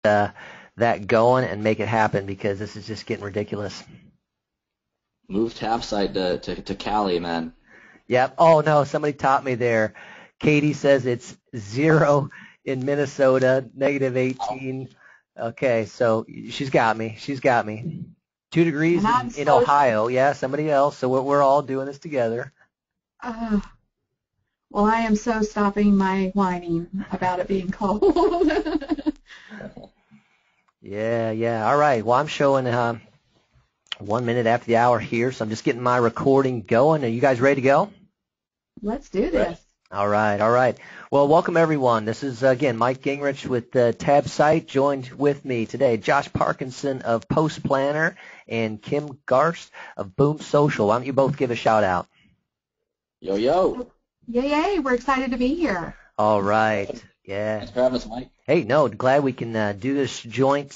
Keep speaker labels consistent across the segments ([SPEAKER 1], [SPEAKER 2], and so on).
[SPEAKER 1] that going and make it happen because this is just getting ridiculous.
[SPEAKER 2] Move tab site to Cali, man.
[SPEAKER 1] Yep. Oh no, somebody taught me there. Katie says it's 0 in Minnesota, -18. Okay, so she's got me. 2 degrees in Ohio. Yeah, somebody else. So we're all doing this together.
[SPEAKER 3] Well, I am so stopping my whining about it being cold.
[SPEAKER 1] Yeah. All right. Well, I'm showing 1 minute after the hour here, so I'm just getting my recording going. Are you guys ready to go?
[SPEAKER 3] Let's do this.
[SPEAKER 1] All right. Well, welcome everyone. This is, again, Mike Gingrich with TabSite. Joined with me today, Josh Parkinson of Post Planner and Kim Garst of Boom Social. Why don't you both give a shout out?
[SPEAKER 2] Yo.
[SPEAKER 3] Yay, we're excited to be here.
[SPEAKER 1] All right. Yeah.
[SPEAKER 2] Thanks for having us, Mike.
[SPEAKER 1] Hey, no, glad we can do this joint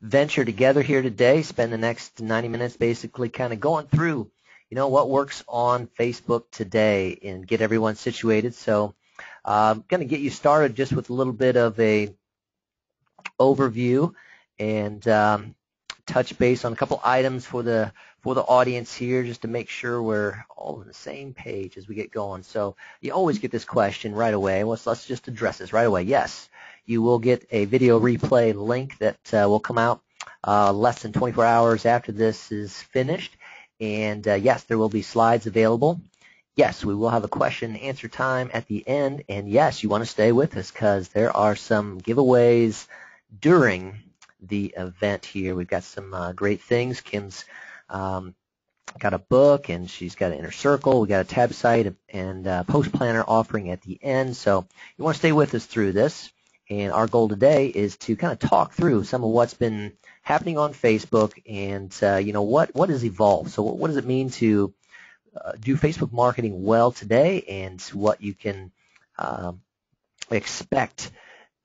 [SPEAKER 1] venture together here today. Spend the next 90 minutes basically kind of going through, what works on Facebook today and get everyone situated. So I'm going to get you started just with a little bit of a overview and touch base on a couple items for the audience here just to make sure we're all on the same page as we get going. So you always get this question right away. Let's just address this right away. Yes, you will get a video replay link that will come out less than 24 hours after this is finished. And yes, there will be slides available. Yes, we will have a question and answer time at the end. And yes, you want to stay with us because there are some giveaways during the event here. We've got some great things. Kim's got a book, and she's got an Inner Circle. We got a tab site and Post Planner offering at the end. So you want to stay with us through this. And our goal today is to kind of talk through some of what's been happening on Facebook and, what has evolved. So what does it mean to do Facebook marketing well today and what you can expect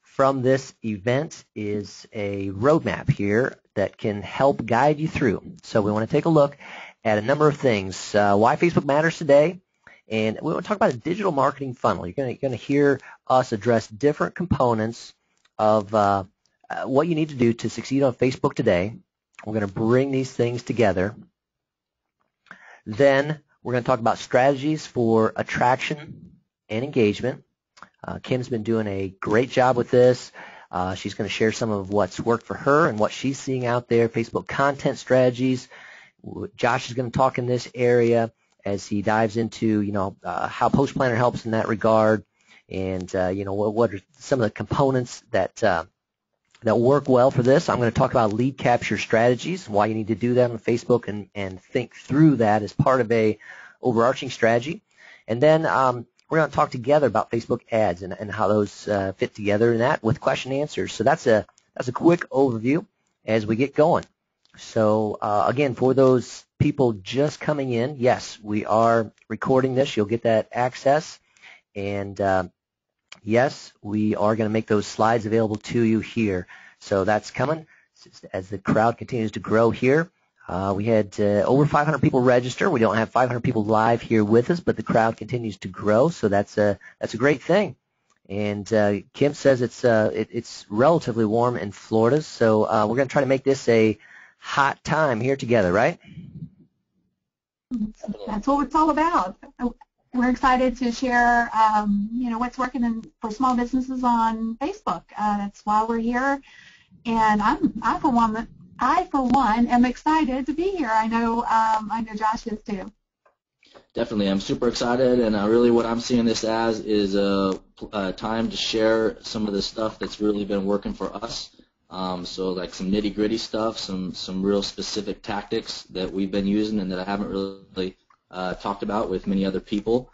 [SPEAKER 1] from this event is a roadmap here that can help guide you through. So we want to take a look at a number of things. Why Facebook matters today, and we want to talk about a digital marketing funnel. You're going to hear us address different components of what you need to do to succeed on Facebook today. We're going to bring these things together. Then we're going to talk about strategies for attraction and engagement. Kim's been doing a great job with this. She's going to share some of what's worked for her and what she's seeing out there, Facebook content strategies. Josh is going to talk in this area as he dives into, how Post Planner helps in that regard and, what are some of the components that work well for this. I'm going to talk about lead capture strategies, why you need to do that on Facebook and think through that as part of a overarching strategy. And then we're going to talk together about Facebook ads and how those fit together in that with question and answers. So that's a quick overview as we get going. So again, for those people just coming in, yes, we are recording this. You'll get that access. And yes, we are going to make those slides available to you here. So that's coming as the crowd continues to grow here. We had over 500 people register. We don't have 500 people live here with us, but the crowd continues to grow, so that's a great thing. And Kim says it's relatively warm in Florida, so we're going to try to make this a hot time here together, right?
[SPEAKER 3] That's what it's all about. We're excited to share, what's working for small businesses on Facebook. That's why we're here, and I for one am excited to be here. I know Josh is too.
[SPEAKER 2] Definitely, I'm super excited, and really what I'm seeing this as is a time to share some of the stuff that's really been working for us. So like some nitty-gritty stuff, some real specific tactics that we've been using and that I haven't really talked about with many other people.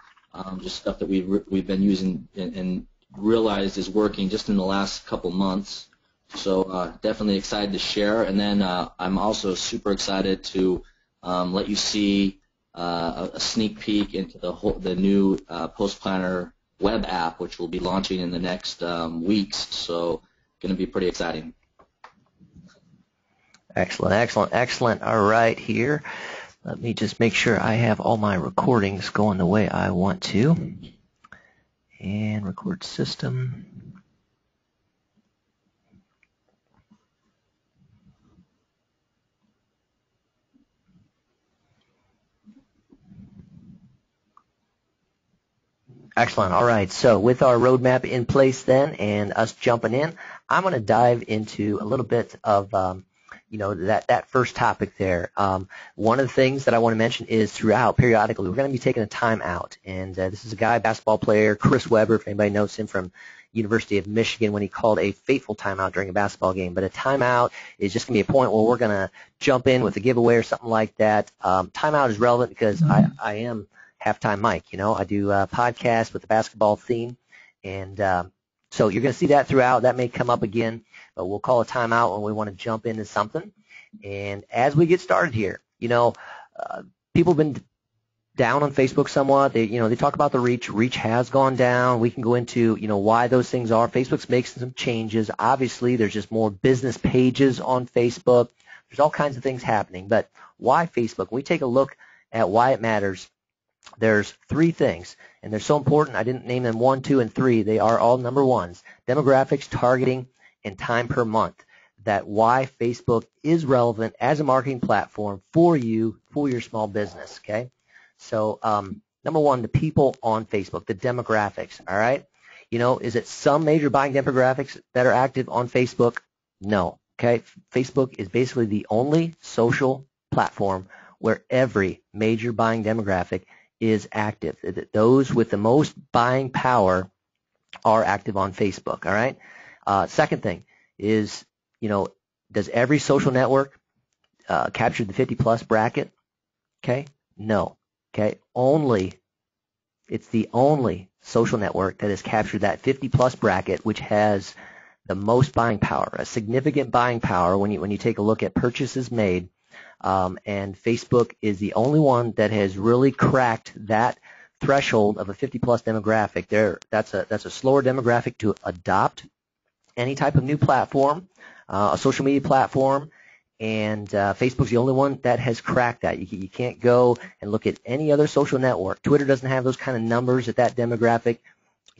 [SPEAKER 2] Just stuff that we've been using and realized is working just in the last couple months. So definitely excited to share. And then I'm also super excited to let you see a sneak peek into the new Post Planner web app, which will be launching in the next weeks. So going to be pretty exciting.
[SPEAKER 1] Excellent. All right, here. Let me just make sure I have all my recordings going the way I want to. And record system. Excellent. All right. So with our roadmap in place then and us jumping in, I'm going to dive into a little bit of, that first topic there. One of the things that I want to mention is throughout, periodically, we're going to be taking a time out. And this is a guy, basketball player, Chris Webber, if anybody knows him from University of Michigan, when he called a fateful timeout during a basketball game. But a timeout is just going to be a point where we're going to jump in with a giveaway or something like that. Timeout is relevant because I am Halftime Mike. I do podcasts with the basketball theme, and so you're going to see that throughout. That may come up again, but we'll call a timeout when we want to jump into something. And as we get started here, people have been down on Facebook somewhat. They talk about the reach. Reach has gone down. We can go into, why those things are. Facebook's making some changes. Obviously, there's just more business pages on Facebook. There's all kinds of things happening. But why Facebook? When we take a look at why it matters, there's three things, and they're so important. I didn't name them 1, 2, and 3. They are all number ones: demographics, targeting, and time per month. That why Facebook is relevant as a marketing platform for you, for your small business, okay? So number one, the people on Facebook, the demographics, all right? Is it some major buying demographics that are active on Facebook? No, okay? Facebook is basically the only social platform where every major buying demographic is active. Those with the most buying power are active on Facebook, all right? Second thing is, does every social network capture the 50-plus bracket? Okay? No. Okay? It's the only social network that has captured that 50-plus bracket, which has the most buying power, a significant buying power when you take a look at purchases made. And Facebook is the only one that has really cracked that threshold of a 50-plus demographic. That's a slower demographic to adopt any type of new platform, a social media platform, and Facebook's the only one that has cracked that. You can't go and look at any other social network. Twitter doesn't have those kind of numbers at that demographic.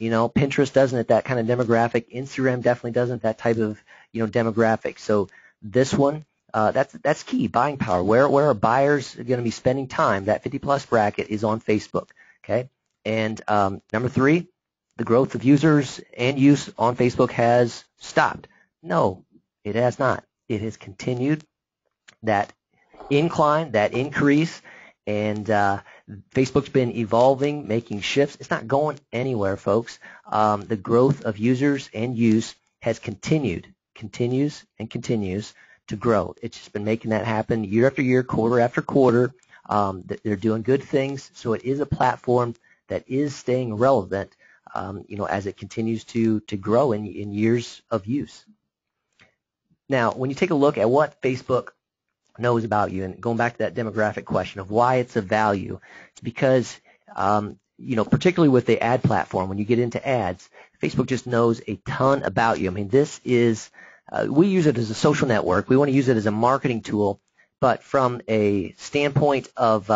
[SPEAKER 1] Pinterest doesn't at that kind of demographic. Instagram definitely doesn't that type of demographic. So this one, that's key, buying power. Where are buyers going to be spending time? That 50-plus bracket is on Facebook. Okay, and number three, the growth of users and use on Facebook has stopped. No, it has not. It has continued that incline, that increase, and Facebook's been evolving, making shifts. It's not going anywhere, folks. The growth of users and use has continues, and continues to grow. It's just been making that happen year after year, quarter after quarter. They're doing good things, so it is a platform that is staying relevant, as it continues to grow in years of use. Now, when you take a look at what Facebook knows about you, and going back to that demographic question of why it's of value, it's because, particularly with the ad platform, when you get into ads, Facebook just knows a ton about you. I mean, this is, we use it as a social network. We want to use it as a marketing tool, but from a standpoint of,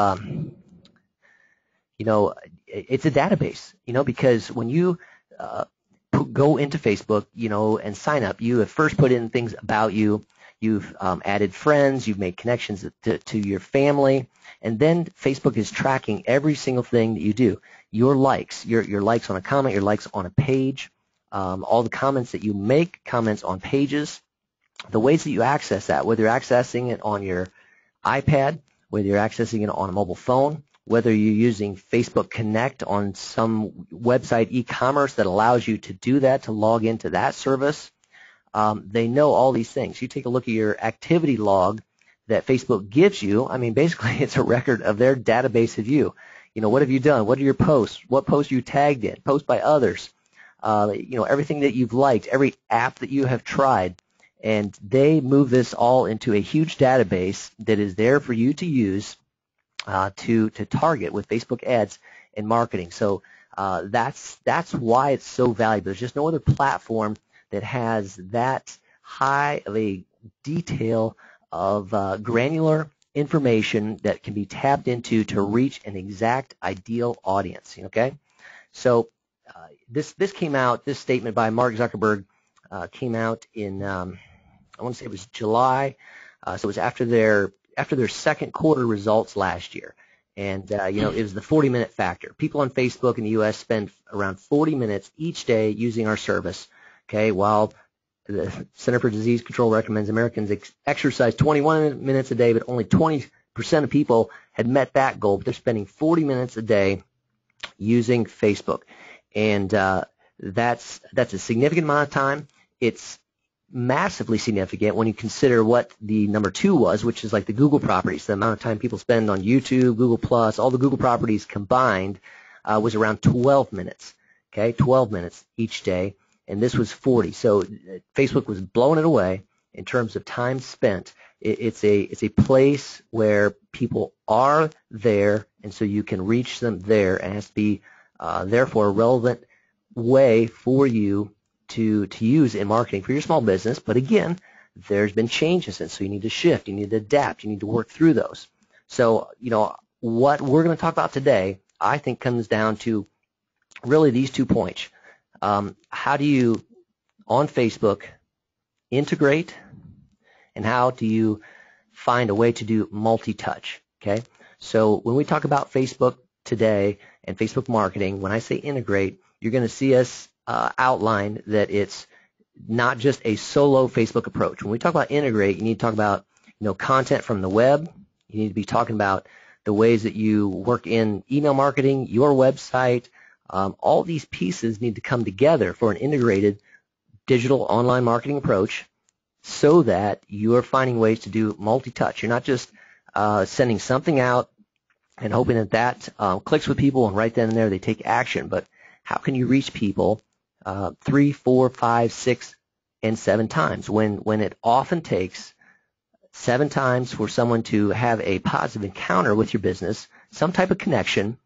[SPEAKER 1] it's a database, because when you go into Facebook, and sign up, you have first put in things about you. You've added friends. You've made connections to your family. And then Facebook is tracking every single thing that you do. Your likes, your likes on a comment, your likes on a page, all the comments that you make, comments on pages, the ways that you access that, whether you're accessing it on your iPad, whether you're accessing it on a mobile phone, whether you're using Facebook Connect on some website e-commerce that allows you to do that, to log into that service. They know all these things. You take a look at your activity log that Facebook gives you. I mean, basically it's a record of their database of you. What have you done? What are your posts? What posts you tagged in? Posts by others. Everything that you've liked, every app that you have tried. And they move this all into a huge database that is there for you to use to target with Facebook ads and marketing. So that's why it's so valuable. There's just no other platform that has that high of a detail of granular information that can be tapped into to reach an exact ideal audience. Okay, so this came out. This statement by Mark Zuckerberg came out in I want to say it was July. So it was after their second quarter results last year. And, it was the 40-minute factor. People on Facebook in the U.S. spend around 40 minutes each day using our service, okay, while the Center for Disease Control recommends Americans exercise 21 minutes a day, but only 20% of people had met that goal. But they're spending 40 minutes a day using Facebook. And that's a significant amount of time. It's massively significant when you consider what the number 2 was, which is like the Google properties. The amount of time people spend on YouTube, Google Plus, all the Google properties combined was around 12 minutes. Okay, 12 minutes each day, and this was 40. So Facebook was blowing it away in terms of time spent. It's a place where people are there, and so you can reach them there, and it has to be therefore a relevant way for you to use in marketing for your small business. But again, there's been changes, and so you need to shift, you need to adapt, you need to work through those. So, what we're going to talk about today, I think, comes down to really these 2 points. How do you, on Facebook, integrate, and how do you find a way to do multi-touch, okay? So when we talk about Facebook today and Facebook marketing, when I say integrate, you're going to see us outline that it's not just a solo Facebook approach. When we talk about integrate, you need to talk about content from the web. You need to be talking about the ways that you work in email marketing, your website. All these pieces need to come together for an integrated digital online marketing approach so that you are finding ways to do multi-touch. You're not just sending something out and hoping that clicks with people and right then and there they take action, but how can you reach people 3, 4, 5, 6, and 7 times when it often takes 7 times for someone to have a positive encounter with your business, some type of connection,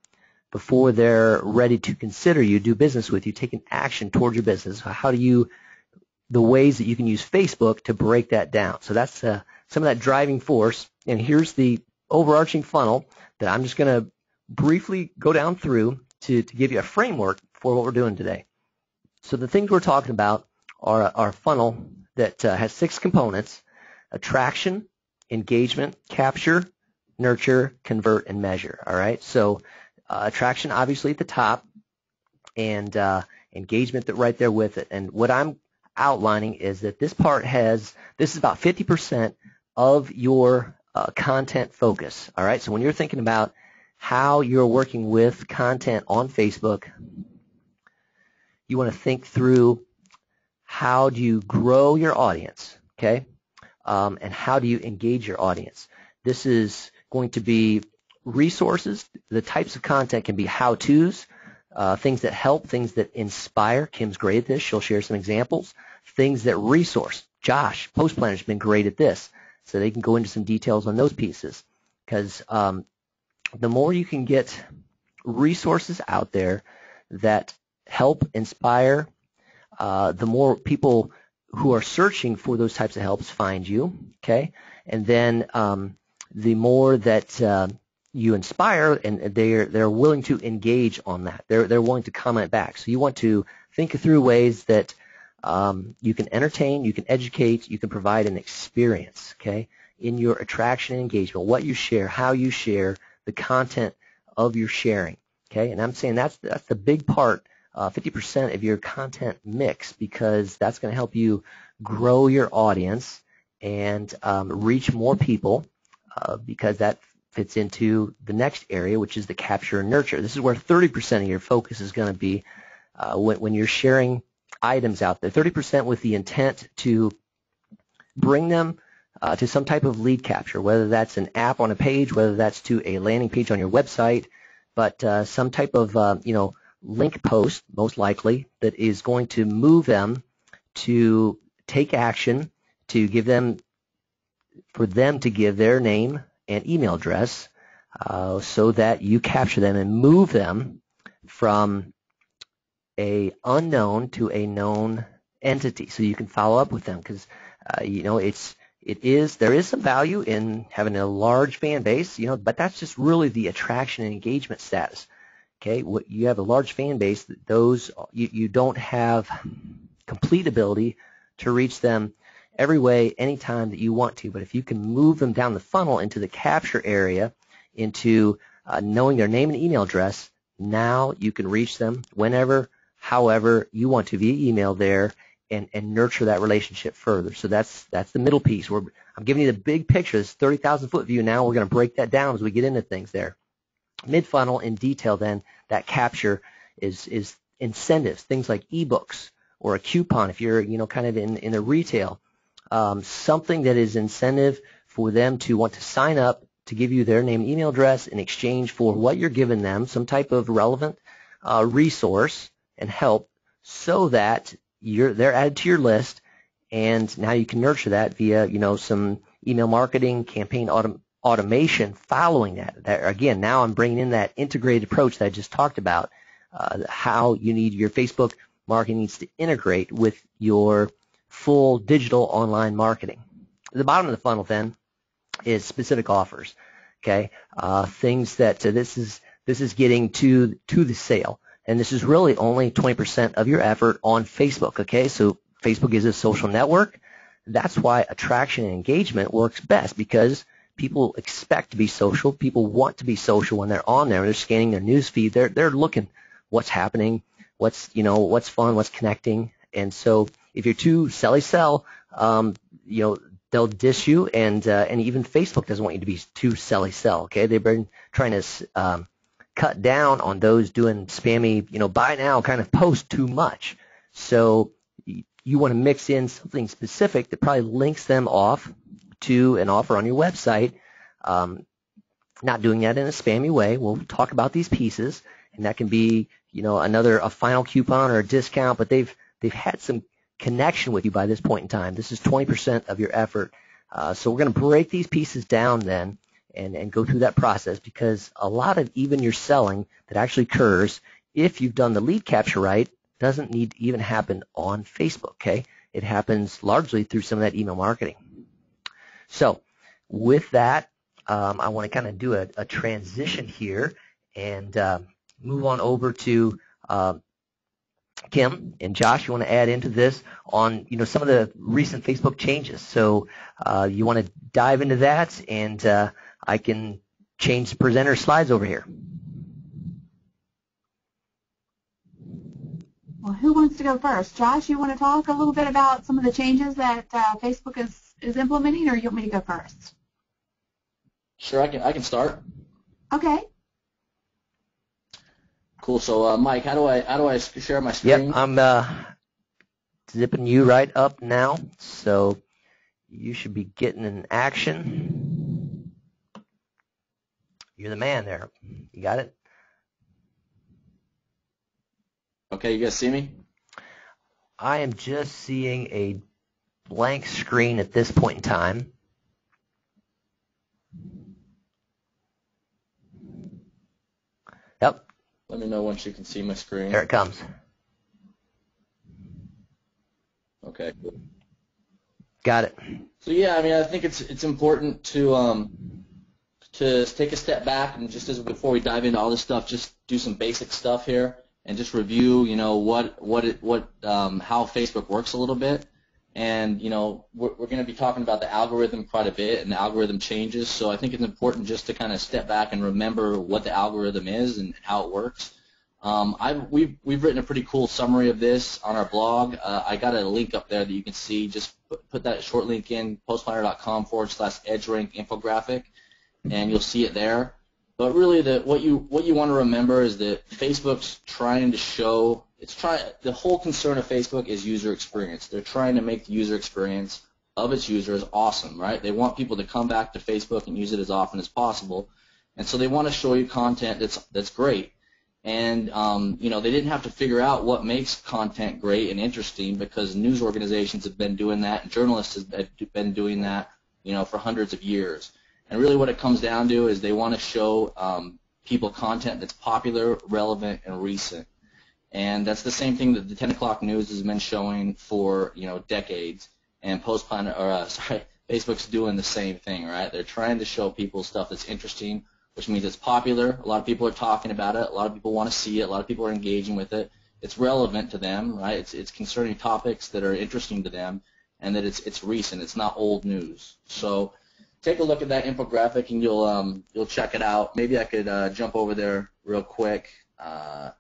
[SPEAKER 1] before they're ready to consider you, do business with you, take an action towards your business. How do you, the ways that you can use Facebook to break that down. So that's some of that driving force. And here's the overarching funnel that I'm just going to briefly go down through to give you a framework for what we're doing today. So the things we're talking about are a funnel that has 6 components: attraction, engagement, capture, nurture, convert, and measure. All right. So attraction, obviously, at the top, and engagement that right there with it. And what I'm outlining is that this is about 50% of your content focus. All right. So when you're thinking about how you're working with content on Facebook, you want to think through how do you grow your audience, okay, and how do you engage your audience. This is going to be resources. The types of content can be how-tos, things that help, things that inspire. Kim's great at this. She'll share some examples. Things that resource. Josh, Post Planner, has been great at this, so they can go into some details on those pieces, because the more you can get resources out there that help inspire, the more people who are searching for those types of helps find you, okay? And then the more that you inspire, and they're willing to engage on that. They're willing to comment back. So you want to think through ways that you can entertain, you can educate, you can provide an experience, okay, in your attraction and engagement, what you share, how you share, the content of your sharing, okay? And I'm saying that's the big part, 50% of your content mix, because that's going to help you grow your audience and reach more people, because that fits into the next area, which is the capture and nurture. This is where 30% of your focus is going to be when you're sharing items out there, 30% with the intent to bring them to some type of lead capture, whether that's an app on a page, whether that's to a landing page on your website, but some type of link post, most likely, that is going to move them to take action, to give them, for them to give their name and email address, so that you capture them and move them from a unknown to a known entity, so you can follow up with them, because there is some value in having a large fan base, but that's just really the attraction and engagement status. Okay, you have a large fan base, those you don't have complete ability to reach them every way, anytime that you want to. But if you can move them down the funnel into the capture area, into knowing their name and email address, now you can reach them whenever, however you want to via email there and nurture that relationship further. So that's the middle piece. I'm giving you the big picture, this 30,000-foot view. Now we're going to break that down as we get into things there. Mid-funnel in detail then, that capture is incentives, things like ebooks or a coupon if you're kind of in the retail. Something that is incentive for them to want to sign up to give you their name and email address in exchange for what you're giving them, some type of relevant resource and help, so that they're added to your list, and now you can nurture that via some email marketing, campaign automation following that. Again, now I'm bringing in that integrated approach that I just talked about, how your Facebook marketing needs to integrate with your full digital online marketing. The bottom of the funnel then is specific offers. Okay, things that this is getting to the sale, and this is really only 20% of your effort on Facebook. Okay, so Facebook is a social network. That's why attraction and engagement works best, because people expect to be social. People want to be social when they're on there. They're scanning their news feed. They're looking what's happening, what's fun, what's connecting. And so if you're too sell, they'll diss you, and even Facebook doesn't want you to be too sell. Okay, they've been trying to cut down on those doing spammy, buy now kind of post too much. So you want to mix in something specific that probably links them off to an offer on your website. Not doing that in a spammy way. We'll talk about these pieces, and that can be a final coupon or a discount, but they've had some connection with you by this point in time. This is 20% of your effort. So we're going to break these pieces down then and go through that process, because a lot of even your selling that actually occurs, if you've done the lead capture right, doesn't need to even happen on Facebook. Okay, it happens largely through some of that email marketing. So with that, I want to kind of do a transition here and move on over to Kim and Josh. You want to add into this on some of the recent Facebook changes. So you want to dive into that, and I can change the presenter slides over here.
[SPEAKER 3] Well, who wants to go first? Josh, you want to talk a little bit about some of the changes that Facebook is implementing, or you want me to go first?
[SPEAKER 2] Sure, I can start.
[SPEAKER 3] Okay.
[SPEAKER 2] Cool. So, Mike, how do I share my screen?
[SPEAKER 1] Yep, I'm zipping you right up now, so you should be getting an action. You're the man there. You got it?
[SPEAKER 2] Okay, you guys see me?
[SPEAKER 1] I am just seeing a blank screen at this point in time. Yep.
[SPEAKER 2] Let me know once you can see my screen.
[SPEAKER 1] There it comes.
[SPEAKER 2] Okay, cool.
[SPEAKER 1] Got it.
[SPEAKER 2] So yeah, I mean, I think it's important to take a step back and just before we dive into all this stuff, just do some basic stuff here and just review, how Facebook works a little bit. And we're going to be talking about the algorithm quite a bit, and the algorithm changes. So I think it's important just to kind of step back and remember what the algorithm is and how it works. We've written a pretty cool summary of this on our blog. I got a link up there that you can see. Just put that short link in, postplanner.com/EdgeRank infographic, and you'll see it there. But really, what you want to remember is that Facebook's trying to show. The whole concern of Facebook is user experience. They're trying to make the user experience of its users awesome, right? They want people to come back to Facebook and use it as often as possible, and so they want to show you content that's great. And they didn't have to figure out what makes content great and interesting, because news organizations have been doing that and journalists have been doing that, for hundreds of years. And really, what it comes down to is they want to show people content that's popular, relevant, and recent. And that's the same thing that the 10 o'clock news has been showing for decades. And Facebook's doing the same thing, right? They're trying to show people stuff that's interesting, which means it's popular. A lot of people are talking about it. A lot of people want to see it. A lot of people are engaging with it. It's relevant to them, right? It's concerning topics that are interesting to them, and that it's recent. It's not old news. So take a look at that infographic and you'll check it out. Maybe I could jump over there real quick and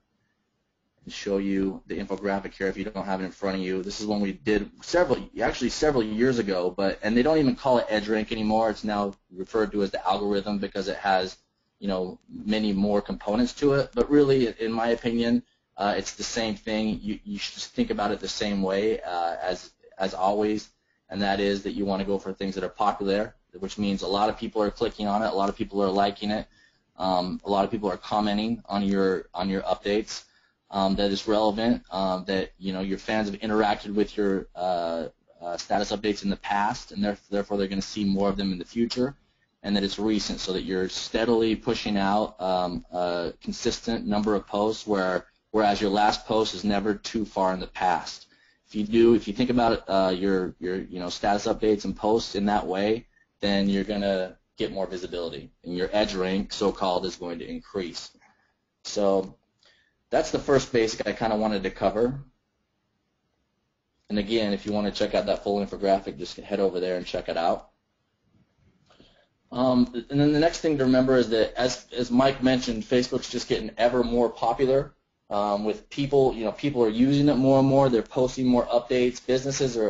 [SPEAKER 2] show you the infographic here if you don't have it in front of you. This is one we did several years ago, and they don't even call it EdgeRank anymore. It's now referred to as the algorithm because it has, you know, many more components to it. But really, in my opinion, it's the same thing. You should just think about it the same way as always, and that is that you want to go for things that are popular, which means a lot of people are clicking on it, a lot of people are liking it, a lot of people are commenting on your updates. That is relevant, that, you know, your fans have interacted with your status updates in the past, and therefore they're going to see more of them in the future, and that it's recent, so that you're steadily pushing out a consistent number of posts, whereas your last post is never too far in the past. If you think about your status updates and posts in that way, then you're going to get more visibility, and your edge rank, so-called, is going to increase. So that's the first basic I kind of wanted to cover. And again, if you want to check out that full infographic, just head over there and check it out. And then the next thing to remember is that, as Mike mentioned, Facebook's just getting ever more popular. With people, people are using it more and more. They're posting more updates.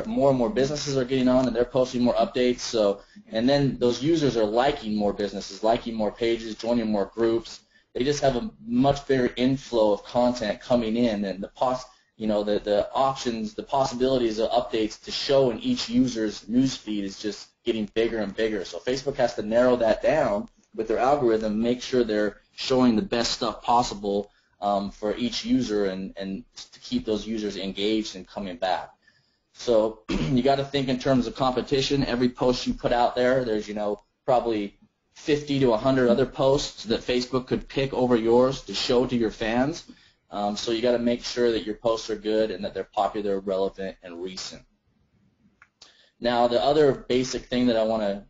[SPEAKER 2] More and more businesses are getting on, and they're posting more updates. So, and then those users are liking more businesses, liking more pages, joining more groups. They just have a much bigger inflow of content coming in, and the options, the possibilities of updates to show in each user's newsfeed is just getting bigger and bigger. So Facebook has to narrow that down with their algorithm, make sure they're showing the best stuff possible for each user, and to keep those users engaged and coming back. So you got to think in terms of competition. Every post you put out there, there's probably 50 to 100 other posts that Facebook could pick over yours to show to your fans. So you got to make sure that your posts are good and that they're popular, relevant, and recent. Now, the other basic thing that I want to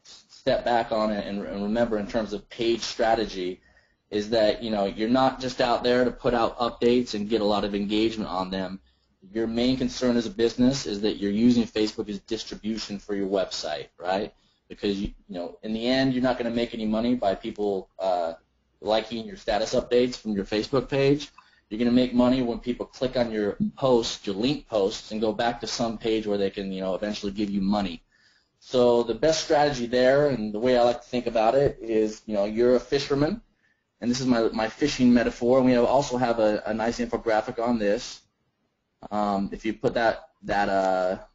[SPEAKER 2] step back on and remember in terms of page strategy is that you're not just out there to put out updates and get a lot of engagement on them. Your main concern as a business is that you're using Facebook as distribution for your website, right? Because in the end, you're not going to make any money by people liking your status updates from your Facebook page. You're going to make money when people click on your posts, your link posts, and go back to some page where they can eventually give you money. So the best strategy there, and the way I like to think about it, is you're a fisherman, and this is my fishing metaphor. And we also have a nice infographic on this. If you put that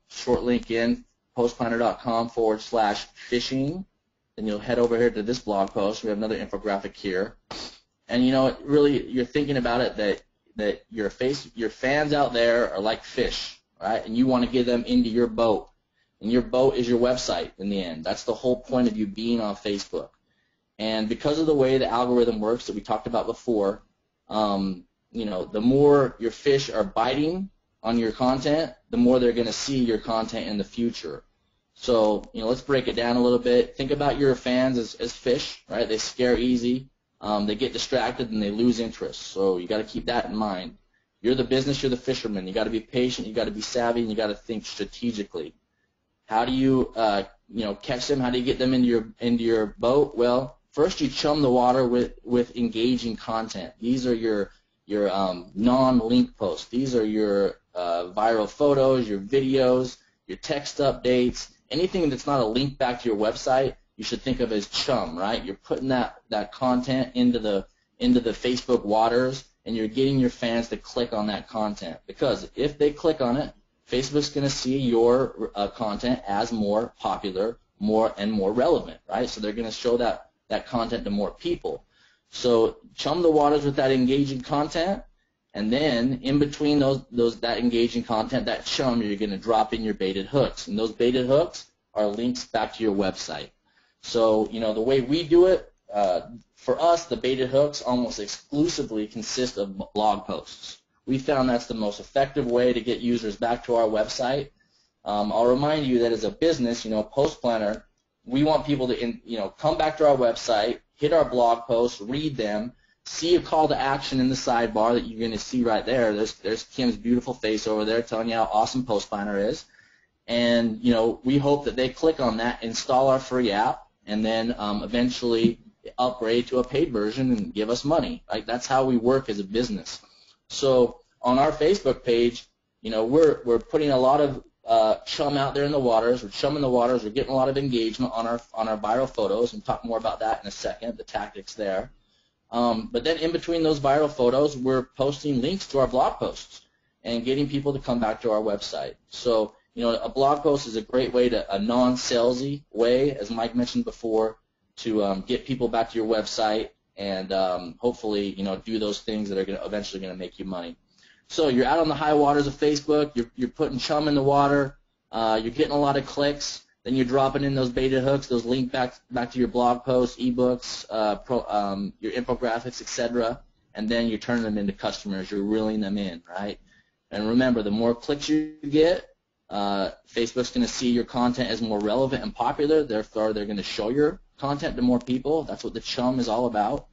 [SPEAKER 2] short link in, postplanner.com/fishing, then you'll head over here to this blog post. We have another infographic here, and really you're thinking about it that your fans out there are like fish, right? And you want to get them into your boat, and your boat is your website in the end. That's the whole point of you being on Facebook. And because of the way the algorithm works that we talked about before, the more your fish are biting on your content, the more they're going to see your content in the future. So, let's break it down a little bit. Think about your fans as fish, right? They scare easy. They get distracted and they lose interest. So you got to keep that in mind. You're the business, you're the fisherman. You got to be patient, you got to be savvy, and you got to think strategically. How do you, catch them? How do you get them into your boat? Well, first you chum the water with engaging content. These are your non-link posts. These are your viral photos, your videos, your text updates, anything that's not a link back to your website. You should think of as chum, right? You're putting that content into the Facebook waters, and you're getting your fans to click on that content, because if they click on it, Facebook's going to see your content as more popular, more relevant, right? So they're going to show that content to more people. So chum the waters with that engaging content, and then in between that engaging content, that chum, you're going to drop in your baited hooks, and those baited hooks are links back to your website. So the way we do it, for us, the baited hooks almost exclusively consist of blog posts. We found that's the most effective way to get users back to our website. I'll remind you that as a business, Post Planner, we want people to come back to our website, hit our blog posts, read them, see a call to action in the sidebar that you're going to see right there. There's Kim's beautiful face over there telling you how awesome Post Planner is. And we hope that they click on that, install our free app, and then eventually upgrade to a paid version and give us money. Right? That's how we work as a business. So on our Facebook page, we're putting a lot of chum out there in the waters. We're chumming the waters. We're getting a lot of engagement on our viral photos, and talk more about that in a second, the tactics there. But then in between those viral photos, we're posting links to our blog posts and getting people to come back to our website. So, a blog post is a great way a non-salesy way, as Mike mentioned before, to get people back to your website and hopefully, do those things that are eventually going to make you money. So you're out on the high waters of Facebook. You're putting chum in the water. You're getting a lot of clicks. Then you're dropping in those baited hooks, those link back to your blog posts, ebooks, your infographics, etc. And then you're turning them into customers. You're reeling them in, right? And remember, the more clicks you get, Facebook's going to see your content as more relevant and popular. Therefore, they're going to show your content to more people. That's what the chum is all about.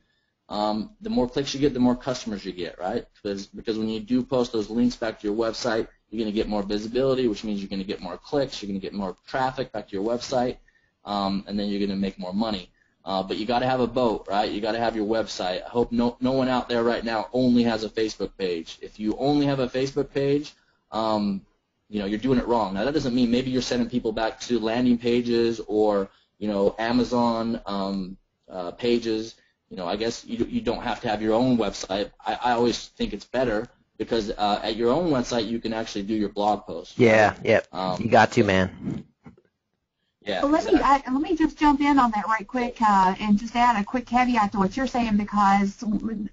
[SPEAKER 2] The more clicks you get, the more customers you get, right? Because when you do post those links back to your website, you're going to get more visibility, which means you're going to get more clicks, you're going to get more traffic back to your website, and then you're going to make more money. But you got to have a boat, right? You got to have your website. I hope no one out there right now only has a Facebook page. If you only have a Facebook page, you're doing it wrong. Now that doesn't mean maybe you're sending people back to landing pages or Amazon pages. I guess you don't have to have your own website. I always think it's better because at your own website you can actually do your blog posts.
[SPEAKER 1] Yeah, yep. You got to, man.
[SPEAKER 2] Yeah.
[SPEAKER 3] Well, let me just jump in on that right quick and just add a quick caveat to what you're saying, because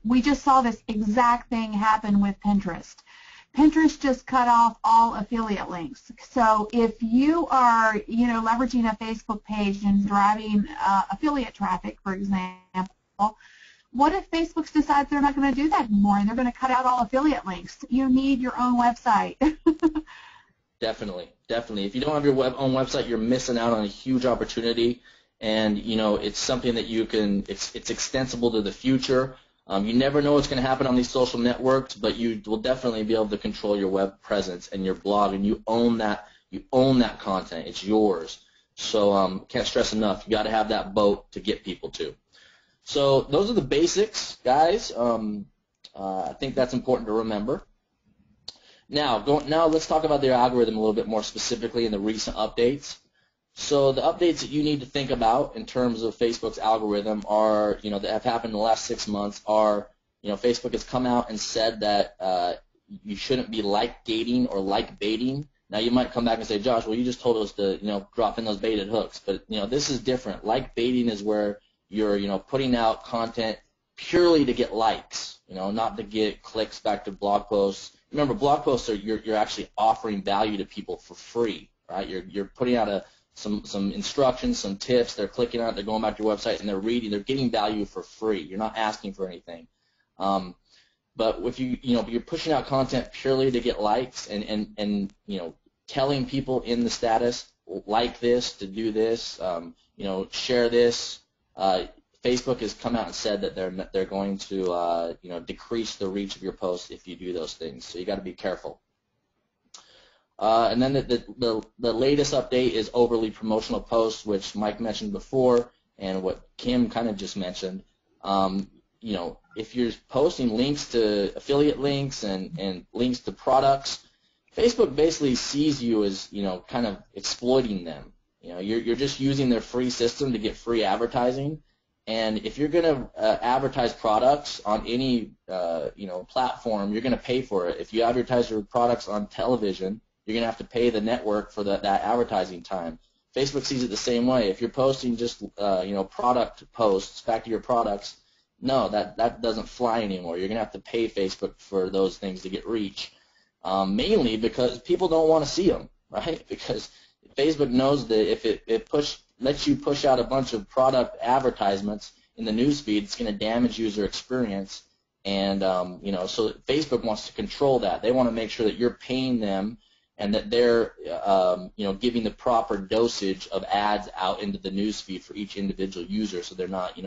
[SPEAKER 3] we just saw this exact thing happen with Pinterest. Pinterest just cut off all affiliate links. So if you are, leveraging a Facebook page and driving affiliate traffic, for example, what if Facebook decides they're not going to do that anymore and they're going to cut out all affiliate links? You need your own website.
[SPEAKER 2] Definitely. If you don't have your own website, you're missing out on a huge opportunity, and it's something that it's extensible to the future. You never know what's going to happen on these social networks, but you will definitely be able to control your web presence and your blog, and you own that content. It's yours. So can't stress enough. You got to have that boat to get people to. So those are the basics, guys. I think that's important to remember. Now let's talk about their algorithm a little bit more specifically in the recent updates. So the updates that you need to think about in terms of Facebook's algorithm are, that have happened in the last 6 months are, Facebook has come out and said that you shouldn't be like gating or like baiting. Now you might come back and say, Josh, well, you just told us to, drop in those baited hooks. But, this is different. Like baiting is where you're, putting out content purely to get likes, not to get clicks back to blog posts. Remember, blog posts you're actually offering value to people for free, right? You're putting out some instructions, some tips. They're clicking on it. They're going back to your website and they're reading. They're getting value for free. You're not asking for anything. But if you're pushing out content purely to get likes and telling people in the status, like this, to do this, share this. Facebook has come out and said that they're going to decrease the reach of your posts if you do those things. So you got to be careful. And then the latest update is overly promotional posts, which Mike mentioned before, and what Kim kind of just mentioned. If you're posting links to affiliate links and links to products, Facebook basically sees you as kind of exploiting them. You're just using their free system to get free advertising. And if you're going to advertise products on any platform, you're going to pay for it. If you advertise your products on television, you're going to have to pay the network for that advertising time. Facebook sees it the same way. If you're posting just product posts back to your products, no, that doesn't fly anymore. You're going to have to pay Facebook for those things to get reach, mainly because people don't want to see them, right? Because Facebook knows that if it lets you push out a bunch of product advertisements in the newsfeed, it's going to damage user experience. And so Facebook wants to control that. They want to make sure that you're paying them and that they're giving the proper dosage of ads out into the newsfeed for each individual user, so they're not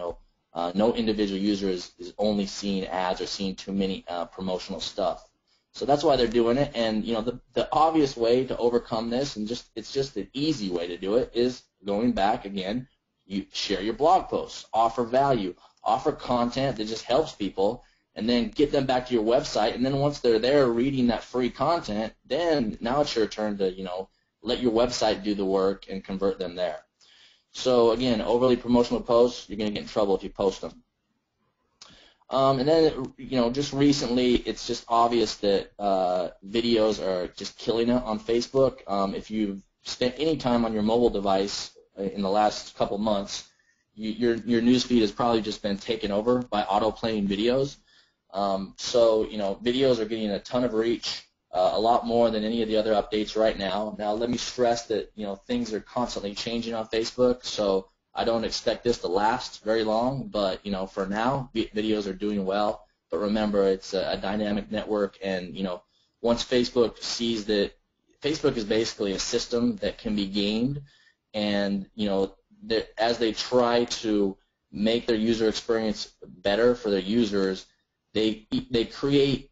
[SPEAKER 2] no individual user is only seeing ads or seeing too many promotional stuff. So that's why they're doing it. And the obvious way to overcome this, and it's just an easy way to do it, is going back again. You share your blog posts, offer value, offer content that just helps people, and then get them back to your website. And then once they're there reading that free content, then now it's your turn to let your website do the work and convert them there. So again, overly promotional posts, you're going to get in trouble if you post them. And then, just recently, it's just obvious that videos are just killing it on Facebook. If you've spent any time on your mobile device in the last couple months, your newsfeed has probably just been taken over by auto-playing videos. So videos are getting a ton of reach, a lot more than any of the other updates right now. Now, let me stress that things are constantly changing on Facebook, so I don't expect this to last very long, but for now, videos are doing well. But remember, it's a dynamic network, and once Facebook sees that Facebook is basically a system that can be gamed, and as they try to make their user experience better for their users, they create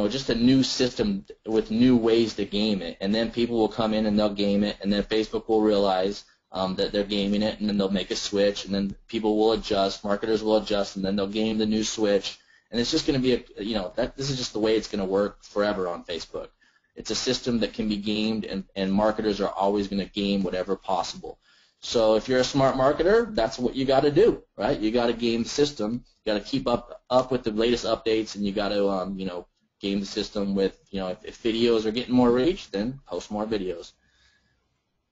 [SPEAKER 2] just a new system with new ways to game it, and then people will come in and they'll game it, and then Facebook will realize that they're gaming it, and then they'll make a switch, and then people will adjust, marketers will adjust, and then they'll game the new switch, and it's just going to be this is just the way it's going to work forever on Facebook. It's a system that can be gamed, and marketers are always going to game whatever possible. So if you're a smart marketer, that's what you got to do, right? You got to game the system, you got to keep up with the latest updates, and you got to game the system with if videos are getting more reach, then post more videos.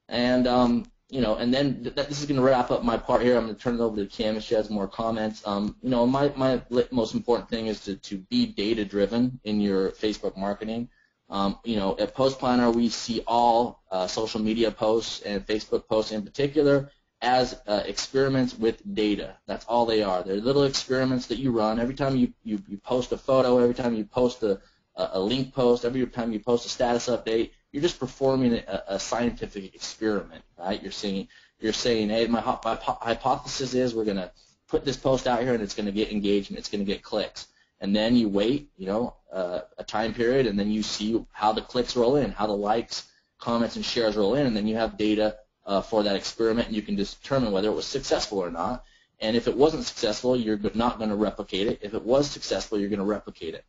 [SPEAKER 2] And and then this is going to wrap up my part here. I'm going to turn it over to Kim if she has more comments. My most important thing is to be data-driven in your Facebook marketing. At Post Planner, we see all social media posts and Facebook posts in particular as experiments with data. That's all they are. They're little experiments that you run. Every time you post a photo, every time you post a link post, every time you post a status update, you're just performing a scientific experiment, right? You're saying, hey, my hypothesis is we're going to put this post out here and it's going to get engagement, it's going to get clicks. And then you wait, a time period, and then you see how the clicks roll in, how the likes, comments, and shares roll in, and then you have data for that experiment, and you can determine whether it was successful or not. And if it wasn't successful, you're not going to replicate it. If it was successful, you're going to replicate it.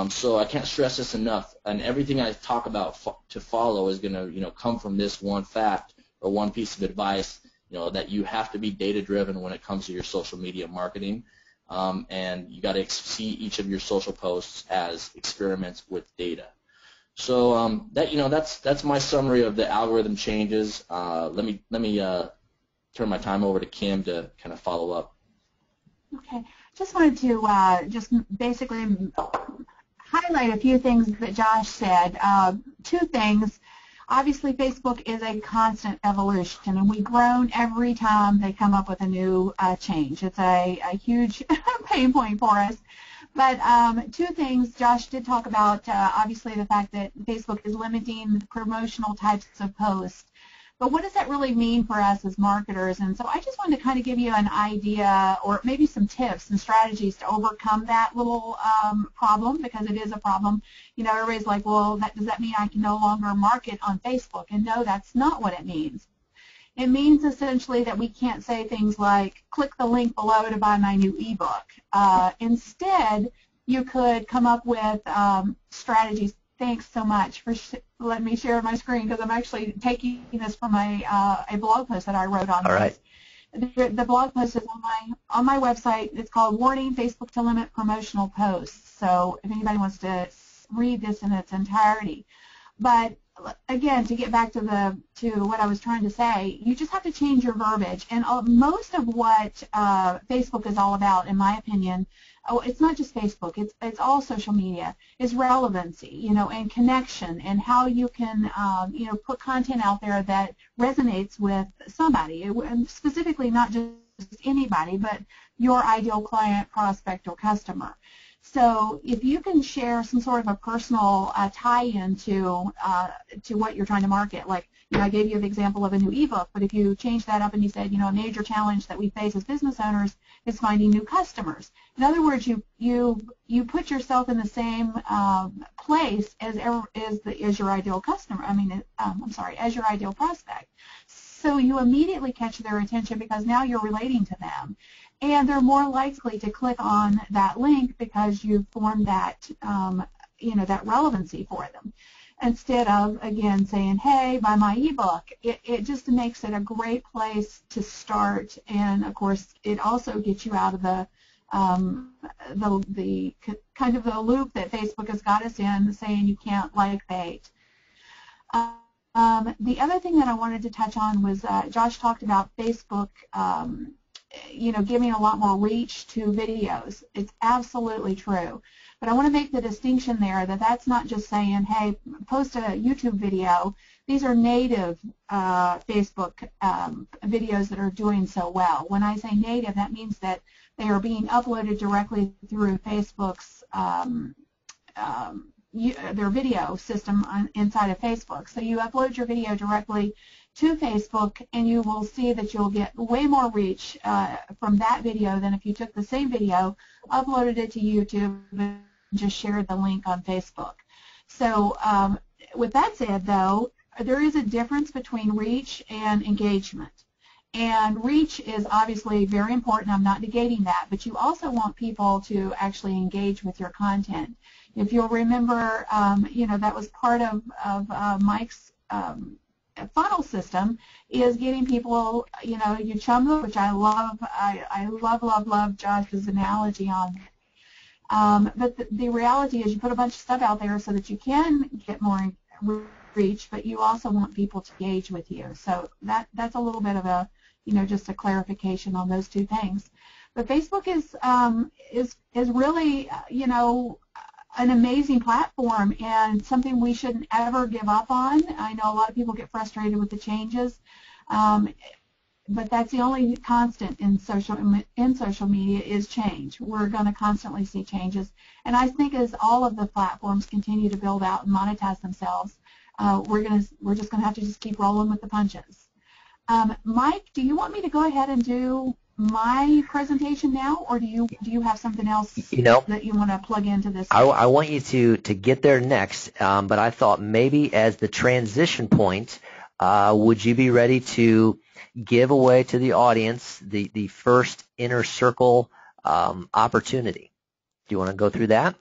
[SPEAKER 2] So I can't stress this enough, and everything I talk about to follow is going to come from this one fact or one piece of advice, that you have to be data-driven when it comes to your social media marketing. And you got to see each of your social posts as experiments with data. So that's my summary of the algorithm changes. Let me turn my time over to Kim to kind of follow up.
[SPEAKER 3] Okay, just wanted to just basically highlight a few things that Josh said. Two things. Obviously, Facebook is a constant evolution, and we've grown every time they come up with a new change. It's a huge pain point for us. But two things, Josh did talk about, obviously, the fact that Facebook is limiting promotional types of posts. But what does that really mean for us as marketers? And so I just wanted to kind of give you an idea, or maybe some tips and strategies to overcome that little problem, because it is a problem. Everybody's like, well, does that mean I can no longer market on Facebook? And no, that's not what it means. It means essentially that we can't say things like, click the link below to buy my new ebook. Instead, you could come up with strategies. Thanks so much for letting me share my screen, because I'm actually taking this from a blog post that I wrote on
[SPEAKER 1] All right.
[SPEAKER 3] The blog post is on my website. It's called Warning Facebook to Limit Promotional Posts. So if anybody wants to read this in its entirety. But again, to get back to what I was trying to say, you just have to change your verbiage. And most of what Facebook is all about, in my opinion, it's not just Facebook, it's all social media, is relevancy, and connection, and how you can, put content out there that resonates with somebody, and specifically not just anybody, but your ideal client, prospect, or customer. So if you can share some sort of a personal tie-in to what you're trying to market, like, I gave you the example of a new ebook, but if you change that up and you said, a major challenge that we face as business owners is finding new customers. In other words, you put yourself in the same place as your ideal customer. As your ideal prospect. So you immediately catch their attention because now you're relating to them, and they're more likely to click on that link because you've formed that that relevancy for them. Instead of, again, saying, hey, buy my ebook, it just makes it a great place to start. And, of course, it also gets you out of the kind of the loop that Facebook has got us in, saying you can't like bait. The other thing that I wanted to touch on was Josh talked about Facebook, giving a lot more reach to videos. It's absolutely true. But I want to make the distinction there that that's not just saying, hey, post a YouTube video. These are native Facebook videos that are doing so well. When I say native, that means that they are being uploaded directly through Facebook's their video system inside of Facebook. So you upload your video directly to Facebook, and you will see that you'll get way more reach from that video than if you took the same video, uploaded it to YouTube, and just shared the link on Facebook. So with that said, though, there is a difference between reach and engagement. And reach is obviously very important. I'm not negating that, but you also want people to actually engage with your content. If you'll remember, that was part of Mike's funnel system, is getting people, you chum them, which I love. I love Josh's analogy on it. But the reality is you put a bunch of stuff out there so that you can get more reach, but you also want people to engage with you. So that's a little bit of a, just a clarification on those two things. But Facebook is really, an amazing platform and something we shouldn't ever give up on. I know a lot of people get frustrated with the changes, but that's the only constant in social media is change. We're going to constantly see changes, and I think as all of the platforms continue to build out and monetize themselves, we're just going to have to just keep rolling with the punches. Mike, do you want me to go ahead and do my presentation now, or do you have something else that you want to plug into this?
[SPEAKER 1] I want you to get there next, but I thought maybe as the transition point, would you be ready to give away to the audience the first Inner Circle opportunity? Do you want to go through that?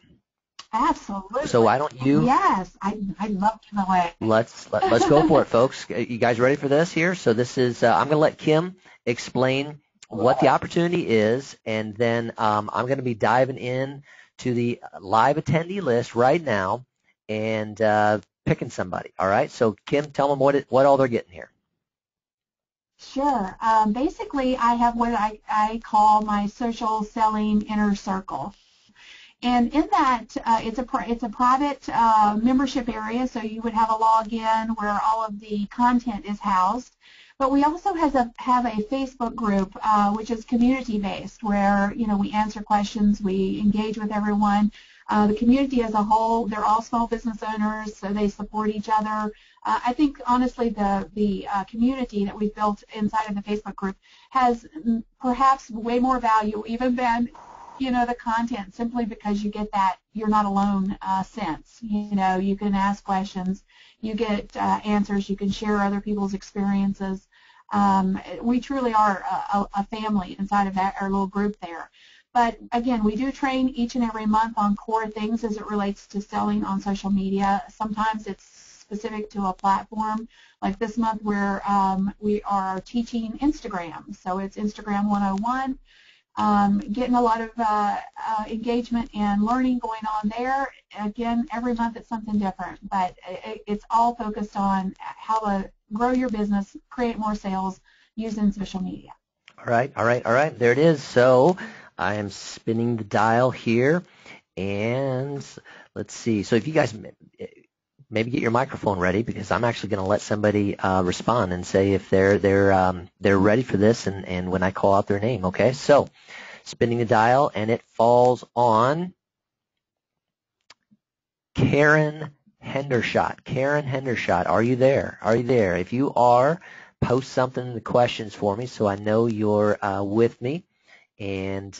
[SPEAKER 3] Absolutely.
[SPEAKER 1] So why don't you?
[SPEAKER 3] Yes, I'd love to know it.
[SPEAKER 1] Let's go for it, folks. You guys ready for this here? So this is I'm going to let Kim explain what the opportunity is, and then I'm going to be diving in to the live attendee list right now and picking somebody. All right. So Kim, tell them what all they're getting here.
[SPEAKER 3] Sure. Basically, I have what I call my social selling inner circle. And in that, it's a private membership area, so you would have a login where all of the content is housed. But we also have a Facebook group, which is community-based, where we answer questions, we engage with everyone. The community as a whole, they're all small business owners, so they support each other. I think, honestly, the community that we've built inside of the Facebook group has perhaps way more value even than the content, simply because you get that you're not alone sense. You can ask questions, you get answers, you can share other people's experiences. We truly are a family inside of our little group there. But again, we do train each and every month on core things as it relates to selling on social media. Sometimes it's specific to a platform. Like this month we are teaching Instagram. So it's Instagram 101. Getting a lot of engagement and learning going on there. Again, every month it's something different, but it's all focused on how to grow your business, create more sales using social media.
[SPEAKER 1] All right. There it is. So I am spinning the dial here, and let's see. So if you guys maybe get your microphone ready, because I'm actually going to let somebody respond and say if they're ready for this, and when I call out their name. Okay. So spinning the dial, and it falls on Karen Hendershot. Karen Hendershot, are you there? Are you there? If you are, post something in the questions for me so I know you're with me. And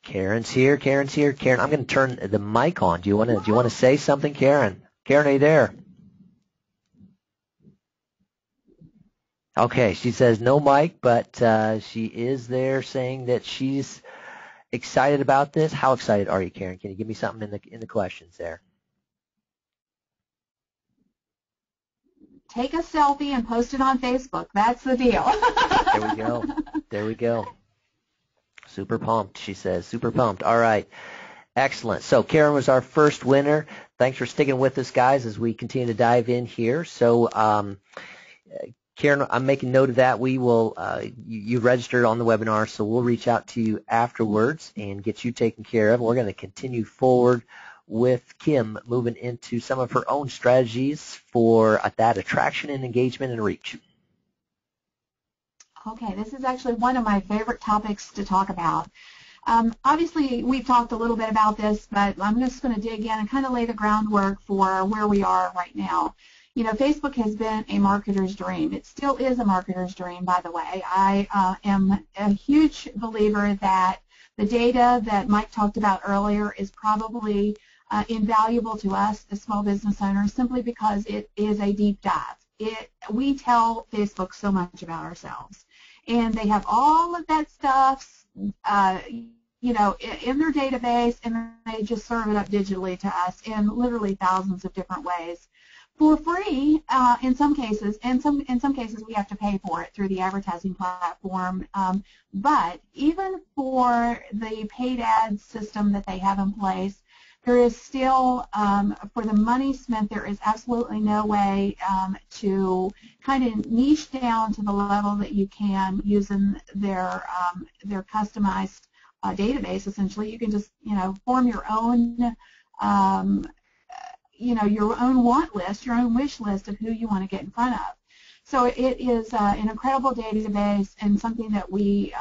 [SPEAKER 1] Karen's here. Karen's here. Karen, I'm going to turn the mic on. Do you want to say something, Karen? Karen, are you there? Okay, she says no mic, but she is there saying that she's excited about this. How excited are you, Karen? Can you give me something in the questions there?
[SPEAKER 3] Take a selfie and post it on Facebook. That's the deal.
[SPEAKER 1] There we go. There we go. Super pumped, she says. Super pumped. All right. Excellent. So Karen was our first winner. Thanks for sticking with us, guys, as we continue to dive in here. So Karen, I'm making note of that. We will, you registered on the webinar, so we'll reach out to you afterwards and get you taken care of. We're going to continue forward with Kim moving into some of her own strategies for that attraction and engagement and reach.
[SPEAKER 3] Okay, this is actually one of my favorite topics to talk about. Obviously, we've talked a little bit about this, but I'm just going to dig in and kind of lay the groundwork for where we are right now. You know, Facebook has been a marketer's dream. It still is a marketer's dream, by the way. I am a huge believer that the data that Mike talked about earlier is probably invaluable to us as small business owners simply because it is a deep dive. We tell Facebook so much about ourselves, and they have all of that stuff, you know, in their database, and they just serve it up digitally to us in literally thousands of different ways. For free, in some cases, and in some cases we have to pay for it through the advertising platform. But even for the paid ad system that they have in place, there is still, for the money spent, there is absolutely no way to kind of niche down to the level that you can using their customized database. Essentially, you can just, you know, form your own. You know, your own want list, your own wish list of who you want to get in front of. So it is an incredible database and something that we,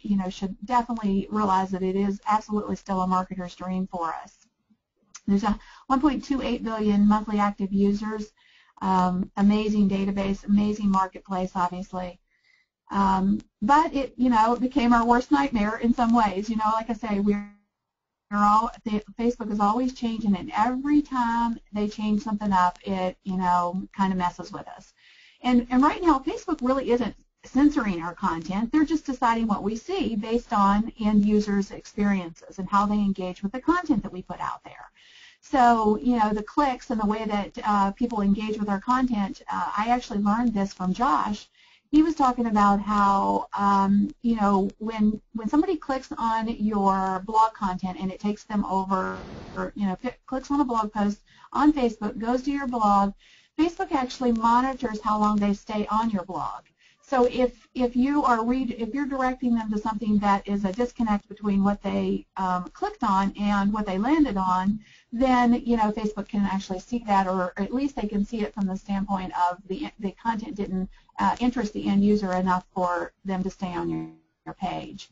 [SPEAKER 3] you know, should definitely realize that it is absolutely still a marketer's dream for us. There's a 1.28 billion monthly active users, amazing database, amazing marketplace, obviously. But it, you know, it became our worst nightmare in some ways. You know, like I say, Facebook is always changing, and every time they change something up, it, you know, kind of messes with us. And right now, Facebook really isn't censoring our content. They're just deciding what we see based on end users' experiences and how they engage with the content that we put out there. So, you know, the clicks and the way that people engage with our content, I actually learned this from Josh. He was talking about how, you know, when somebody clicks on your blog content and it takes them over, or, you know, clicks on a blog post on Facebook, goes to your blog, Facebook actually monitors how long they stay on your blog. So if you're directing them to something that is a disconnect between what they clicked on and what they landed on, then, you know, Facebook can actually see that, or at least they can see it from the standpoint of the content didn't interest the end user enough for them to stay on your page.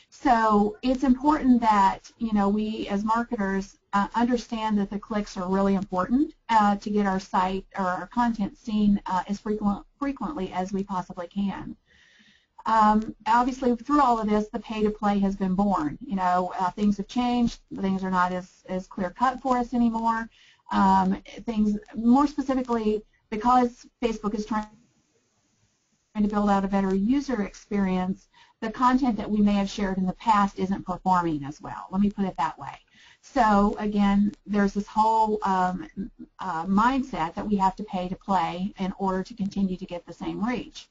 [SPEAKER 3] So it's important that, you know, we as marketers understand that the clicks are really important to get our site or our content seen as frequently as we possibly can. Obviously, through all of this, the pay-to-play has been born. You know, things have changed. Things are not as clear-cut for us anymore. Things, more specifically, because Facebook is trying to build out a better user experience, the content that we may have shared in the past isn't performing as well. Let me put it that way. So again, there's this whole mindset that we have to pay to play in order to continue to get the same reach.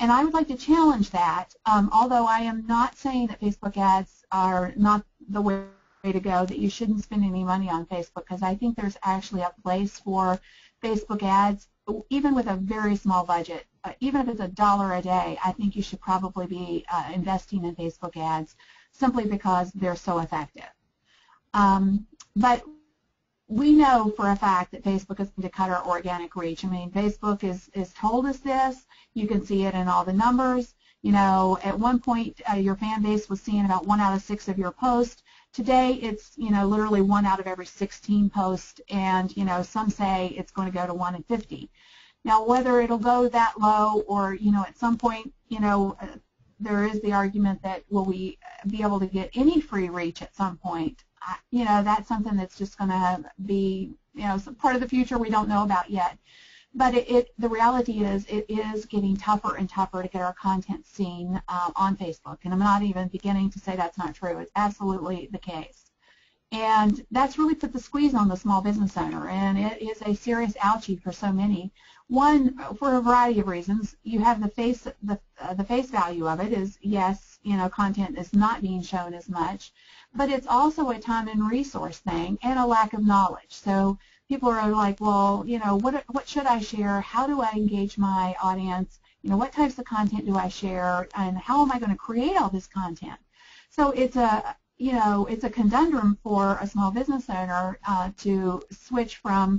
[SPEAKER 3] And I would like to challenge that, although I am not saying that Facebook ads are not the way to go, that you shouldn't spend any money on Facebook, because I think there's actually a place for Facebook ads, even with a very small budget. Even if it's $1 a day, I think you should probably be investing in Facebook ads simply because they're so effective. But we know for a fact that Facebook is going to cut our organic reach. I mean, Facebook has told us this. You can see it in all the numbers. You know, at one point, your fan base was seeing about 1 out of 6 of your posts. Today, it's, literally 1 out of every 16 posts, and, some say it's going to go to 1 in 50. Now, whether it'll go that low or, at some point, there is the argument that will we be able to get any free reach at some point? That's something that's just going to be, part of the future we don't know about yet. But the reality is it is getting tougher and tougher to get our content seen on Facebook. And I'm not even beginning to say that's not true. It's absolutely the case. And that's really put the squeeze on the small business owner, and it is a serious ouchie for so many. One, for a variety of reasons. You have the face value of it is, yes, content is not being shown as much, but it's also a time and resource thing and a lack of knowledge. So people are like, well, what should I share? How do I engage my audience? What types of content do I share, and how am I going to create all this content? So it's a conundrum for a small business owner to switch from,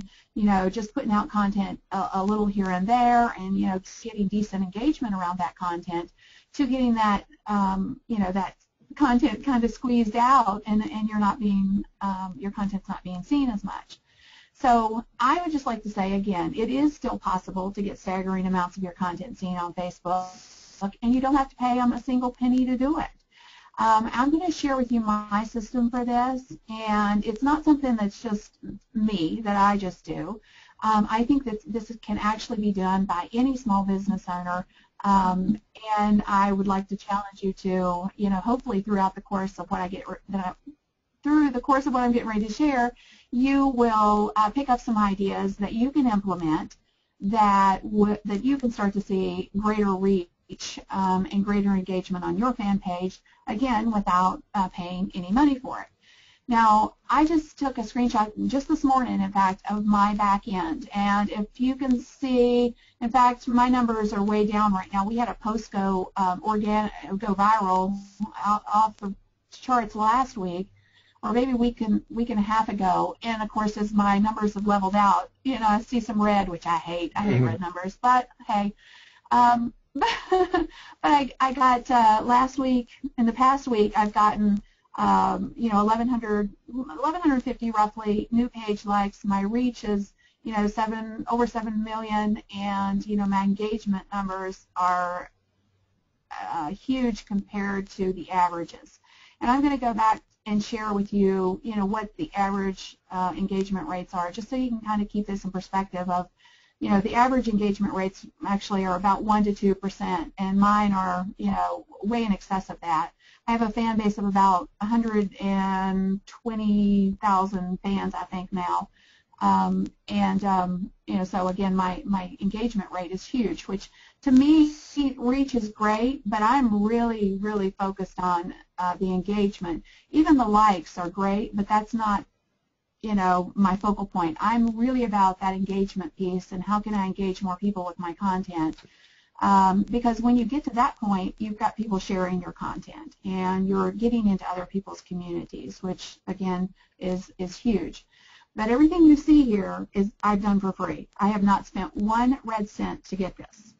[SPEAKER 3] just putting out content a little here and there and, getting decent engagement around that content to getting that, that content kind of squeezed out and you're not being, your content's not being seen as much. So I would just like to say, again, it is still possible to get staggering amounts of your content seen on Facebook, and you don't have to pay them a single penny to do it. I'm going to share with you my system for this, and it's not something that's just me, that I just do. I think that this can actually be done by any small business owner, and I would like to challenge you to, hopefully throughout the course of what I'm getting ready to share, you will pick up some ideas that you can implement that you can start to see greater reach and greater engagement on your fan page, again, without paying any money for it. Now, I just took a screenshot just this morning, in fact, of my back end, and if you can see, in fact, my numbers are way down right now. We had a post go viral off the charts last week, or maybe a week and a half ago, and of course, as my numbers have leveled out, I see some red, which I hate. I hate red numbers, but hey. But I got last week, in the past week, I've gotten 1,150 roughly new page likes. My reach is over 7 million, and my engagement numbers are huge compared to the averages. And I'm going to go back and share with you what the average engagement rates are, just so you can kind of keep this in perspective of the average engagement rates actually are about 1 to 2%, and mine are, way in excess of that. I have a fan base of about 120,000 fans, I think, now. So again, my engagement rate is huge, which to me, reach is great, but I'm really, really focused on the engagement. Even the likes are great, but that's not my focal point. I'm really about that engagement piece and how can I engage more people with my content. Because when you get to that point, you've got people sharing your content and you're getting into other people's communities, which again is huge. But everything you see here is I've done for free. I have not spent 1 red cent to get this.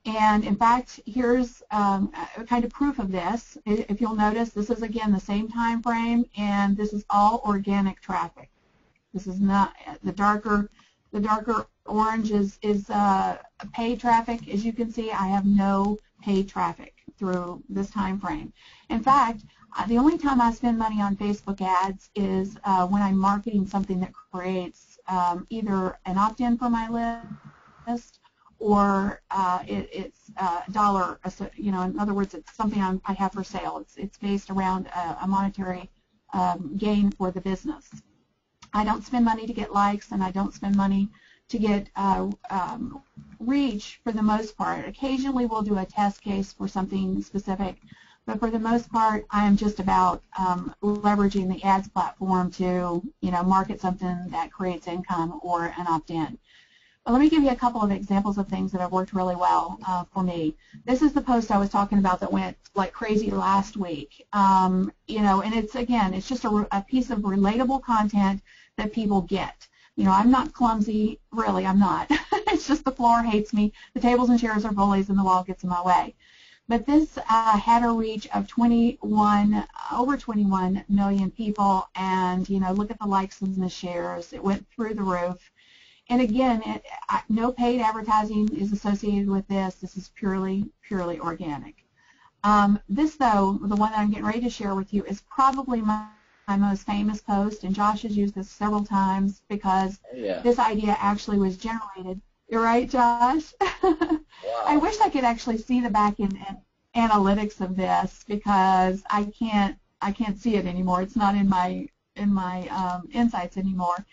[SPEAKER 3] And in fact, here's a kind of proof of this. If you'll notice, this is again the same time frame, and this is all organic traffic. This is not the darker orange is paid traffic. As you can see, I have no paid traffic through this time frame. In fact, the only time I spend money on Facebook ads is when I'm marketing something that creates either an opt-in for my list or it's dollar. In other words, it's something I have for sale. It's based around a monetary gain for the business. I don't spend money to get likes, and I don't spend money to get reach for the most part. Occasionally we'll do a test case for something specific, but for the most part I am just about leveraging the ads platform to market something that creates income or an opt-in. But let me give you a couple of examples of things that have worked really well for me. This is the post I was talking about that went like crazy last week. And it's just a piece of relatable content that people get. I'm not clumsy, really, I'm not. It's just the floor hates me, the tables and chairs are bullies, and the wall gets in my way. But this had a reach of over 21 million people, and look at the likes and the shares. It went through the roof. And again, no paid advertising is associated with this. This is purely organic. This, though, the one that I'm getting ready to share with you, is probably my most famous post, and Josh has used this several times because this idea actually was generated. You're right, Josh? Wow. I wish I could actually see the back-end analytics of this, because I can't see it anymore. It's not in my insights anymore.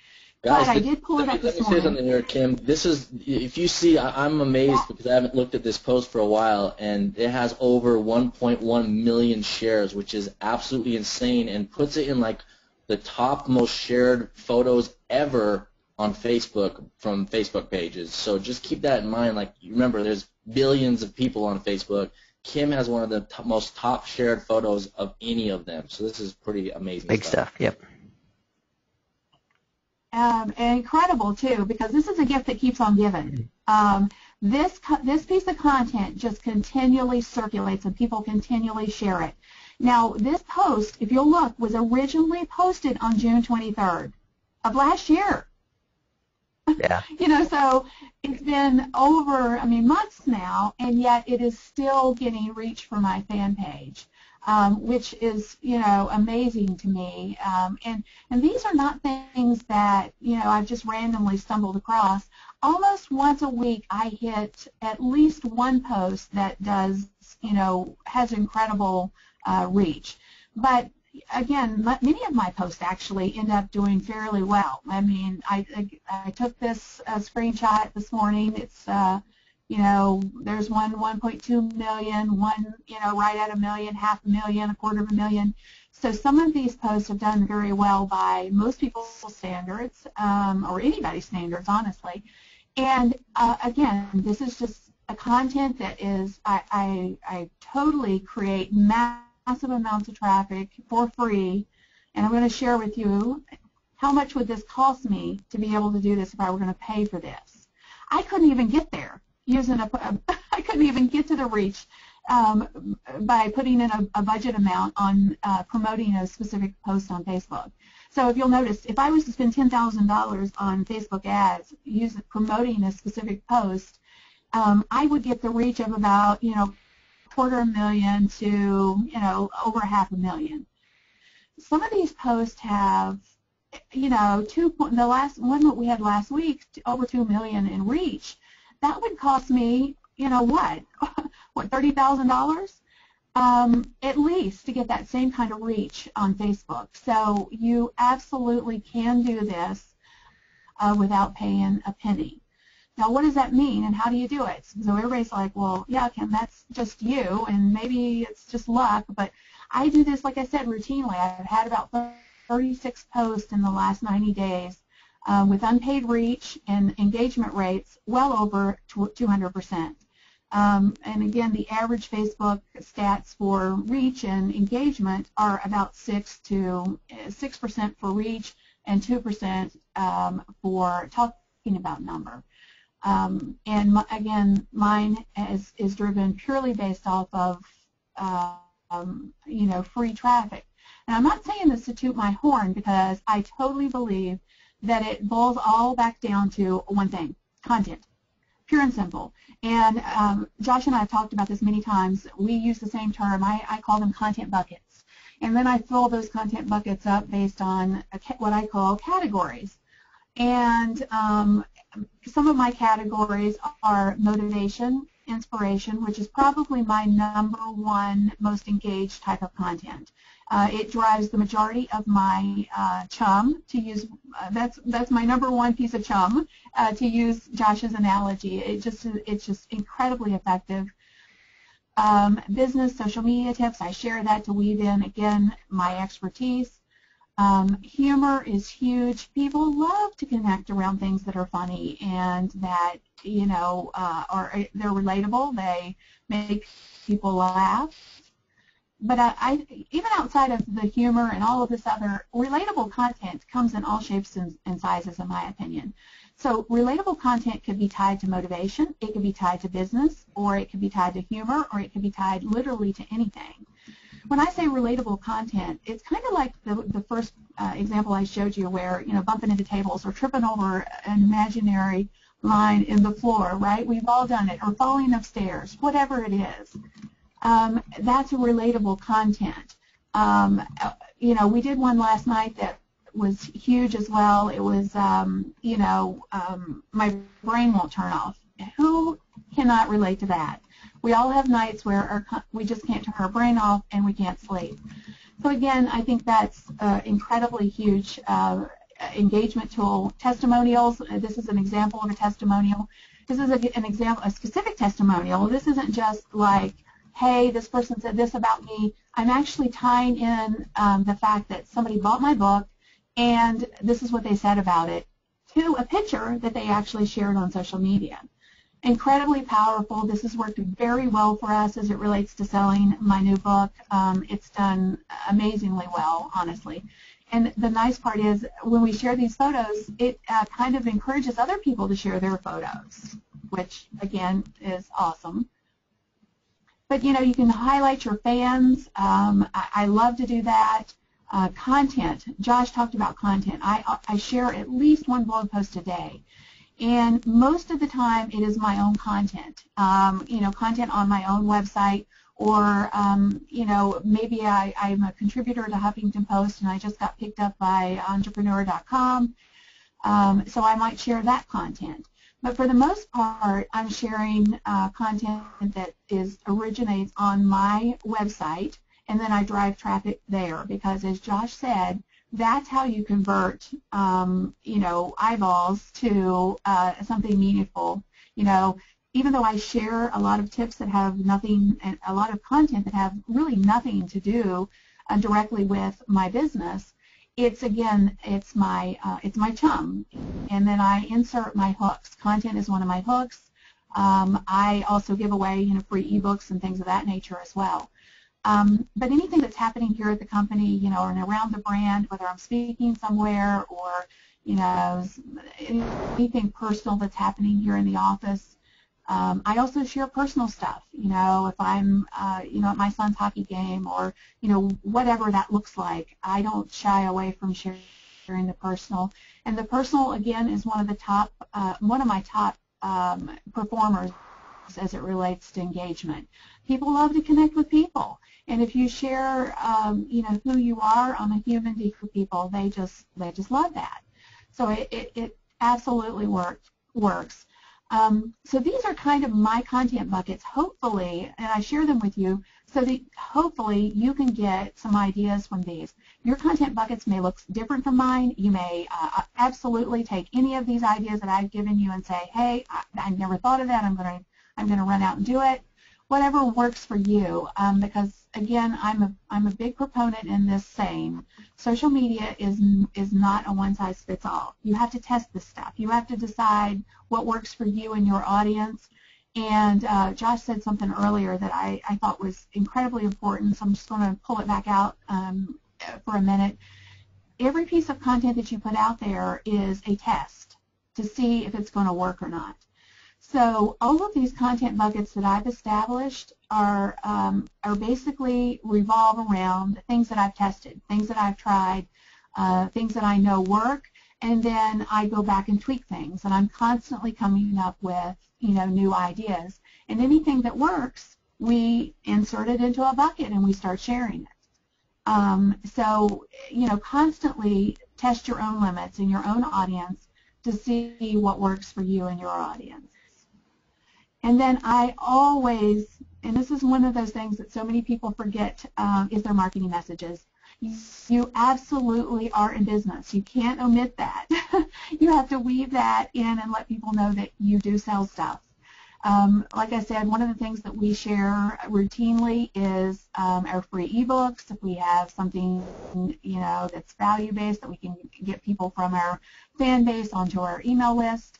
[SPEAKER 2] Guys,
[SPEAKER 3] but I did pull it up this morning.
[SPEAKER 2] Let me say something here, Kim. This is, if you see, I'm amazed because I haven't looked at this post for a while, and it has over 1.1 million shares, which is absolutely insane, and puts it in like the top most shared photos ever on Facebook from Facebook pages. So just keep that in mind. Like, remember, there's billions of people on Facebook. Kim has one of the most top shared photos of any of them. So this is pretty amazing.
[SPEAKER 1] Big stuff. Yep.
[SPEAKER 3] And incredible too, because this is a gift that keeps on giving. This piece of content just continually circulates, and people continually share it. Now, this post, if you'll look, was originally posted on June 23rd of last year.
[SPEAKER 1] Yeah.
[SPEAKER 3] So it's been over, months now, and yet it is still getting reach for my fan page. Which is, amazing to me. And these are not things that, I've just randomly stumbled across. Almost once a week I hit at least one post that does, has incredible reach. But again, many of my posts actually end up doing fairly well. I took this screenshot this morning. It's there's one 1.2 million, one, right at a million, 500,000, 250,000. So some of these posts have done very well by most people's standards, or anybody's standards, honestly. And again, this is just a content that is, I totally create massive amounts of traffic for free, and I'm going to share with you how much would this cost me to be able to do this if I were going to pay for this. I couldn't even get there. I couldn't even get to the reach by putting in a budget amount on promoting a specific post on Facebook. So if you'll notice, if I was to spend $10,000 on Facebook ads promoting a specific post, I would get the reach of about 250,000 to over 500,000. Some of these posts have the last one that we had last week, over 2 million in reach. That would cost me, what $30,000 at least to get that same kind of reach on Facebook. So you absolutely can do this without paying a penny. Now, what does that mean, and how do you do it? So everybody's like, well, yeah, Kim, that's just you, and maybe it's just luck. But I do this, like I said, routinely. I've had about 36 posts in the last 90 days. With unpaid reach and engagement rates well over 200%. And again, the average Facebook stats for reach and engagement are about 6% for reach and 2% for talking about number. And again, mine is driven purely based off of free traffic. And I'm not saying this to toot my horn, because I totally believe that it boils all back down to one thing: content, pure and simple. And Josh and I have talked about this many times. We use the same term. I call them content buckets. And then I fill those content buckets up based on what I call categories. And some of my categories are motivation, inspiration, which is probably my #1 most engaged type of content. It drives the majority of my chum, to use, that's my #1 piece of chum, to use Josh's analogy. It's just incredibly effective. Business, social media tips, I share that to weave in, again, my expertise. Humor is huge. People love to connect around things that are funny and that, they're relatable. They make people laugh. but even outside of the humor and all of this other, relatable content comes in all shapes and sizes, in my opinion. So relatable content could be tied to motivation, it could be tied to business, or it could be tied to humor, or it could be tied literally to anything. When I say relatable content, it's kind of like the first example I showed you where, bumping into tables or tripping over an imaginary line in the floor, right? We've all done it, or falling upstairs, whatever it is. That's a relatable content. We did one last night that was huge as well. It was, my brain won't turn off. Who cannot relate to that? We all have nights where we just can't turn our brain off and we can't sleep. So again, I think that's incredibly huge engagement tool. Testimonials, this is an example of a testimonial. This is an example, a specific testimonial. This isn't just like, hey, this person said this about me. I'm actually tying in the fact that somebody bought my book and this is what they said about it to a picture that they actually shared on social media. Incredibly powerful. This has worked very well for us as it relates to selling my new book. It's done amazingly well, honestly. And the nice part is when we share these photos, it kind of encourages other people to share their photos, which, again, is awesome. But, you can highlight your fans. I love to do that. Content. Josh talked about content. I share at least one blog post a day. And most of the time, it is my own content, content on my own website, or, maybe I'm a contributor to Huffington Post and I just got picked up by Entrepreneur.com, so I might share that content. But for the most part, I'm sharing content that originates on my website, and then I drive traffic there because, as Josh said, that's how you convert, eyeballs to something meaningful. Even though I share a lot of tips that have nothing, and a lot of content that have really nothing to do directly with my business, it's my chum, and then I insert my hooks. Content is one of my hooks. I also give away, free ebooks and things of that nature as well. But anything that's happening here at the company, or around the brand, whether I'm speaking somewhere or, anything personal that's happening here in the office. I also share personal stuff, if I'm, at my son's hockey game or, whatever that looks like. I don't shy away from sharing the personal. And the personal, again, is one of my top performers as it relates to engagement. People love to connect with people. And if you share, who you are on a human deep with people, they just love that. So it absolutely works. So these are kind of my content buckets, hopefully, and I share them with you so that hopefully you can get some ideas from these. Your content buckets may look different from mine. You may absolutely take any of these ideas that I've given you and say, hey, I never thought of that. I'm going to run out and do it. Whatever works for you, because again, I'm a big proponent in this saying, social media is not a one-size-fits-all. You have to test this stuff. You have to decide what works for you and your audience. And Josh said something earlier that I thought was incredibly important, so I'm just going to pull it back out for a minute. Every piece of content that you put out there is a test to see if it's going to work or not. So all of these content buckets that I've established are basically revolve around things that I've tested, things that I've tried, things that I know work, and then I go back and tweak things. And I'm constantly coming up with, new ideas. And anything that works, we insert it into a bucket and we start sharing it. So, constantly test your own limits and your own audience to see what works for you and your audience. And then I always, and this is one of those things that so many people forget, is their marketing messages. You absolutely are in business. You can't omit that. You have to weave that in and let people know that you do sell stuff. Like I said, one of the things that we share routinely is our free ebooks. If we have something, that's value-based that we can get people from our fan base onto our email list,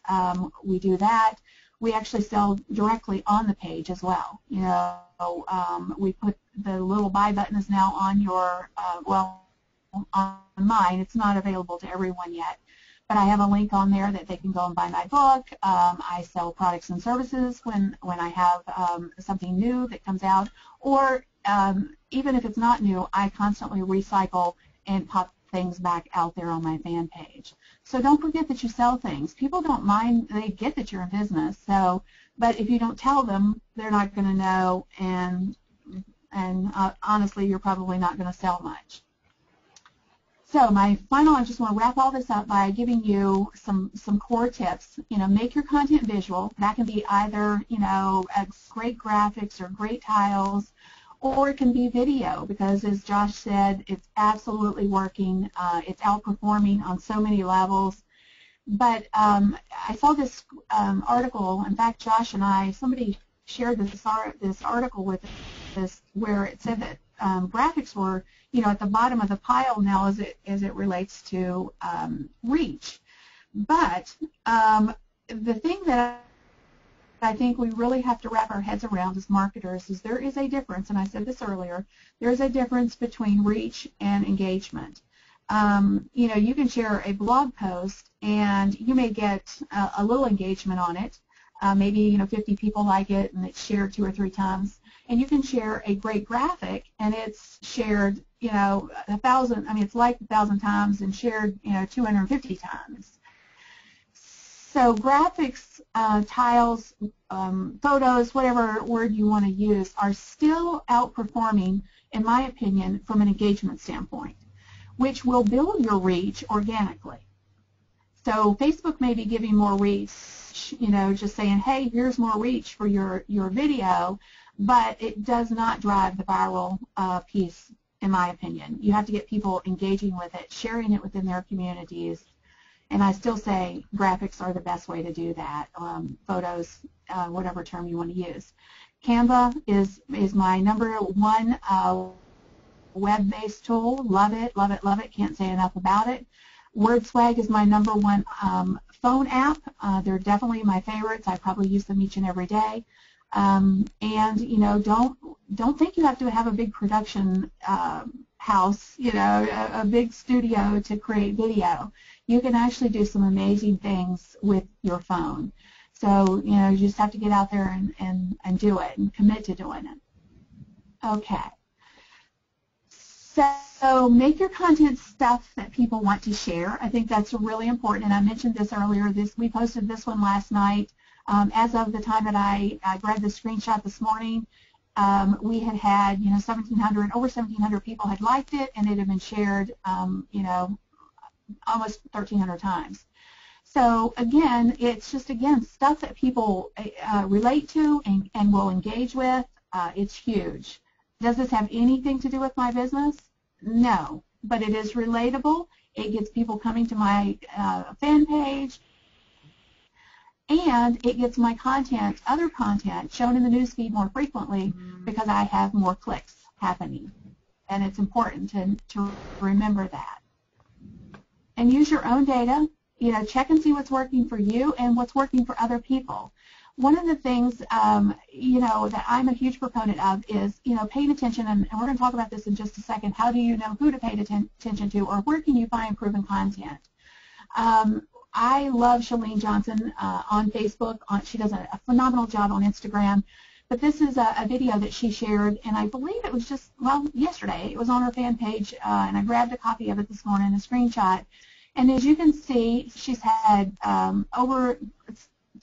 [SPEAKER 3] we do that. we actually sell directly on the page as well. You know, we put the little buy button is now on your, well, on mine. It's not available to everyone yet, but I have a link on there that they can go and buy my book. I sell products and services when I have something new that comes out, or even if it's not new, I constantly recycle and pop things back out there on my fan page. So don't forget that you sell things. People don't mind, they get that you're in business, so, but if you don't tell them, they're not going to know, and honestly, you're probably not going to sell much. So I just want to wrap all this up by giving you some core tips. You know, make your content visual. That can be either, you know, great graphics or great tiles, or it can be video, because as Josh said, it's absolutely working. It's outperforming on so many levels. But I saw this article. In fact, Josh and somebody shared this article with us where it said that graphics were, you know, at the bottom of the pile now as it relates to reach. But the thing that I think we really have to wrap our heads around as marketers is there is a difference, and I said this earlier, there is a difference between reach and engagement. You know, you can share a blog post and you may get a little engagement on it. Maybe, you know, 50 people like it and it's shared 2 or 3 times. And you can share a great graphic and it's shared, you know, 1,000, I mean, it's liked 1,000 times and shared, you know, 250 times. So graphics, tiles, photos, whatever word you want to use, are still outperforming, in my opinion, from an engagement standpoint, which will build your reach organically. So Facebook may be giving more reach, you know, just saying, hey, here's more reach for your video, but it does not drive the viral piece, in my opinion. You have to get people engaging with it, sharing it within their communities, and I still say graphics are the best way to do that, photos, whatever term you want to use. Canva is my #1 web-based tool. Love it, love it, love it. Can't say enough about it. WordSwag is my #1 phone app. They're definitely my favorites. I probably use them each and every day. And you know, don't think you have to have a big production house, you know, a big studio to create video. You can actually do some amazing things with your phone. So, you know, you just have to get out there and do it and commit to doing it. Okay. So make your content stuff that people want to share. I think that's really important, and I mentioned this earlier. We posted this one last night. As of the time that I grabbed the screenshot this morning, we had, you know, over 1,700 people had liked it, and it had been shared, you know, almost 1,300 times. So again, it's just, again, stuff that people relate to and will engage with. It's huge. Does this have anything to do with my business? No, but it is relatable. It gets people coming to my fan page, and it gets my content, other content, shown in the newsfeed more frequently because I have more clicks happening. And it's important to remember that. And use your own data. You know, check and see what's working for you and what's working for other people. One of the things, you know, that I'm a huge proponent of is, you know, paying attention, and we're going to talk about this in just a second. How do you know who to pay attention to, or where can you find proven content? I love Chalene Johnson on Facebook. She does a phenomenal job on Instagram. But this is a video that she shared, and I believe it was just, well, yesterday. It was on her fan page, and I grabbed a copy of it this morning, a screenshot. And as you can see, she's had over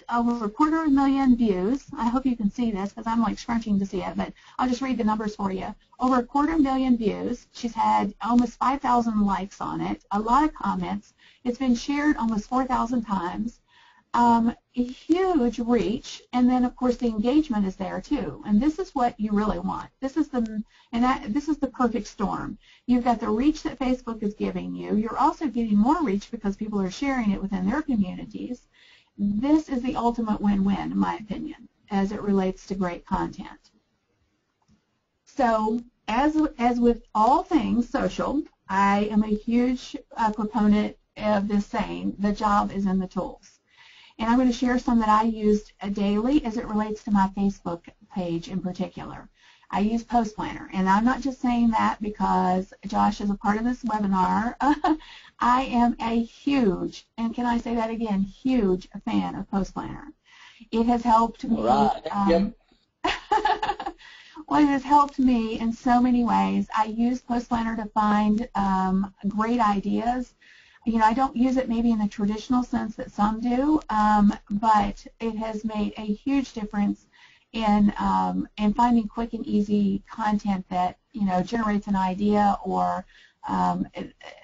[SPEAKER 3] 250,000 views. I hope you can see this because I'm like scrunching to see it, but I'll just read the numbers for you. Over 250,000 views. She's had almost 5,000 likes on it, a lot of comments. It's been shared almost 4,000 times. A huge reach, and then of course the engagement is there too. And this is what you really want. This is the perfect storm. You've got the reach that Facebook is giving you. You're also getting more reach because people are sharing it within their communities. This is the ultimate win-win, in my opinion, as it relates to great content. So, as with all things social, I am a huge proponent of this saying, the job is in the tools. And I'm going to share some that I used daily as it relates to my Facebook page in particular. I use Post Planner, and I'm not just saying that because Josh is a part of this webinar. I am a huge, and can I say that again, huge fan of Post Planner. It has helped me. Well, it has helped me in so many ways. I use Post Planner to find great ideas. You know, I don't use it maybe in the traditional sense that some do, but it has made a huge difference in finding quick and easy content that, you know, generates an idea, or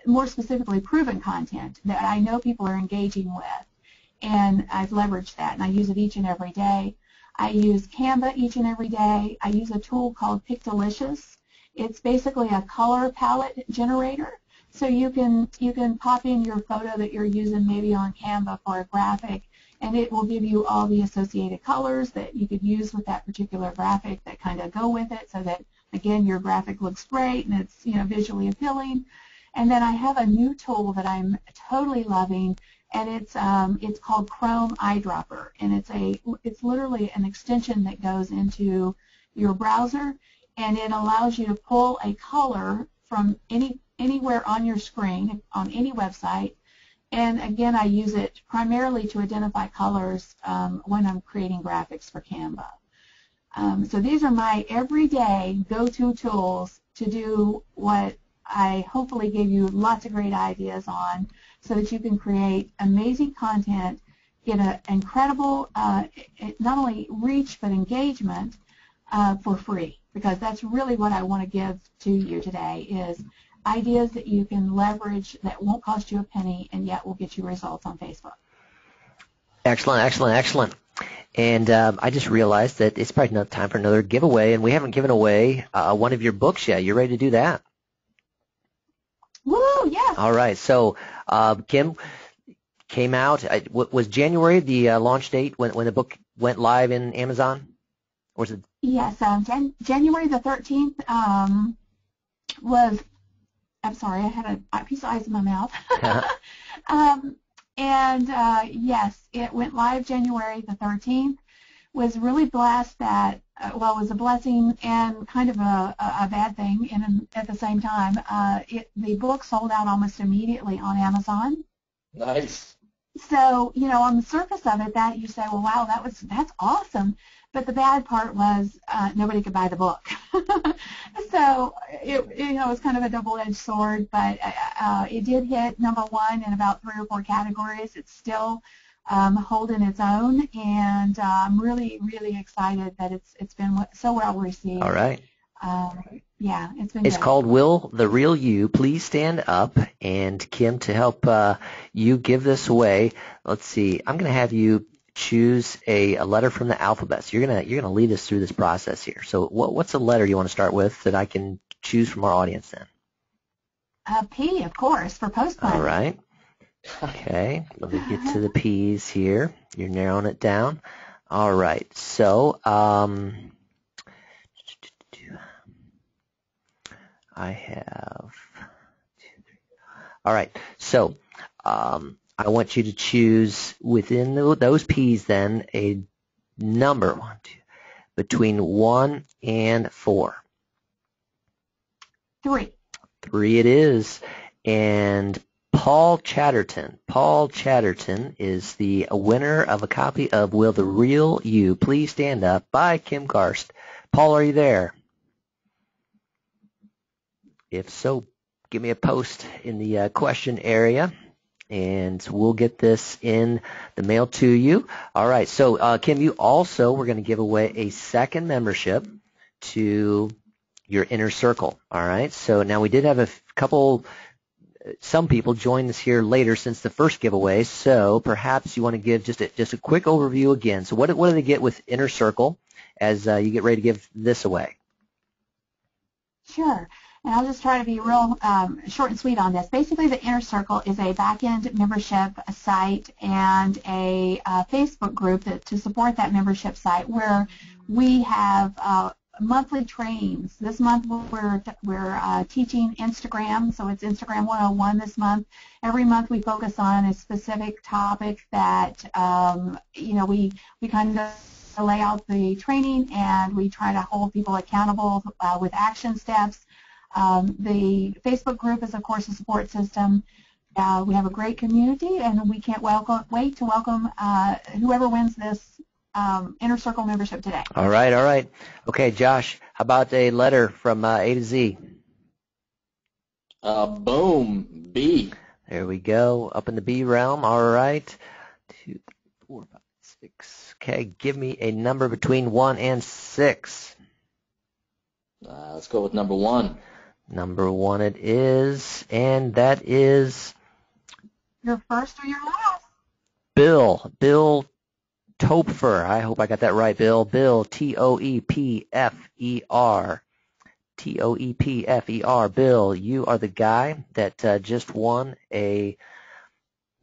[SPEAKER 3] more specifically proven content that I know people are engaging with. And I've leveraged that, and I use it each and every day. I use Canva each and every day. I use a tool called Pictolicious. It's basically a color palette generator. So you can pop in your photo that you're using maybe on Canva for a graphic, and it will give you all the associated colors that you could use with that particular graphic that kind of go with it, so that, again, your graphic looks great and it's, you know, visually appealing. And then I have a new tool that I'm totally loving, and it's called Chrome Eyedropper, and it's literally an extension that goes into your browser, and it allows you to pull a color from anywhere on your screen on any website. And again, I use it primarily to identify colors when I'm creating graphics for Canva. So these are my everyday go-to tools to do what I hopefully gave you lots of great ideas on, so that you can create amazing content, get an incredible not only reach but engagement for free, because that's really what I want to give to you today, is ideas that you can leverage that won't cost you a penny and yet will get you results on Facebook.
[SPEAKER 1] Excellent, excellent, excellent. And I just realized that it's probably not time for another giveaway, and we haven't given away one of your books yet. You ready to do that?
[SPEAKER 3] Woo, yes.
[SPEAKER 1] All right. So, Kim, came out, was January the launch date when the book went live in Amazon? Or was it?
[SPEAKER 3] Yes, January the 13th was, I'm sorry, I had a piece of ice in my mouth. Yes, it went live January the 13th. Was really blessed that, well, it was a blessing and kind of a bad thing at the same time. The book sold out almost immediately on Amazon.
[SPEAKER 2] Nice.
[SPEAKER 3] So, you know, on the surface of it, that you say, well, wow, that's awesome. But the bad part was nobody could buy the book. So it was kind of a double-edged sword, but it did hit #1 in about 3 or 4 categories. It's still holding its own, and I'm really, really excited that it's been so well received.
[SPEAKER 1] All right.
[SPEAKER 3] Yeah, it's been.
[SPEAKER 1] It's
[SPEAKER 3] good.
[SPEAKER 1] called Will the Real You Please Stand Up? And Kim, to help you give this away, let's see. I'm going to have you choose a letter from the alphabet. So you're gonna lead us through this process here. So what's a letter you want to start with that I can choose from our audience then?
[SPEAKER 3] P, of course, for Post Planner.
[SPEAKER 1] All right. Okay, let me get to the P's here. You're narrowing it down. All right, so I have 2, 3. All right, so I want you to choose within those P's then a number 1, 2, between 1 and 4.
[SPEAKER 3] 3.
[SPEAKER 1] 3 it is, and Paul Chatterton is the winner of a copy of Will the Real You Please Stand Up by Kim Karst. Paul, are you there? If so, give me a post in the question area, and we'll get this in the mail to you. All right, so Kim, we're going to give away a second membership to your Inner Circle. All right, so now we did have some people joined us here later since the first giveaway, so perhaps you want to give just a quick overview again. So what do they get with Inner Circle as you get ready to give this away?
[SPEAKER 3] Sure. And I'll just try to be real short and sweet on this. Basically, the Inner Circle is a back-end membership site and a Facebook group to support that membership site, where we have monthly trainings. This month we're teaching Instagram, so it's Instagram 101 this month. Every month we focus on a specific topic that we kind of lay out the training, and we try to hold people accountable with action steps. The Facebook group is, of course, a support system. We have a great community, and we can't wait to welcome whoever wins this Inner Circle membership today.
[SPEAKER 1] All right. Okay, Josh, how about a letter from A to Z?
[SPEAKER 2] Boom, B.
[SPEAKER 1] There we go, up in the B realm. All right. 2, 3, 4, 5, 6. Okay, give me a number between 1 and 6.
[SPEAKER 2] Let's go with number 1.
[SPEAKER 1] Number 1 it is, and that is
[SPEAKER 3] your first or your last?
[SPEAKER 1] Bill Topfer. I hope I got that right, Bill. Bill, Toepfer. Toepfer. Bill, you are the guy that just won a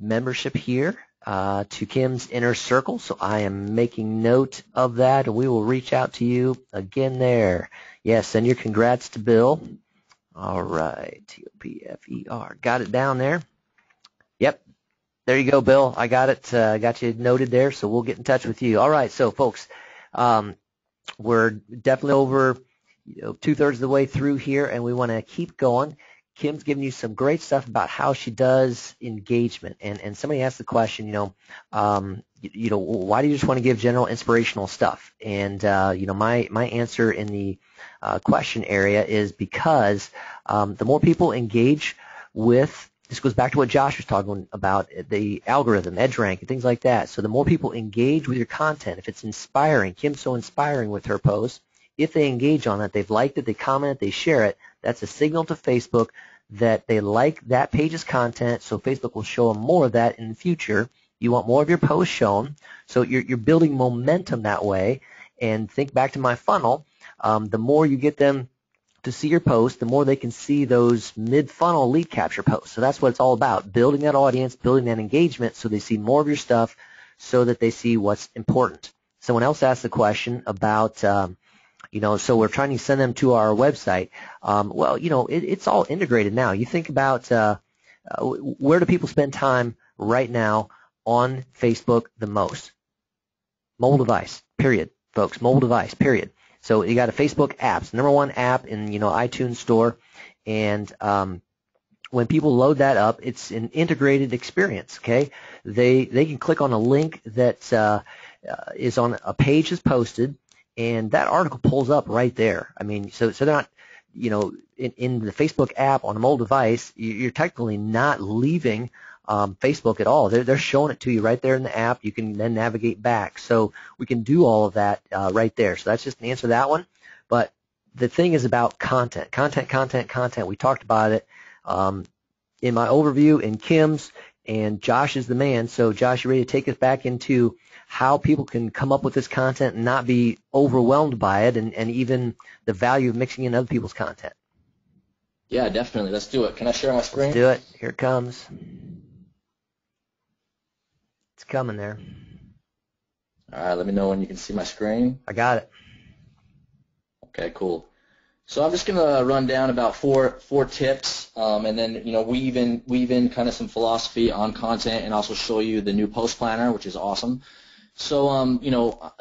[SPEAKER 1] membership here to Kim's Inner Circle, so I am making note of that, and we will reach out to you again there. Yes, send your congrats to Bill. All right, Toepfer. Got it down there? Yep. There you go, Bill. I got it. Got you noted there, so we'll get in touch with you. All right, so folks, we're definitely over 2/3 of the way through here, and we want to keep going. Kim's giving you some great stuff about how she does engagement, and somebody asked the question, why do you just want to give general inspirational stuff? And my answer in the question area is because the more people engage with, this goes back to what Josh was talking about, the algorithm, EdgeRank, and things like that. So the more people engage with your content, if it's inspiring, Kim's so inspiring with her posts, if they engage on it, they've liked it, they comment it, they share it, that's a signal to Facebook that they like that page's content, so Facebook will show them more of that in the future. You want more of your posts shown, so you're building momentum that way. And think back to my funnel. The more you get them to see your post, the more they can see those mid-funnel lead capture posts. So that's what it's all about, building that audience, building that engagement so they see more of your stuff so that they see what's important. Someone else asked the question about, so we're trying to send them to our website. It's all integrated now. You think about where do people spend time right now on Facebook the most? Mobile device, period, folks, mobile device, period. So you got a Facebook app, it's the #1 app in iTunes Store, and when people load that up, it's an integrated experience. Okay, they can click on a link that is on a page that's posted, and that article pulls up right there. I mean, so they're not, in the Facebook app on a mobile device, you're technically not leaving Facebook at all. They're showing it to you right there in the app. You can then navigate back. So we can do all of that right there. So that's just an answer to that one. But the thing is about content. We talked about it in my overview, in Kim's, and Josh is the man. So Josh, you ready to take us back into how people can come up with this content and not be overwhelmed by it, and even the value of mixing in other people's content?
[SPEAKER 2] Yeah, definitely. Let's do it. Can I share my screen?
[SPEAKER 1] Let's do it. Here it comes. It's coming there.
[SPEAKER 2] All right, let me know when you can see my screen.
[SPEAKER 1] I got it.
[SPEAKER 2] Okay, cool. So I'm just going to run down about four tips, and then weave in kind of some philosophy on content, and also show you the new post planner, which is awesome. So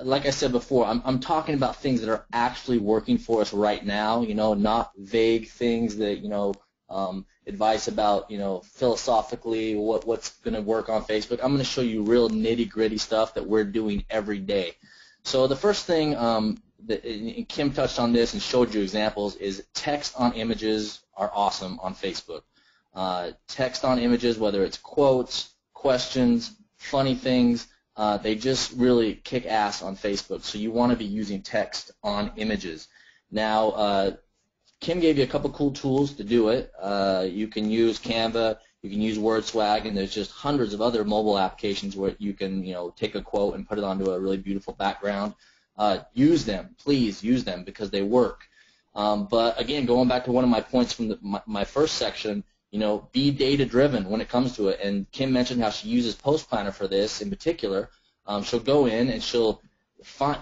[SPEAKER 2] like I said before, I'm talking about things that are actually working for us right now. Not vague things that advice about philosophically what's going to work on Facebook. I'm going to show you real nitty-gritty stuff that we're doing every day. So the first thing and Kim touched on this and showed you examples, is text on images are awesome on Facebook. Text on images, whether it's quotes, questions, funny things, they just really kick ass on Facebook. So you want to be using text on images. Now, Kim gave you a couple cool tools to do it. You can use Canva, you can use WordSwag, and there's just hundreds of other mobile applications where you can take a quote and put it onto a really beautiful background. Use them, please use them, because they work. But again, going back to one of my points from my first section, be data-driven when it comes to it. And Kim mentioned how she uses Post Planner for this in particular. She'll go in and she'll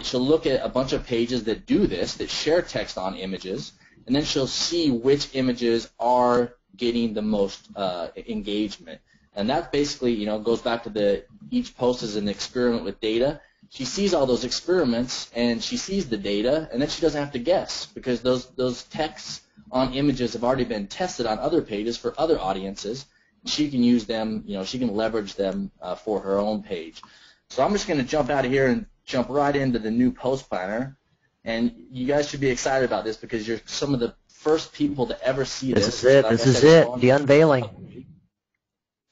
[SPEAKER 2] she'll look at a bunch of pages that do this, that share text on images, and then she'll see which images are getting the most engagement. And that basically, goes back to each post is an experiment with data. She sees all those experiments, and she sees the data, and then she doesn't have to guess because those texts on images have already been tested on other pages for other audiences. She can use them, she can leverage them for her own page. So I'm just going to jump out of here and jump right into the new post planner. And you guys should be excited about this because you're some of the first people to ever see this.
[SPEAKER 1] This is it. This is it. The unveiling.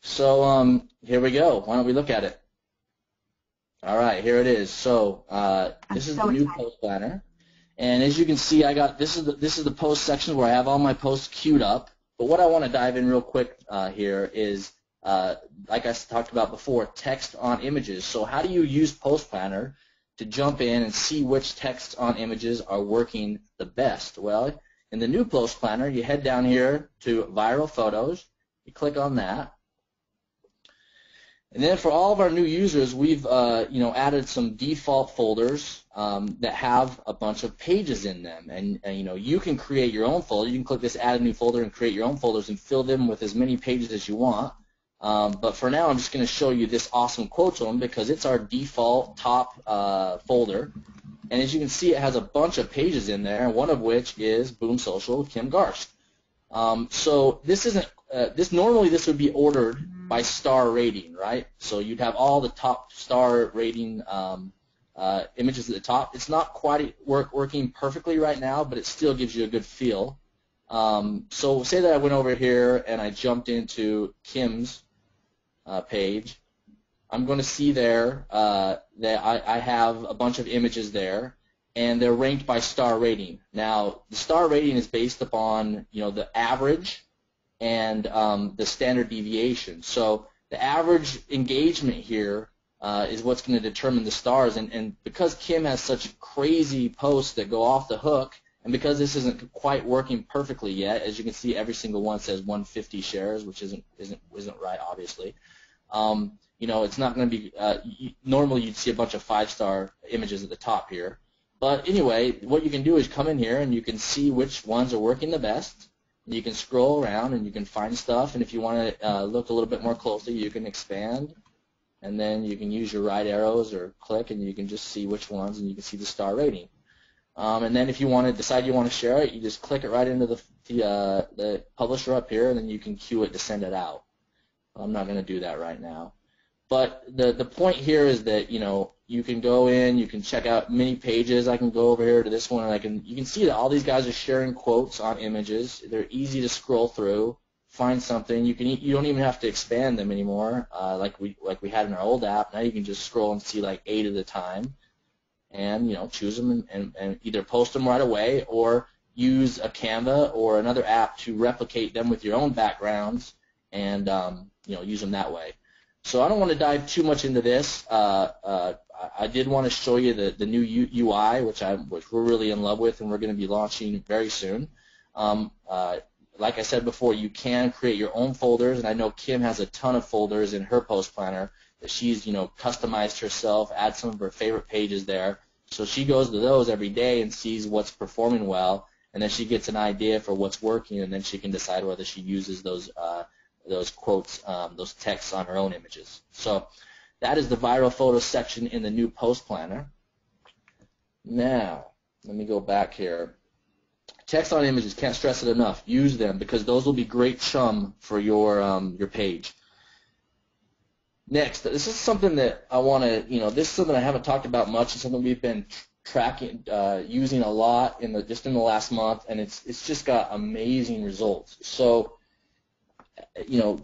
[SPEAKER 2] So here we go. Why don't we look at it? All right, here it is. So this is the new post planner. And as you can see, this is the post section where I have all my posts queued up. But what I want to dive in real quick here is, like I talked about before, text on images. So how do you use Post Planner to jump in and see which text on images are working the best? Well, in the new Post Planner, you head down here to Viral Photos. You click on that. And then for all of our new users, we've added some default folders that have a bunch of pages in them. And you can create your own folder. You can click this Add a New Folder and create your own folders and fill them with as many pages as you want. But for now, I'm just going to show you this awesome quotes one because it's our default top folder. And as you can see, it has a bunch of pages in there, one of which is Boom Social, Kim Garst. So this isn't normally this would be ordered by star rating, right? So you'd have all the top star rating images at the top. It's not quite working perfectly right now, but it still gives you a good feel. So say that I went over here and I jumped into Kim's page. I'm going to see there that I have a bunch of images there, and they're ranked by star rating. Now, the star rating is based upon the average and the standard deviation. So the average engagement here is what's going to determine the stars. And because Kim has such crazy posts that go off the hook, and because this isn't quite working perfectly yet, as you can see, every single one says 150 shares, which isn't right, obviously. It's not going to be. Normally, you'd see a bunch of 5-star images at the top here. But anyway, what you can do is come in here and you can see which ones are working the best. You can scroll around and you can find stuff, and if you want to look a little bit more closely, you can expand, and then you can use your right arrows or click, and you can just see which ones, and you can see the star rating. And then if you want to decide you want to share it, you just click it right into the publisher up here, and then you can queue it to send it out. I'm not going to do that right now. But the point here is that you can go in, you can check out many pages. I can go over here to this one, and you can see that all these guys are sharing quotes on images. They're easy to scroll through, find something. You don't even have to expand them anymore, like we had in our old app. Now you can just scroll and see like 8 at a time, and choose them and either post them right away or use a Canva or another app to replicate them with your own backgrounds and use them that way. So I don't want to dive too much into this. I did want to show you the new UI, which we're really in love with, and we're going to be launching very soon. Like I said before, you can create your own folders, and I know Kim has a ton of folders in her post planner that she's customized herself, add some of her favorite pages there. So she goes to those every day and sees what's performing well, and then she gets an idea for what's working, and then she can decide whether she uses those quotes, those texts on her own images. So that is the viral photos section in the new post planner. Now, let me go back here. Text on images, can't stress it enough. Use them because those will be great chum for your page. Next, this is something that I want to, this is something I haven't talked about much. It's something we've been tracking, using a lot just in the last month, and it's just got amazing results. So,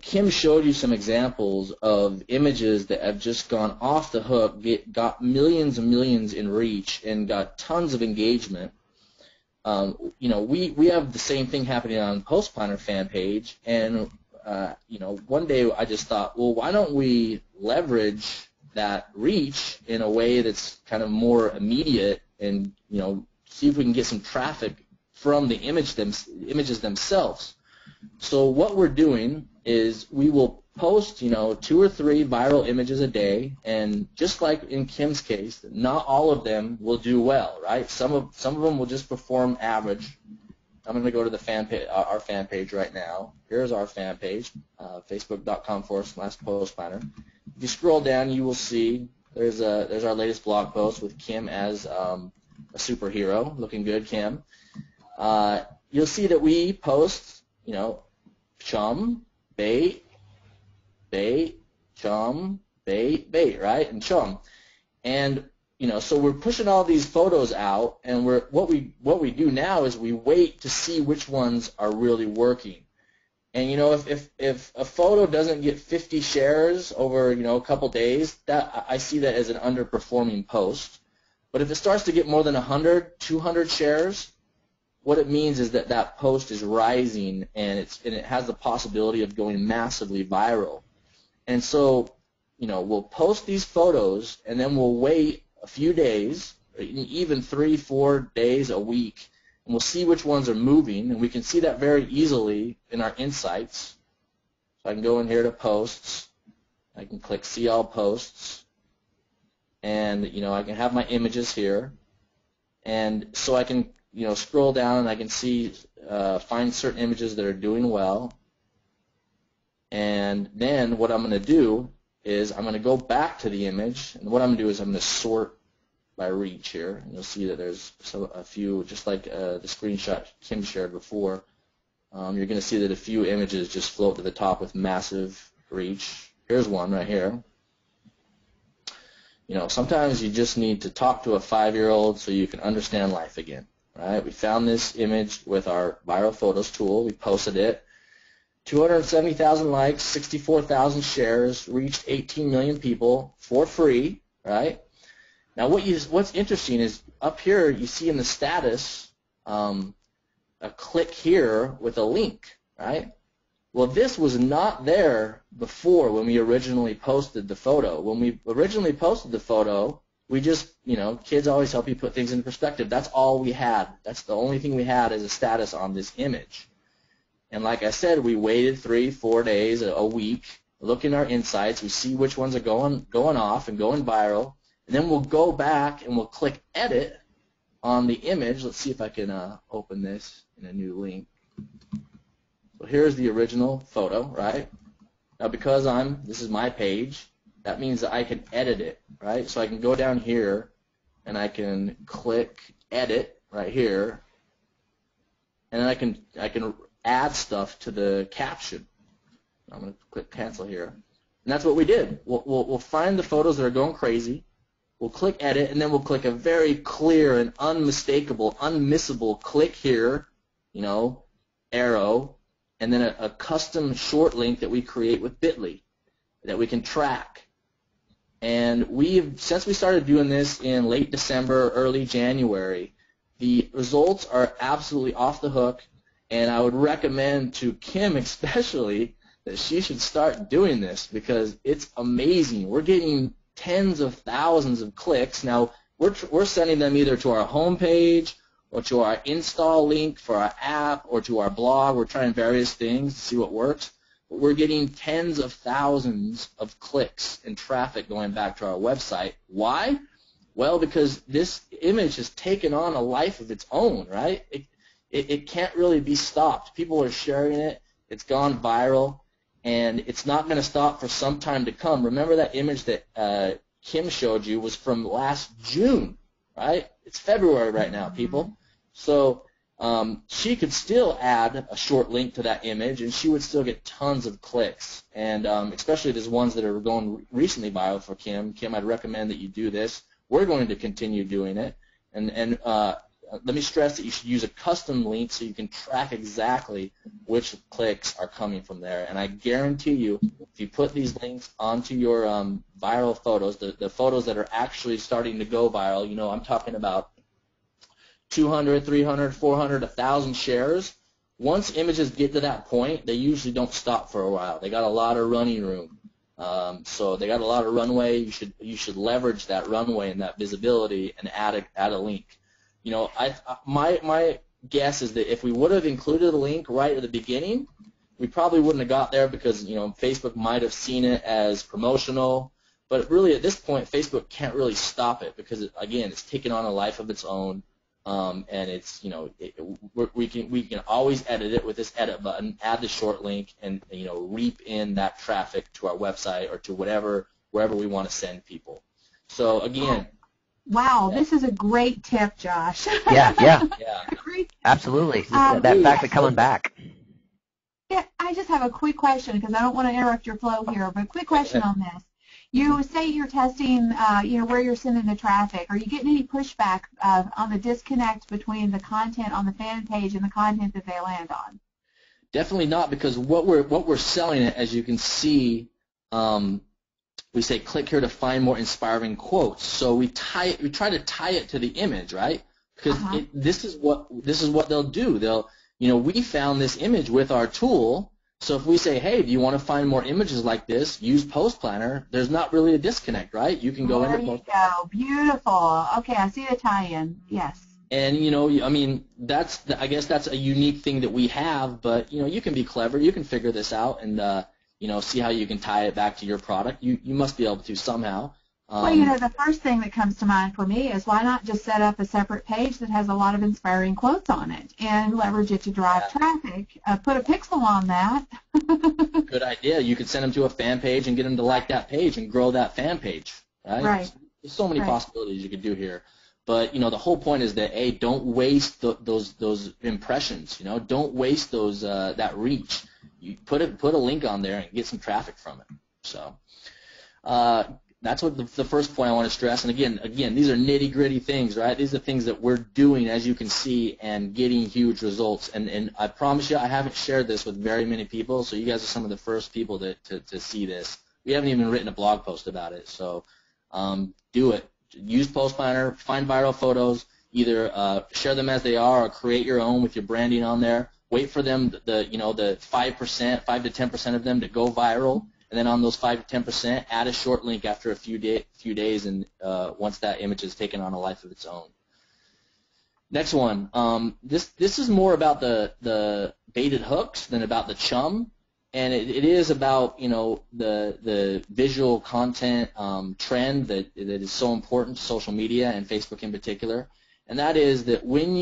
[SPEAKER 2] Kim showed you some examples of images that have just gone off the hook, got millions and millions in reach, and got tons of engagement. We have the same thing happening on Post Planner fan page, and one day I just thought, well, why don't we leverage that reach in a way that's kind of more immediate, and see if we can get some traffic from the images themselves. So what we're doing is we will post, 2 or 3 viral images a day, and just like in Kim's case, not all of them will do well, right? Some of them will just perform average. I'm going to go to the our fan page right now. Here's our fan page, facebook.com/post planner. If you scroll down, you will see there's our latest blog post with Kim as a superhero, looking good, Kim. You'll see that we post, chum, bait, chum, bait, right? And chum. And so we're pushing all these photos out, and what we do now is we wait to see which ones are really working. And if a photo doesn't get 50 shares over a couple days, that I see that as an underperforming post. But if it starts to get more than 100, 200 shares, what it means is that that post is rising, and it has the possibility of going massively viral. And so, we'll post these photos, and then we'll wait a few days, even 3-4 days a week, and we'll see which ones are moving, and we can see that very easily in our insights. So I can go in here to posts. I can click see all posts, and I can have my images here, and so I can scroll down and I can see find certain images that are doing well. And then what I'm going to do is I'm going to go back to the image, and what I'm going to do is I'm going to sort by reach here. And you'll see that there's a few, just like the screenshot Kim shared before. You're going to see that a few images just float to the top with massive reach. Here's one right here. Sometimes you just need to talk to a 5-year-old so you can understand life again, right? We found this image with our Viral Photos tool. We posted it. 270,000 likes, 64,000 shares, reached 18 million people for free, right? Now what's interesting is up here you see in the status a click here with a link, right? Well, this was not there before when we originally posted the photo. When we originally posted the photo, we just, kids always help you put things in perspective. That's all we had. That's the only thing we had as a status on this image. And like I said, we waited 3-4 days, a week, look in our insights, we see which ones are going off and going viral, and then we'll go back and we'll click edit on the image. Let's see if I can open this in a new link. So here's the original photo, right? Now because this is my page, that means that I can edit it, right? So I can go down here and I can click edit right here, and then I can add stuff to the caption. I'm going to click cancel here. And that's what we did. We'll find the photos that are going crazy. We'll click edit, and then we'll click a very clear and unmistakable, unmissable click here, arrow, and then a custom short link that we create with Bitly that we can track. And since we started doing this in late December, early January, the results are absolutely off the hook. And I would recommend to Kim especially that she should start doing this because it's amazing. We're getting tens of thousands of clicks. Now, we're sending them either to our homepage or to our install link for our app or to our blog. We're trying various things to see what works. But we're getting tens of thousands of clicks and traffic going back to our website. Why? Well, because this image has taken on a life of its own, right? It can't really be stopped. People are sharing it. It's gone viral, and it's not going to stop for some time to come. Remember that image that Kim showed you was from last June, right? It's February right now, people. So she could still add a short link to that image, and she would still get tons of clicks. And especially these ones that are going recently viral for Kim. Kim, I'd recommend that you do this. We're going to continue doing it. And let me stress that you should use a custom link so you can track exactly which clicks are coming from there. And I guarantee you, if you put these links onto your viral photos, the photos that are actually starting to go viral, I'm talking about 200, 300, 400, 1,000 shares. Once images get to that point, they usually don't stop for a while. They got a lot of running room. So they got a lot of runway. You should leverage that runway and that visibility and add a link. My guess is that if we would have included a link right at the beginning, we probably wouldn't have got there because, Facebook might have seen it as promotional. But really, at this point, Facebook can't really stop it because, again, it's taken on a life of its own, and it's, we can always edit it with this edit button, add the short link, and reap in that traffic to our website or to wherever we want to send people. So again.
[SPEAKER 3] Wow, this is a great tip, Josh.
[SPEAKER 1] Yeah.
[SPEAKER 3] Great.
[SPEAKER 1] Absolutely. That fact of coming back.
[SPEAKER 3] Yeah, I just have a quick question because I don't want to interrupt your flow here, but a quick question on this. You say you're testing, where you're sending the traffic. Are you getting any pushback on the disconnect between the content on the fan page and the content that they land on?
[SPEAKER 2] Definitely not, because what we're selling it, as you can see, we say click here to find more inspiring quotes. So we try to tie it to the image, right? Because this is what they'll do. We found this image with our tool. So if we say, hey, do you want to find more images like this, use Post Planner, there's not really a disconnect, right? You can go into Post Planner.
[SPEAKER 3] There you go. Beautiful. Okay, I see the tie-in. Yes.
[SPEAKER 2] And, I guess that's a unique thing that we have, but, you can be clever. You can figure this out and, see how you can tie it back to your product. You must be able to somehow.
[SPEAKER 3] Well, the first thing that comes to mind for me is why not just set up a separate page that has a lot of inspiring quotes on it and leverage it to drive traffic. Put a pixel on that.
[SPEAKER 2] Good idea. You could send them to a fan page and get them to like that page and grow that fan page, right?
[SPEAKER 3] Right.
[SPEAKER 2] There's so many possibilities you could do here. But, the whole point is that, A, don't waste those impressions, Don't waste those that reach. You put a link on there and get some traffic from it. So that's what the first point I want to stress. And again, these are nitty-gritty things, right? These are things that we're doing, as you can see, and getting huge results. And I promise you, I haven't shared this with very many people, so you guys are some of the first people to see this. We haven't even written a blog post about it. So do it. Use Post Planner, find viral photos, either share them as they are or create your own with your branding on there. Wait for them, the 5%, 5 to 10% of them to go viral, and then on those 5 to 10%, add a short link after a few days, and once that image has taken on a life of its own. Next one, this is more about the baited hooks than about the chum, and it is about the visual content trend that is so important to social media and Facebook in particular. And that is that when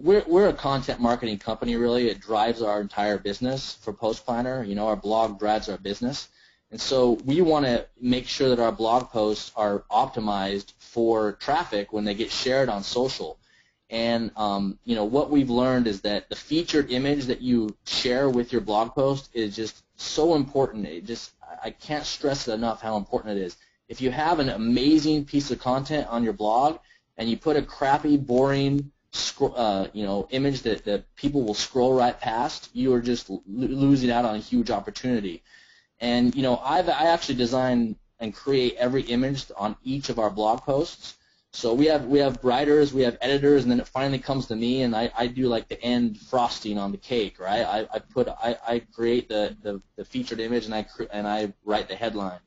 [SPEAKER 2] we're a content marketing company, really. It drives our entire business for Post Planner. Our blog drives our business. And so we want to make sure that our blog posts are optimized for traffic when they get shared on social. And, what we've learned is that the featured image that you share with your blog post is just so important. I can't stress it enough how important it is. If you have an amazing piece of content on your blog, and you put a crappy, boring, image that people will scroll right past, you are just losing out on a huge opportunity. And I actually design and create every image on each of our blog posts. So we have writers, we have editors, and then it finally comes to me, and I do like the end frosting on the cake, right? I create the featured image, and I write the headline,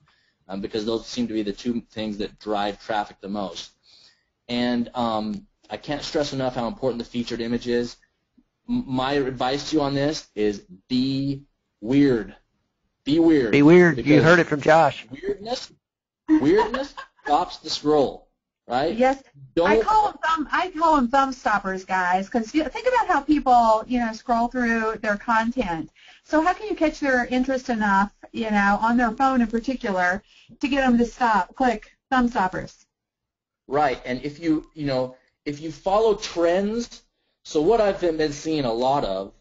[SPEAKER 2] because those seem to be the two things that drive traffic the most. And I can't stress enough how important the featured image is. My advice to you on this is be weird. Be weird.
[SPEAKER 1] Be weird. You heard it from Josh.
[SPEAKER 2] Weirdness stops the scroll, right?
[SPEAKER 3] Yes. I call them thumb stoppers, guys, because think about how people scroll through their content. So how can you catch their interest enough, on their phone in particular, to get them to stop? Click thumb stoppers.
[SPEAKER 2] Right, and if you follow trends, so what I've been seeing a lot of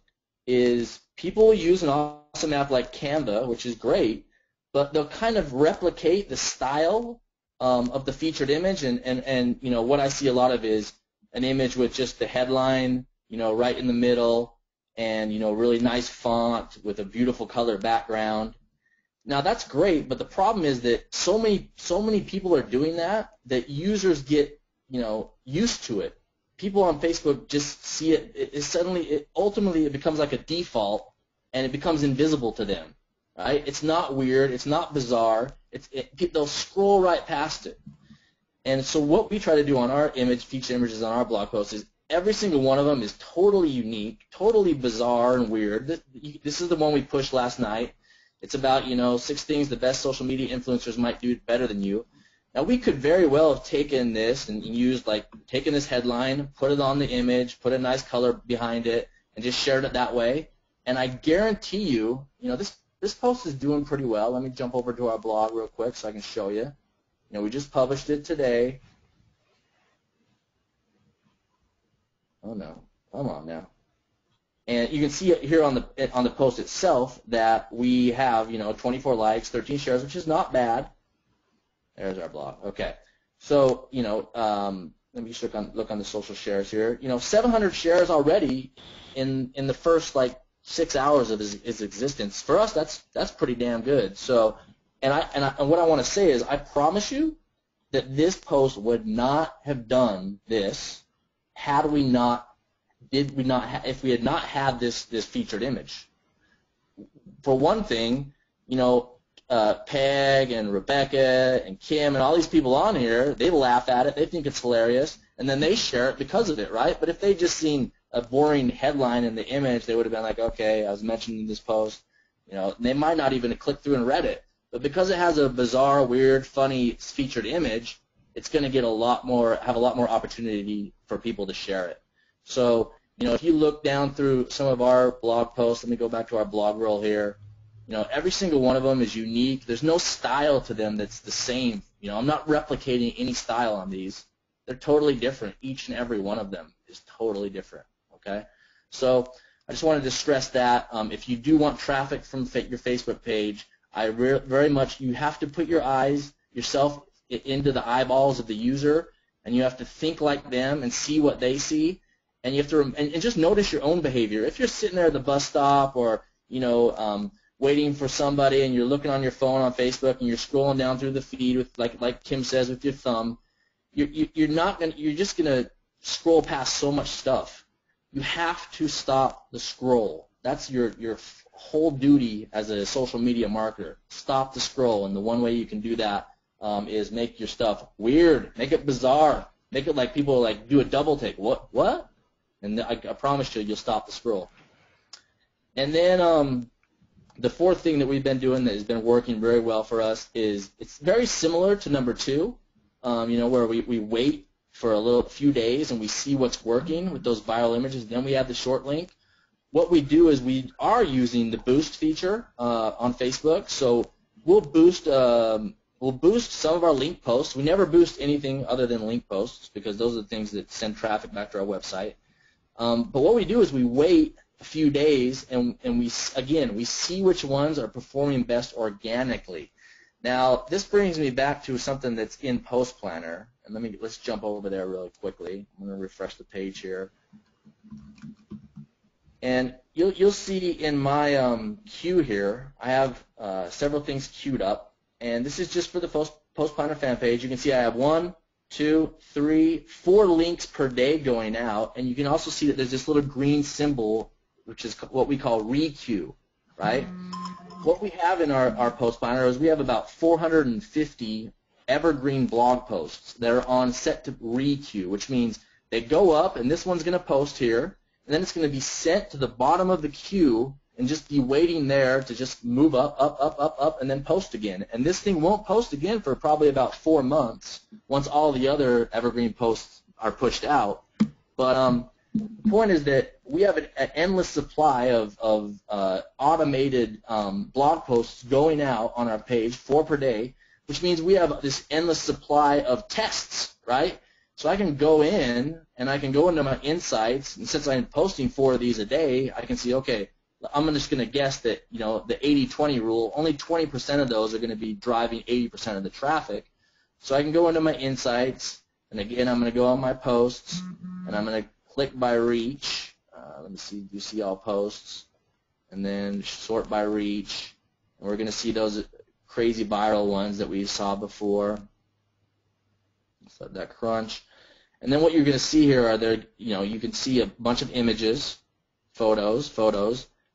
[SPEAKER 2] is people use an awesome app like Canva, which is great, but they'll kind of replicate the style of the featured image, and what I see a lot of is an image with just the headline, right in the middle, and really nice font with a beautiful color background. Now that's great, but the problem is that so many people are doing that users get used to it. People on Facebook just see it. Ultimately it becomes like a default, and it becomes invisible to them. Right? It's not weird. It's not bizarre. They'll scroll right past it. And so what we try to do on our featured images on our blog posts is every single one of them is totally unique, totally bizarre and weird. This is the one we pushed last night. It's about, 6 things the best social media influencers might do better than you. Now, we could very well have taken this and used, taken this headline, put it on the image, put a nice color behind it, and just shared it that way. And I guarantee you, this post is doing pretty well. Let me jump over to our blog real quick so I can show you. We just published it today. Oh, no. Come on now. And you can see it here on the post itself that we have, 24 likes, 13 shares, which is not bad. There's our blog. Okay. So, let me just look on the social shares here. 700 shares already in the first 6 hours of his existence. For us, that's pretty damn good. So, and what I want to say is, I promise you that this post would not have done this if we had not had this featured image. For one thing, Peg and Rebecca and Kim and all these people on here, they laugh at it, they think it's hilarious, and then they share it because of it, right? But if they just seen a boring headline in the image, they would have been like, okay, I was mentioned in this post. They might not even have clicked through and read it. But because it has a bizarre, weird, funny featured image, it's going to have a lot more opportunity for people to share it. So, if you look down through some of our blog posts, let me go back to our blog roll here. Every single one of them is unique. There's no style to them that's the same. I'm not replicating any style on these. They're totally different. Each and every one of them is totally different, okay? So I just wanted to stress that. If you do want traffic from your Facebook page, very much you have to put yourself into the eyeballs of the user, and you have to think like them and see what they see, and you have to and just notice your own behavior. If you're sitting there at the bus stop or waiting for somebody and you're looking on your phone on Facebook and you're scrolling down through the feed with like Kim says with your thumb, you're just gonna scroll past so much stuff. You have to stop the scroll. That's your whole duty as a social media marketer. Stop the scroll, and the one way you can do that is make your stuff weird, make it bizarre, make it like people do a double take. What? And I promise you'll stop the scroll. And then the fourth thing that we've been doing that has been working very well for us is it's very similar to number 2, where we wait for a few days and we see what's working with those viral images. Then we add the short link. What we do is we are using the boost feature on Facebook. So we'll boost some of our link posts. We never boost anything other than link posts because those are the things that send traffic back to our website. But what we do is we wait a few days, and we see which ones are performing best organically. Now, this brings me back to something that's in Post Planner, and let's jump over there really quickly. I'm going to refresh the page here, and you'll see in my queue here, I have several things queued up, and this is just for the Post Planner fan page. You can see I have 1, 2, 3, 4 links per day going out, and you can also see that there's this little green symbol, which is what we call re-queue, right? What we have in our Post Planner is we have about 450 evergreen blog posts that are on set to re-queue, which means they go up, and this one's going to post here, and then it's going to be sent to the bottom of the queue and just be waiting there to just move up, and then post again. And this thing won't post again for probably about 4 months once all the other evergreen posts are pushed out. But the point is that we have an endless supply of automated blog posts going out on our page, 4 per day, which means we have this endless supply of tests, right? So I can go in and I can go into my insights, and since I'm posting 4 of these a day, I can see, okay, I'm just going to guess that, the 80-20 rule, only 20% of those are going to be driving 80% of the traffic. So I can go into my insights, and again, I'm going to go on my posts, and I'm going to click by reach. Let me see, you see all posts, and then sort by reach. And we're going to see those crazy viral ones that we saw before. Let's let that crunch. And then what you're going to see here are you can see a bunch of images, photos,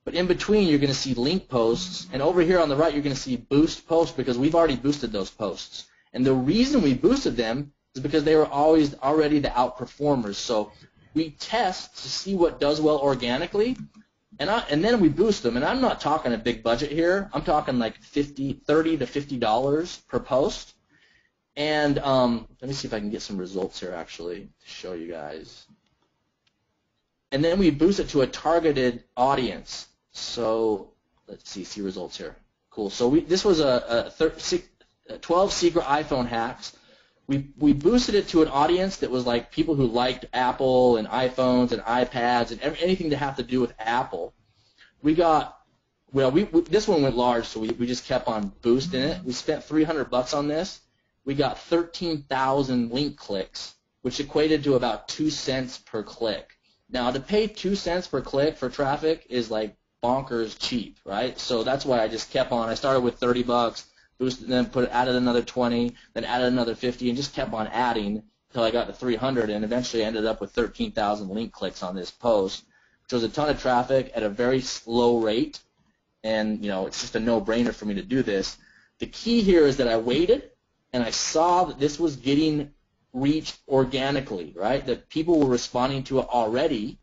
[SPEAKER 2] but in between you're going to see link posts, and over here on the right you're going to see boost posts because we've already boosted those posts. And the reason we boosted them is because they were already the outperformers. So we test to see what does well organically, and then we boost them. And I'm not talking a big budget here. I'm talking like $30 to $50 per post. And let me see if I can get some results here actually to show you guys. And then we boost it to a targeted audience. So let's see results here. Cool. So this was a 12 secret iPhone hacks. We boosted it to an audience that was like people who liked Apple and iPhones and iPads and anything to have to do with Apple. We got, well, this one went large, so we just kept on boosting it. We spent $300 on this. We got 13,000 link clicks, which equated to about 2 cents per click. Now, to pay 2 cents per click for traffic is like bonkers cheap, right? So that's why I just kept on. I started with $30, boosted, then added another 20, then added another 50, and just kept on adding until I got to 300, and eventually ended up with 13,000 link clicks on this post, which was a ton of traffic at a very slow rate. And it's just a no-brainer for me to do this. The key here is that I waited, and I saw that this was getting reached organically, right? That people were responding to it already,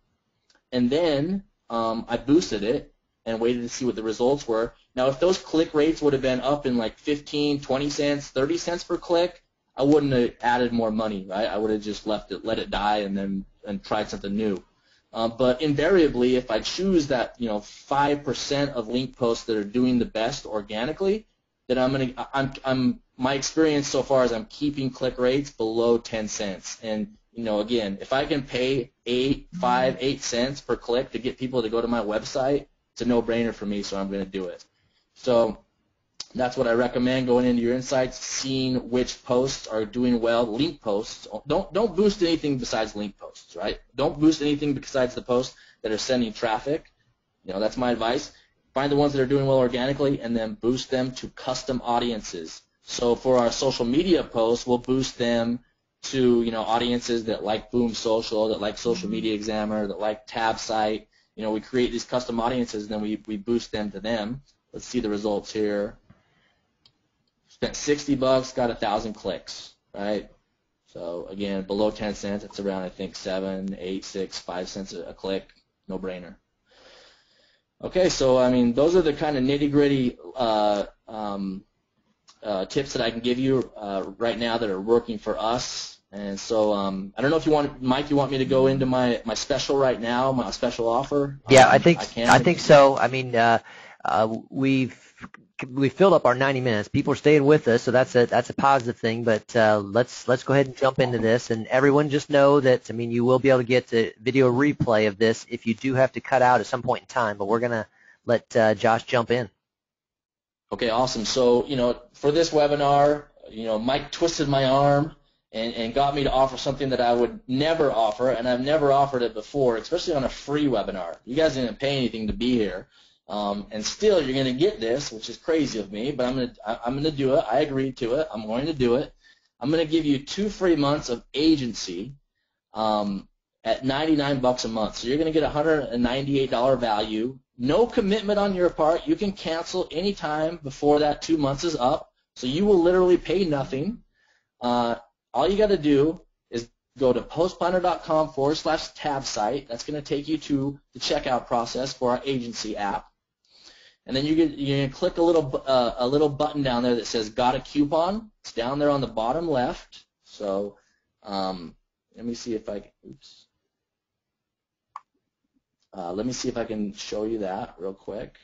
[SPEAKER 2] and then I boosted it and waited to see what the results were. Now, if those click rates would have been up in like 15, 20 cents, 30 cents per click, I wouldn't have added more money, right? I would have just let it die and tried something new. But invariably, if I choose that 5% of link posts that are doing the best organically, then my experience so far is I'm keeping click rates below 10 cents. And again, if I can pay 8 cents per click to get people to go to my website, it's a no-brainer for me, so I'm going to do it. So that's what I recommend, going into your insights, seeing which posts are doing well. Link posts, don't boost anything besides link posts, right? Don't boost anything besides the posts that are sending traffic. That's my advice. Find the ones that are doing well organically and then boost them to custom audiences. So for our social media posts, we'll boost them to audiences that like Boom Social, that like Social Media Examiner, that like TabSite. We create these custom audiences, and then we boost them to them. Let's see the results here. Spent $60, got 1,000 clicks, right? So again, below 10 cents, it's around I think 7, 8, 6, 5 cents a click, no brainer. Okay, so those are the kind of nitty-gritty tips that I can give you right now that are working for us. And so I don't know if you want, Mike, you want me to go into my special right now, my special offer?
[SPEAKER 1] Yeah, I think so. We've filled up our 90 minutes. People are staying with us, so that's a positive thing. But let's go ahead and jump into this. And everyone just know that you will be able to get the video replay of this if you do have to cut out at some point in time. But we're gonna let Josh jump in.
[SPEAKER 2] Okay, awesome. So for this webinar, Mike twisted my arm and got me to offer something that I would never offer, and I've never offered it before, especially on a free webinar. You guys didn't pay anything to be here. And still, you're going to get this, which is crazy of me, but I'm going to do it. I agreed to it. I'm going to do it. I'm going to give you 2 free months of agency at $99 a month. So you're going to get $198 value. No commitment on your part. You can cancel anytime before that 2 months is up. So you will literally pay nothing. All you got to do is go to postplanner.com/tabsite. That's going to take you to the checkout process for our agency app. And then you're going to click a little button down there that says "Got a coupon." It's down there on the bottom left. So let me see if I can. Oops. Let me see if I can show you that real quick.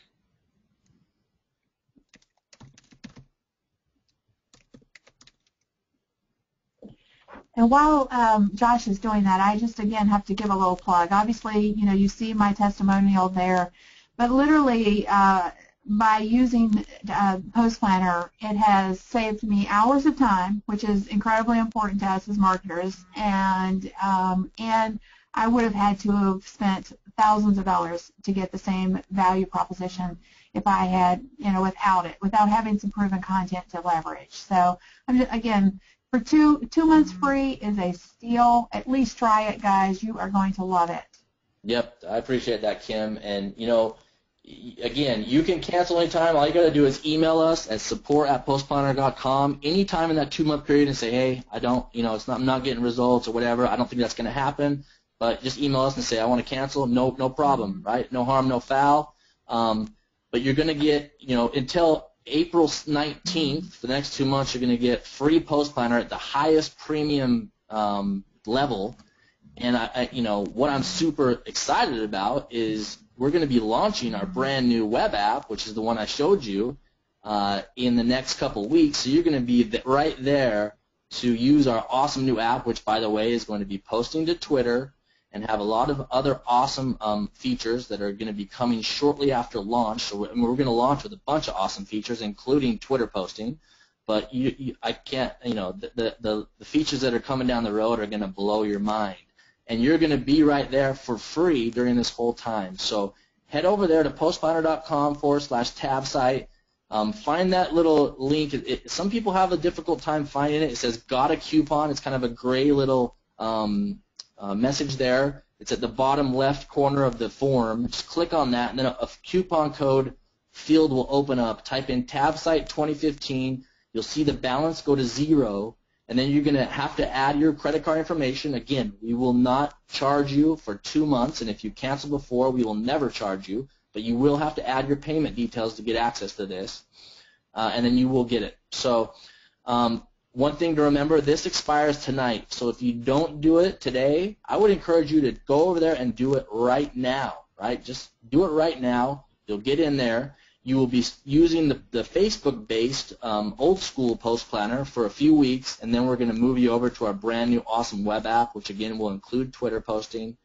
[SPEAKER 3] And while Josh is doing that, I just again have to give a little plug. Obviously, you see my testimonial there. But literally, by using Post Planner, it has saved me hours of time, which is incredibly important to us as marketers, and I would have had to have spent thousands of dollars to get the same value proposition if I had, without having some proven content to leverage. So, again, for two months free is a steal. At least try it, guys. You are going to love it.
[SPEAKER 2] Yep, I appreciate that, Kim. And, again, you can cancel anytime. All you got to do is email us at support@postplanner.com anytime in that 2-month period and say, hey, I don't, I'm not getting results or whatever. I don't think that's going to happen. but just email us and say, I want to cancel. No problem, right? No harm, no foul. But you're going to get, until April 19th, for the next 2 months, you're going to get free Post Planner at the highest premium level. And what I'm super excited about is we're going to be launching our brand new web app, which is the one I showed you, in the next couple of weeks. So you're going to be right there to use our awesome new app, which, by the way, is going to be posting to Twitter and have a lot of other awesome features that are going to be coming shortly after launch. So we're going to launch with a bunch of awesome features, including Twitter posting. But I can't, the features that are coming down the road are going to blow your mind. And you're going to be right there for free during this whole time. So head over there to postplanner.com/tab site. Find that little link. Some people have a difficult time finding it. It says got a coupon. It's kind of a gray little message there. It's at the bottom left corner of the form. Just click on that, and then a coupon code field will open up. Type in tab site 2015. You'll see the balance go to 0. And then you're going to have to add your credit card information. Again, we will not charge you for 2 months, and if you cancel before, we will never charge you. But you will have to add your payment details to get access to this, and then you will get it. So one thing to remember, this expires tonight. So if you don't do it today, I would encourage you to go over there and do it right now, right? Just do it right now. You'll get in there. You will be using the Facebook-based old school Post Planner for a few weeks, and then we're going to move you over to our brand new awesome web app, which again will include Twitter posting.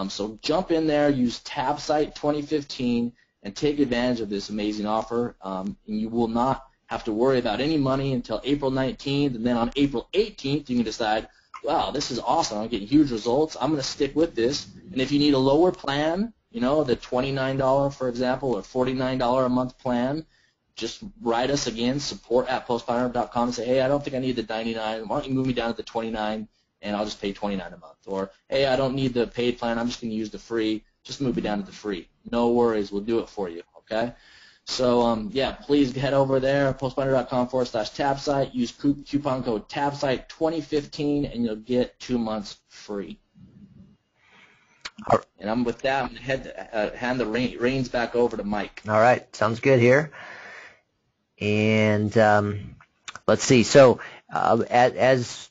[SPEAKER 2] So jump in there, use tab site 2015, and take advantage of this amazing offer. And you will not have to worry about any money until April 19th, and then on April 18th you can decide, wow, this is awesome. I'm getting huge results. I'm going to stick with this. And if you need a lower plan, the $29, for example, or $49 a month plan, just write us again, support@postplanner.com, and say, hey, I don't think I need the $99. Why don't you move me down to the $29, and I'll just pay $29 a month. Or, hey, I don't need the paid plan. I'm just going to use the free. Just move me down to the free. No worries. We'll do it for you, okay? So, yeah, please head over there, postplanner.com/tab site. Use coupon code TABSITE 2015, and you'll get 2 months free. And with that, I'm going to hand the reins back over to Mike.
[SPEAKER 1] All right. Sounds good here. And let's see. So as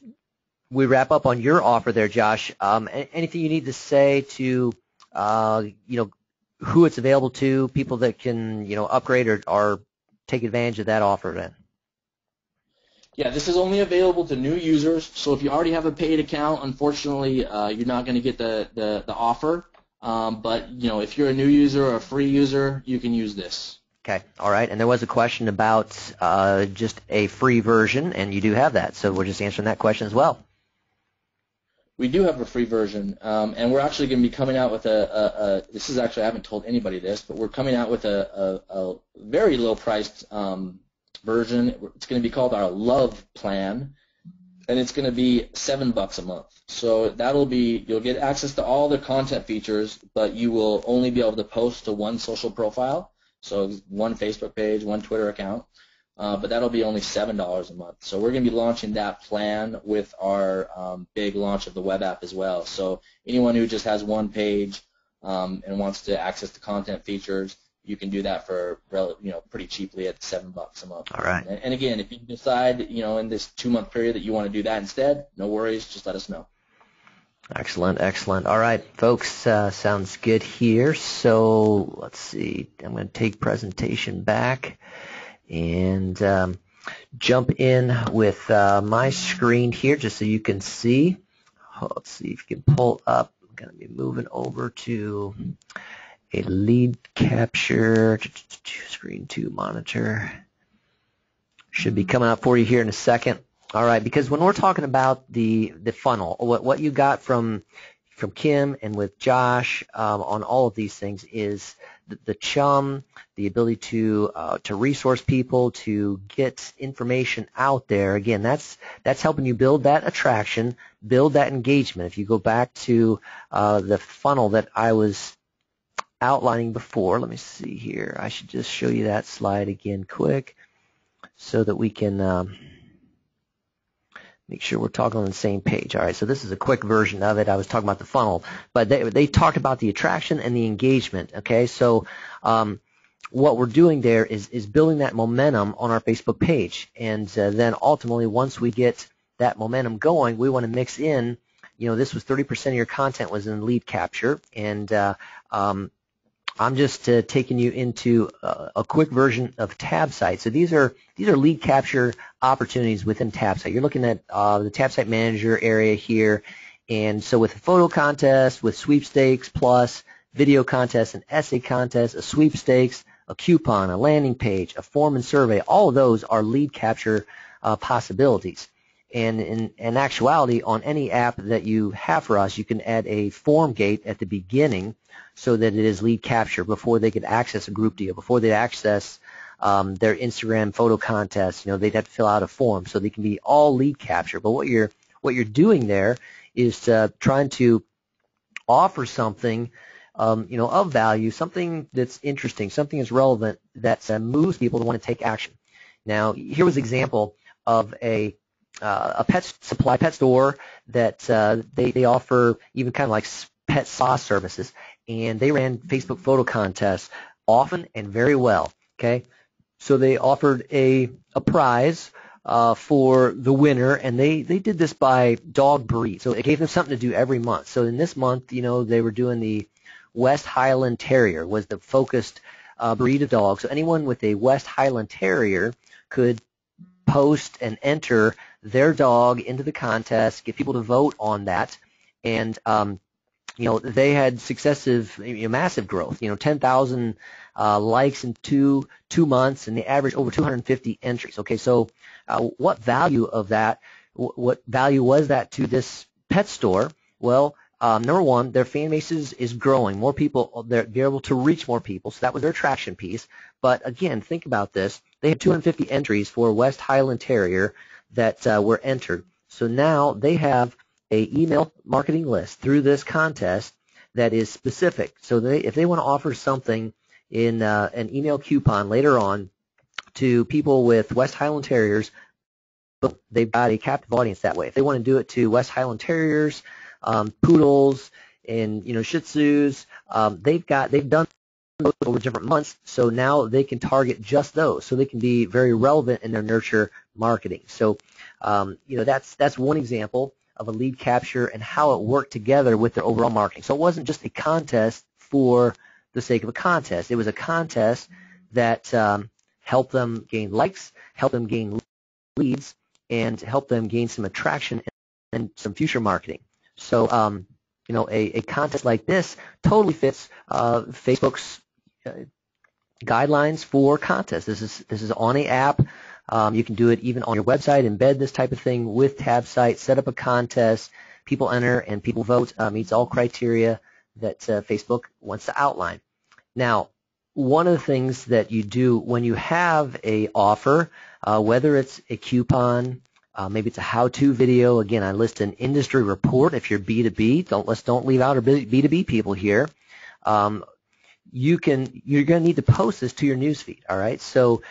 [SPEAKER 1] we wrap up on your offer there, Josh, anything you need to say to, who it's available to, people that can, upgrade or take advantage of that offer then?
[SPEAKER 2] Yeah, this is only available to new users. So if you already have a paid account, unfortunately, you're not going to get the offer. But if you're a new user or a free user, you can use this.
[SPEAKER 1] Okay, all right. And there was a question about just a free version, and you do have that. So we're just answering that question as well.
[SPEAKER 2] We do have a free version, and we're actually going to be coming out with this is actually, I haven't told anybody this, but we're coming out with a very low-priced version. It's going to be called our Love Plan, and it's going to be $7 a month. So you'll get access to all the content features, but you will only be able to post to one social profile, so one Facebook page, one Twitter account, but that'll be only $7 a month. So we're going to be launching that plan with our big launch of the web app as well. So anyone who just has one page and wants to access the content features, you can do that for pretty cheaply at $7 a month.
[SPEAKER 1] All right.
[SPEAKER 2] And again, if you decide in this 2-month period that you want to do that instead, no worries. Just let us know.
[SPEAKER 1] Excellent, excellent. All right, folks, sounds good here. So let's see. I'm going to take presentation back and jump in with my screen here just so you can see. Let's see if you can pull up. I'm going to be moving over to a lead capture, screen 2 monitor. Should be coming up for you here in a second. All right, because when we're talking about the funnel, what you got from Kim and with Josh on all of these things is the chum, the ability to resource people, to get information out there. Again, that's helping you build that attraction, build that engagement. If you go back to the funnel that I was outlining before, let me see here. I should just show you that slide again quick so that we can make sure we're talking on the same page. All right, so this is a quick version of it. I was talking about the funnel, but they talked about the attraction and the engagement. Okay, so what we're doing there is building that momentum on our Facebook page, and then ultimately once we get that momentum going, we want to mix in. This was 30% of your content was in lead capture, and I'm just taking you into a quick version of TabSite. So these are lead capture opportunities within TabSite. You're looking at the TabSite Manager area here, and so with a photo contest, with sweepstakes plus video contest, an essay contest, a sweepstakes, a coupon, a landing page, a form and survey, all of those are lead capture possibilities. And in actuality, on any app that you have for us, you can add a form gate at the beginning so that it is lead capture before they could access a group deal, before they access their Instagram photo contest. They'd have to fill out a form, so they can be all lead capture. But what you're doing there is trying to offer something of value, something that's interesting, something that's relevant, that moves people to want to take action. Now, here was an example of a pet store that they offer even kind of like pet spa services, and they ran Facebook photo contests often and very well. Okay, so they offered a prize for the winner, and they did this by dog breed, so it gave them something to do every month. So in this month, they were doing the West Highland Terrier was the focused breed of dog. So anyone with a West Highland Terrier could post and enter their dog into the contest, get people to vote on that, and they had successive, massive growth. 10,000 likes in two months, and they averaged over 250 entries. Okay, so what value of that? What value was that to this pet store? Well, number one, their fan base is growing. More people, they're able to reach more people, so that was their attraction piece. But again, think about this. They had 250 entries for West Highland Terrier that were entered. So now they have a email marketing list through this contest that is specific. So if they want to offer something in an email coupon later on to people with West Highland Terriers, they've got a captive audience that way. If they want to do it to West Highland Terriers, poodles, and Shih Tzus, they've done those over different months, so now they can target just those, so they can be very relevant in their nurture marketing. So that's one example of a lead capture and how it worked together with their overall marketing. So it wasn't just a contest for the sake of a contest. It was a contest that helped them gain likes, helped them gain leads, and helped them gain some attraction and some future marketing. So a contest like this totally fits Facebook's guidelines for contests. This is on a app. You can do it even on your website, embed this type of thing with TabSite, set up a contest, people enter, and people vote. Meets all criteria that Facebook wants to outline. Now, one of the things that you do when you have a offer, whether it's a coupon, maybe it's a how-to video. Again, I list an industry report. If you're B2B, let's don't leave out our B2B people here. You're going to need to post this to your newsfeed, all right? So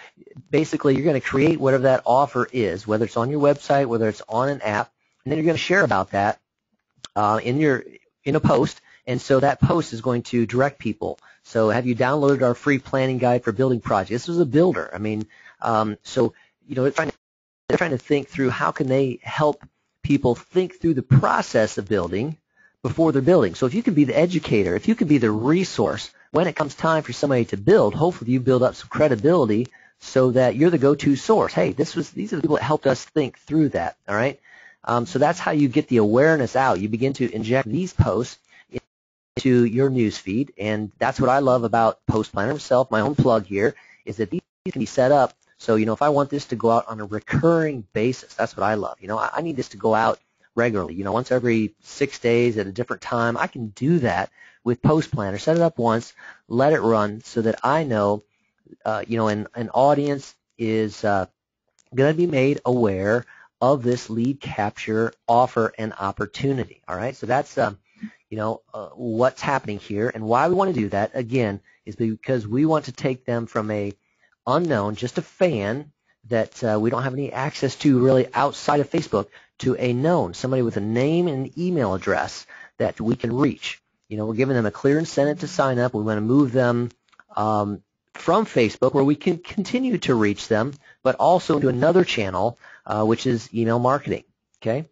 [SPEAKER 1] basically, you're going to create whatever that offer is, whether it's on your website, whether it's on an app, and then you're going to share about that in a post, and so that post is going to direct people. So have you downloaded our free planning guide for building projects? This was a builder. I mean, so they're trying to think through how can they help people think through the process of building before they're building. So if you can be the educator, if you can be the resource when it comes time for somebody to build, hopefully you build up some credibility so that you're the go-to source. Hey, these are the people that helped us think through that, all right? So that's how you get the awareness out. You begin to inject these posts into your newsfeed, and that's what I love about Post Planner myself. My own plug here is that these can be set up so, if I want this to go out on a recurring basis, that's what I love. I need this to go out regularly, once every 6 days at a different time. I can do that with Post Planner. Set it up once, let it run so that I know, an audience is going to be made aware of this lead capture offer and opportunity. All right, so that's what's happening here, and why we want to do that again is because we want to take them from a unknown, just a fan, that we don't have any access to really outside of Facebook, to a known, somebody with a name and email address that we can reach. We're giving them a clear incentive to sign up. We want to move them from Facebook, where we can continue to reach them, but also into another channel, which is email marketing. Okay,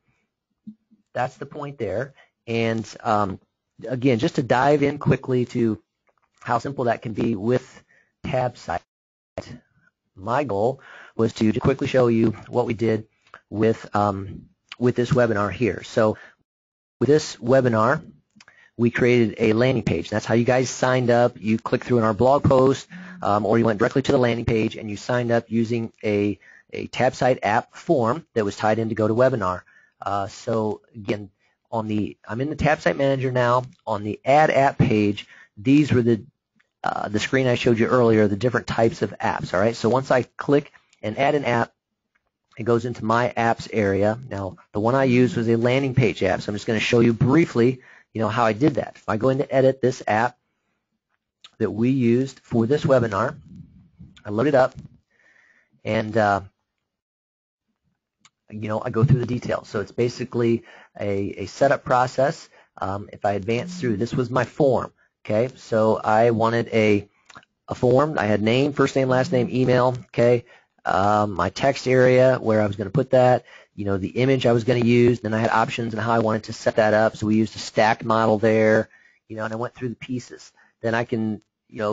[SPEAKER 1] that's the point there. And again, just to dive in quickly to how simple that can be with TabSite, my goal was to quickly show you what we did with this webinar here. So with this webinar, we created a landing page. That's how you guys signed up. You clicked through in our blog post, or you went directly to the landing page and you signed up using a TabSite app form that was tied in to GoToWebinar. So again, I'm in the TabSite Manager now. On the Add App page, these were the screen I showed you earlier, the different types of apps. All right. So once I click and add an app, it goes into my apps area. Now, the one I used was a landing page app, so I'm just going to show you briefly, how I did that. If I go into edit this app that we used for this webinar, I load it up, and I go through the details. So it's basically a setup process. If I advance through, this was my form. Okay, so I wanted a form. I had name, first name, last name, email. Okay. My text area where I was going to put that, the image I was going to use, then I had options and how I wanted to set that up. So we used a stacked model there, and I went through the pieces. Then I can,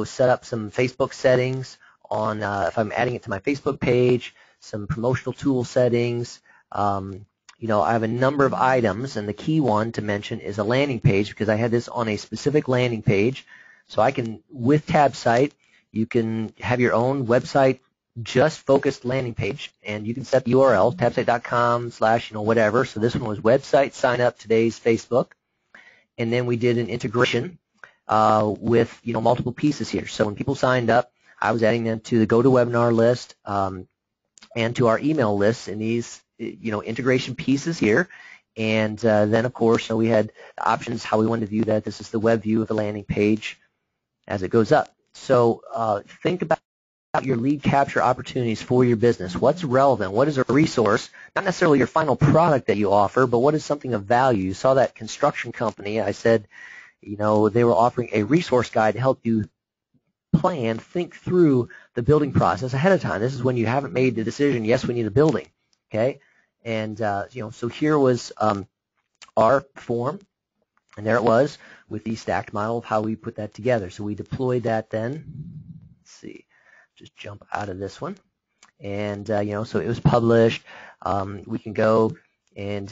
[SPEAKER 1] set up some Facebook settings on if I'm adding it to my Facebook page, some promotional tool settings. I have a number of items, and the key one to mention is a landing page, because I had this on a specific landing page. So I can, with TabSite, you can have your own website just focused landing page, and you can set the URL, tabsite.com/whatever. So this one was website, sign up, today's Facebook. And then we did an integration with, multiple pieces here. So when people signed up, I was adding them to the GoToWebinar list and to our email lists in these, integration pieces here. And then, of course, we had the options, how we wanted to view that. This is the web view of the landing page as it goes up. So think about your lead capture opportunities for your business. What's relevant? What is a resource? Not necessarily your final product that you offer, but what is something of value? You saw that construction company. I said, they were offering a resource guide to help you think through the building process ahead of time. This is when you haven't made the decision, yes, we need a building. Okay? And, so here was our form, and there it was with the stacked model of how we put that together. So we deployed that then. Let's see. Just jump out of this one, and so it was published. We can go and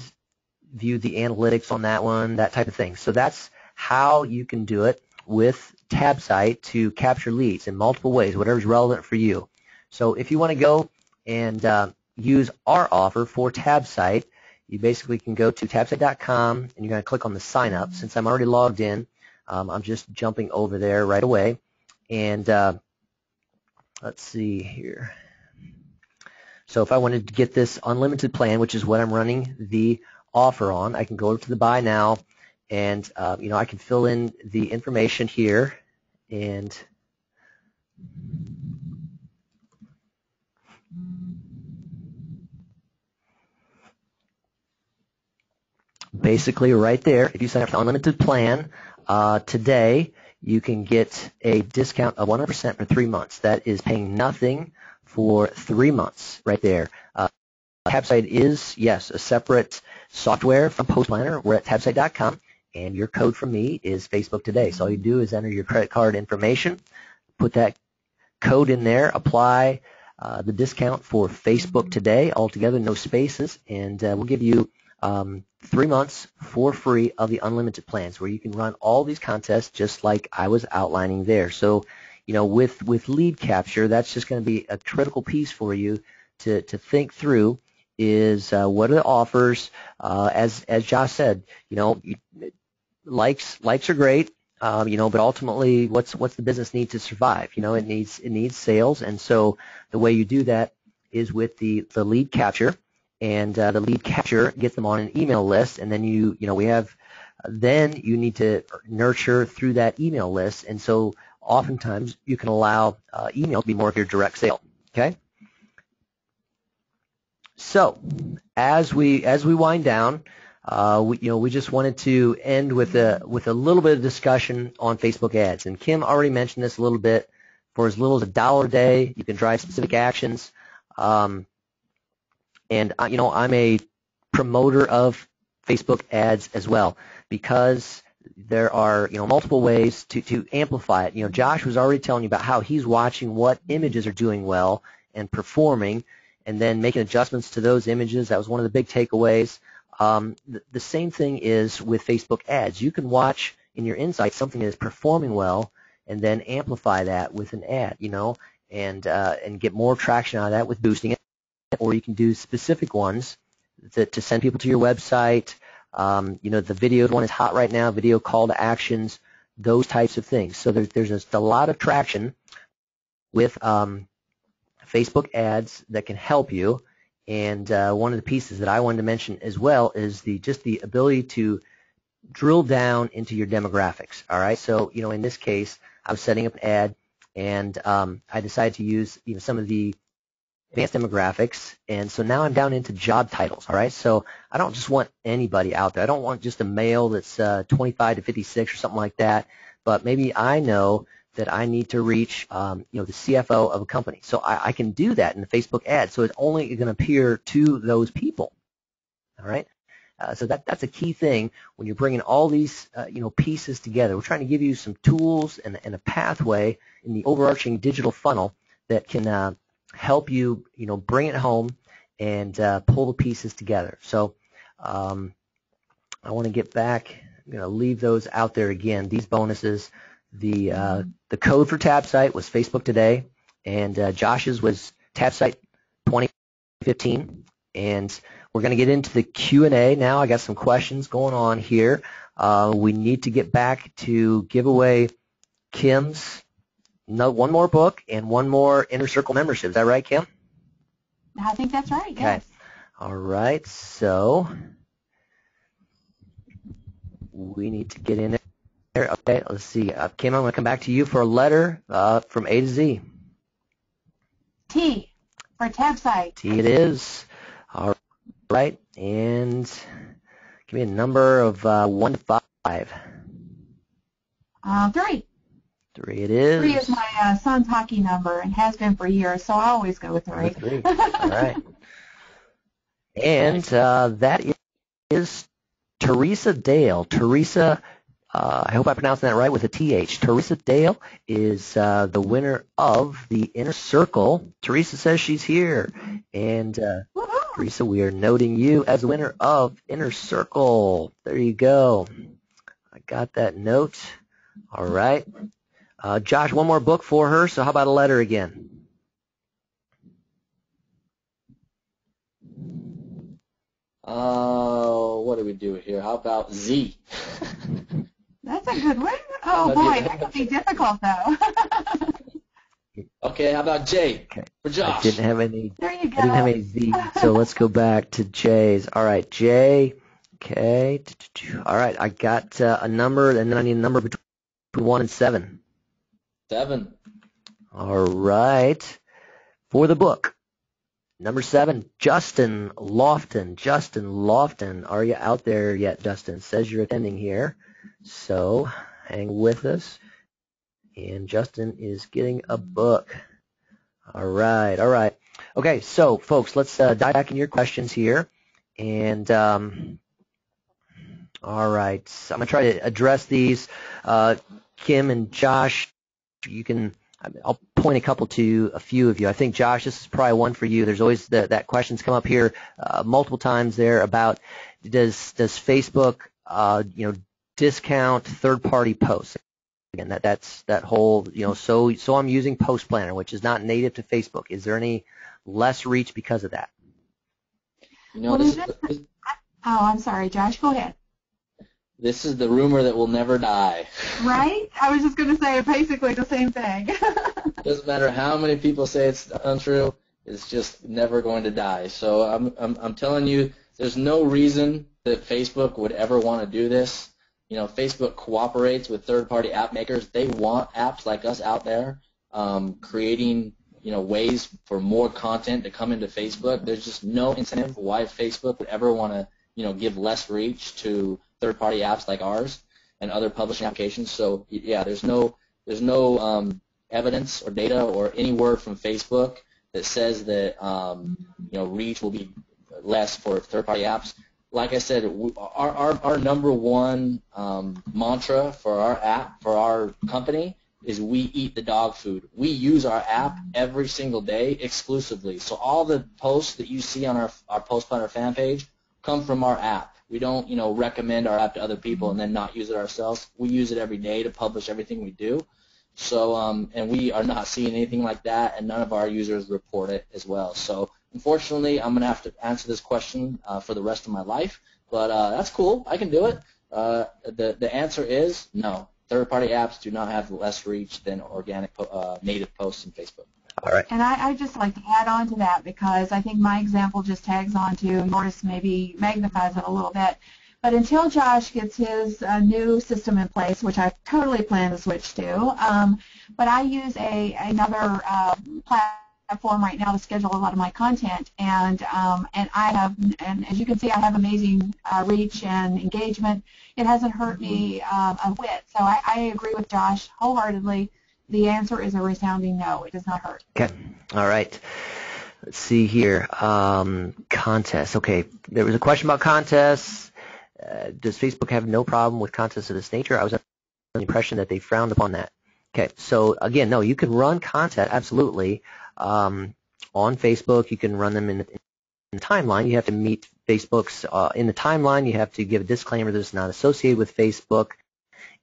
[SPEAKER 1] view the analytics on that one, that type of thing. So that's how you can do it with TabSite to capture leads in multiple ways, whatever's relevant for you. So if you want to go and use our offer for TabSite, you basically can go to tabsite.com, and you're going to click on the sign up. Since I'm already logged in, I'm just jumping over there right away, and let's see here. So if I wanted to get this unlimited plan, which is what I'm running the offer on, I can go over to the buy now, and I can fill in the information here, and basically right there, if you sign up for the unlimited plan today, you can get a discount of 100% for 3 months. That is paying nothing for 3 months right there. TabSite is, yes, a separate software from PostPlanner. We're at tabsite.com, and your code from me is Facebook Today. So all you do is enter your credit card information, put that code in there, apply the discount for Facebook Today, altogether, no spaces, and we'll give you 3 months for free of the unlimited plans, where you can run all these contests just like I was outlining there. So, with lead capture, that's just going to be a critical piece for you to think through. Is what are the offers? As Josh said, likes are great, but ultimately, what's the business need to survive? It needs sales, and so the way you do that is with the lead capture. And the lead capture gets them on an email list, and then then you need to nurture through that email list. And so oftentimes you can allow email to be more of your direct sale. Okay. So as we wind down, we just wanted to end with a little bit of discussion on Facebook ads. And Kim already mentioned this a little bit. For as little as $1 a day, you can drive specific actions. And I'm a promoter of Facebook ads as well, because there are multiple ways to amplify it. Josh was already telling you about how he's watching what images are doing well and performing, and then making adjustments to those images. That was one of the big takeaways. The same thing is with Facebook ads. You can watch in your insights something that is performing well, and then amplify that with an ad, and get more traction out of that with boosting it. Or you can do specific ones to send people to your website. The video one is hot right now, video call to actions, those types of things. So there's just a lot of traction with Facebook ads that can help you. And one of the pieces that I wanted to mention as well is the ability to drill down into your demographics. All right. So in this case, I was setting up an ad, and I decided to use some of the advanced demographics, and so now I'm down into job titles. All right. So I don't just want anybody out there. I don't want just a male that's 25 to 56 or something like that. But maybe I know that I need to reach the CFO of a company. So I can do that in the Facebook ad. So it's only going to appear to those people. All right. So that's a key thing when you're bringing all these pieces together. We're trying to give you some tools and a pathway in the overarching digital funnel that can help you bring it home and pull the pieces together. So I want to get back. I'm going to leave those out there again. These bonuses. The code for TabSite was Facebook Today, and Josh's was TabSite 2015. And we're going to get into the Q&A now. I got some questions going on here. We need to get back to give away Kim's one more book and one more Inner Circle membership. Is that right, Kim?
[SPEAKER 3] I think that's right,
[SPEAKER 1] okay.
[SPEAKER 3] Yes.
[SPEAKER 1] All right, so we need to get in there. Okay, let's see. Kim, I'm going to come back to you for a letter from A to Z.
[SPEAKER 3] T for TabSite.
[SPEAKER 1] T it is. All right, and give me a number of 1 to 5.
[SPEAKER 3] 3.
[SPEAKER 1] 3 it is.
[SPEAKER 3] 3 is my son's hockey number and has been for years, so I always go with 3.
[SPEAKER 1] 3. All right. And that is Teresa Dale. Teresa, I hope I pronounced that right with a TH. Teresa Dale is the winner of the Inner Circle. Teresa says she's here. And Teresa, we are noting you as the winner of Inner Circle. There you go. I got that note. All right. Josh, one more book for her, so how about a letter again?
[SPEAKER 2] What do we do here? How about Z?
[SPEAKER 3] That's a good one. Oh, boy, that could be difficult, though.
[SPEAKER 2] Okay, how about J for Josh?
[SPEAKER 1] I didn't have any.
[SPEAKER 3] There you go.
[SPEAKER 1] I didn't have any Z, so let's go back to J's. All right, J. Okay. All right, I got a number, and then I need a number between 1 and 7.
[SPEAKER 2] 7.
[SPEAKER 1] All right. For the book, number 7, Justin Lofton. Justin Lofton, are you out there yet, Justin? It says you're attending here, so hang with us. And Justin is getting a book. All right, all right. Okay, so folks, let's dive back in your questions here. And all right, so I'm going to try to address these. Kim and Josh, I'll point a couple to a few of you. I think, Josh, this is probably one for you. There's always that questions come up here multiple times there about does Facebook discount third-party posts? Again, that's that whole so I'm using Post Planner, which is not native to Facebook. Is there any less reach because of that?
[SPEAKER 3] I'm sorry, Josh. Go ahead.
[SPEAKER 2] This is the rumor that will never die.
[SPEAKER 3] Right? I was just going to say basically the same thing.
[SPEAKER 2] Doesn't matter how many people say it's untrue, it's just never going to die. So I'm telling you, there's no reason that Facebook would ever want to do this. Facebook cooperates with third-party app makers. They want apps like us out there creating ways for more content to come into Facebook. There's just no incentive why Facebook would ever want to, give less reach to third-party apps like ours and other publishing applications. So yeah, there's no evidence or data or any word from Facebook that says that reach will be less for third-party apps. Like I said, our number one mantra for our app, for our company, is we eat the dog food. We use our app every single day exclusively. So all the posts that you see on our Post Planner fan page come from our app. We don't, recommend our app to other people and then not use it ourselves. We use it every day to publish everything we do. So, and we are not seeing anything like that, and none of our users report it as well. So, unfortunately, I'm going to have to answer this question for the rest of my life, but that's cool. I can do it. The answer is no. Third-party apps do not have less reach than organic native posts in Facebook.
[SPEAKER 1] All right.
[SPEAKER 3] And I'd just like to add on to that, because I think my example just tags on to yours, maybe magnifies it a little bit. But until Josh gets his new system in place, which I totally plan to switch to, but I use another platform right now to schedule a lot of my content, and as you can see, I have amazing reach and engagement. It hasn't hurt me a whit. So I agree with Josh wholeheartedly. The answer is a resounding no. It does not hurt.
[SPEAKER 1] Okay. All right. Let's see here. Contests. Okay. There was a question about contests. Does Facebook have no problem with contests of this nature? I was under the impression that they frowned upon that. Okay. So, again, no, you can run content, absolutely, on Facebook. You can run them in the timeline. You have to meet Facebook's in the timeline. You have to give a disclaimer that it's not associated with Facebook.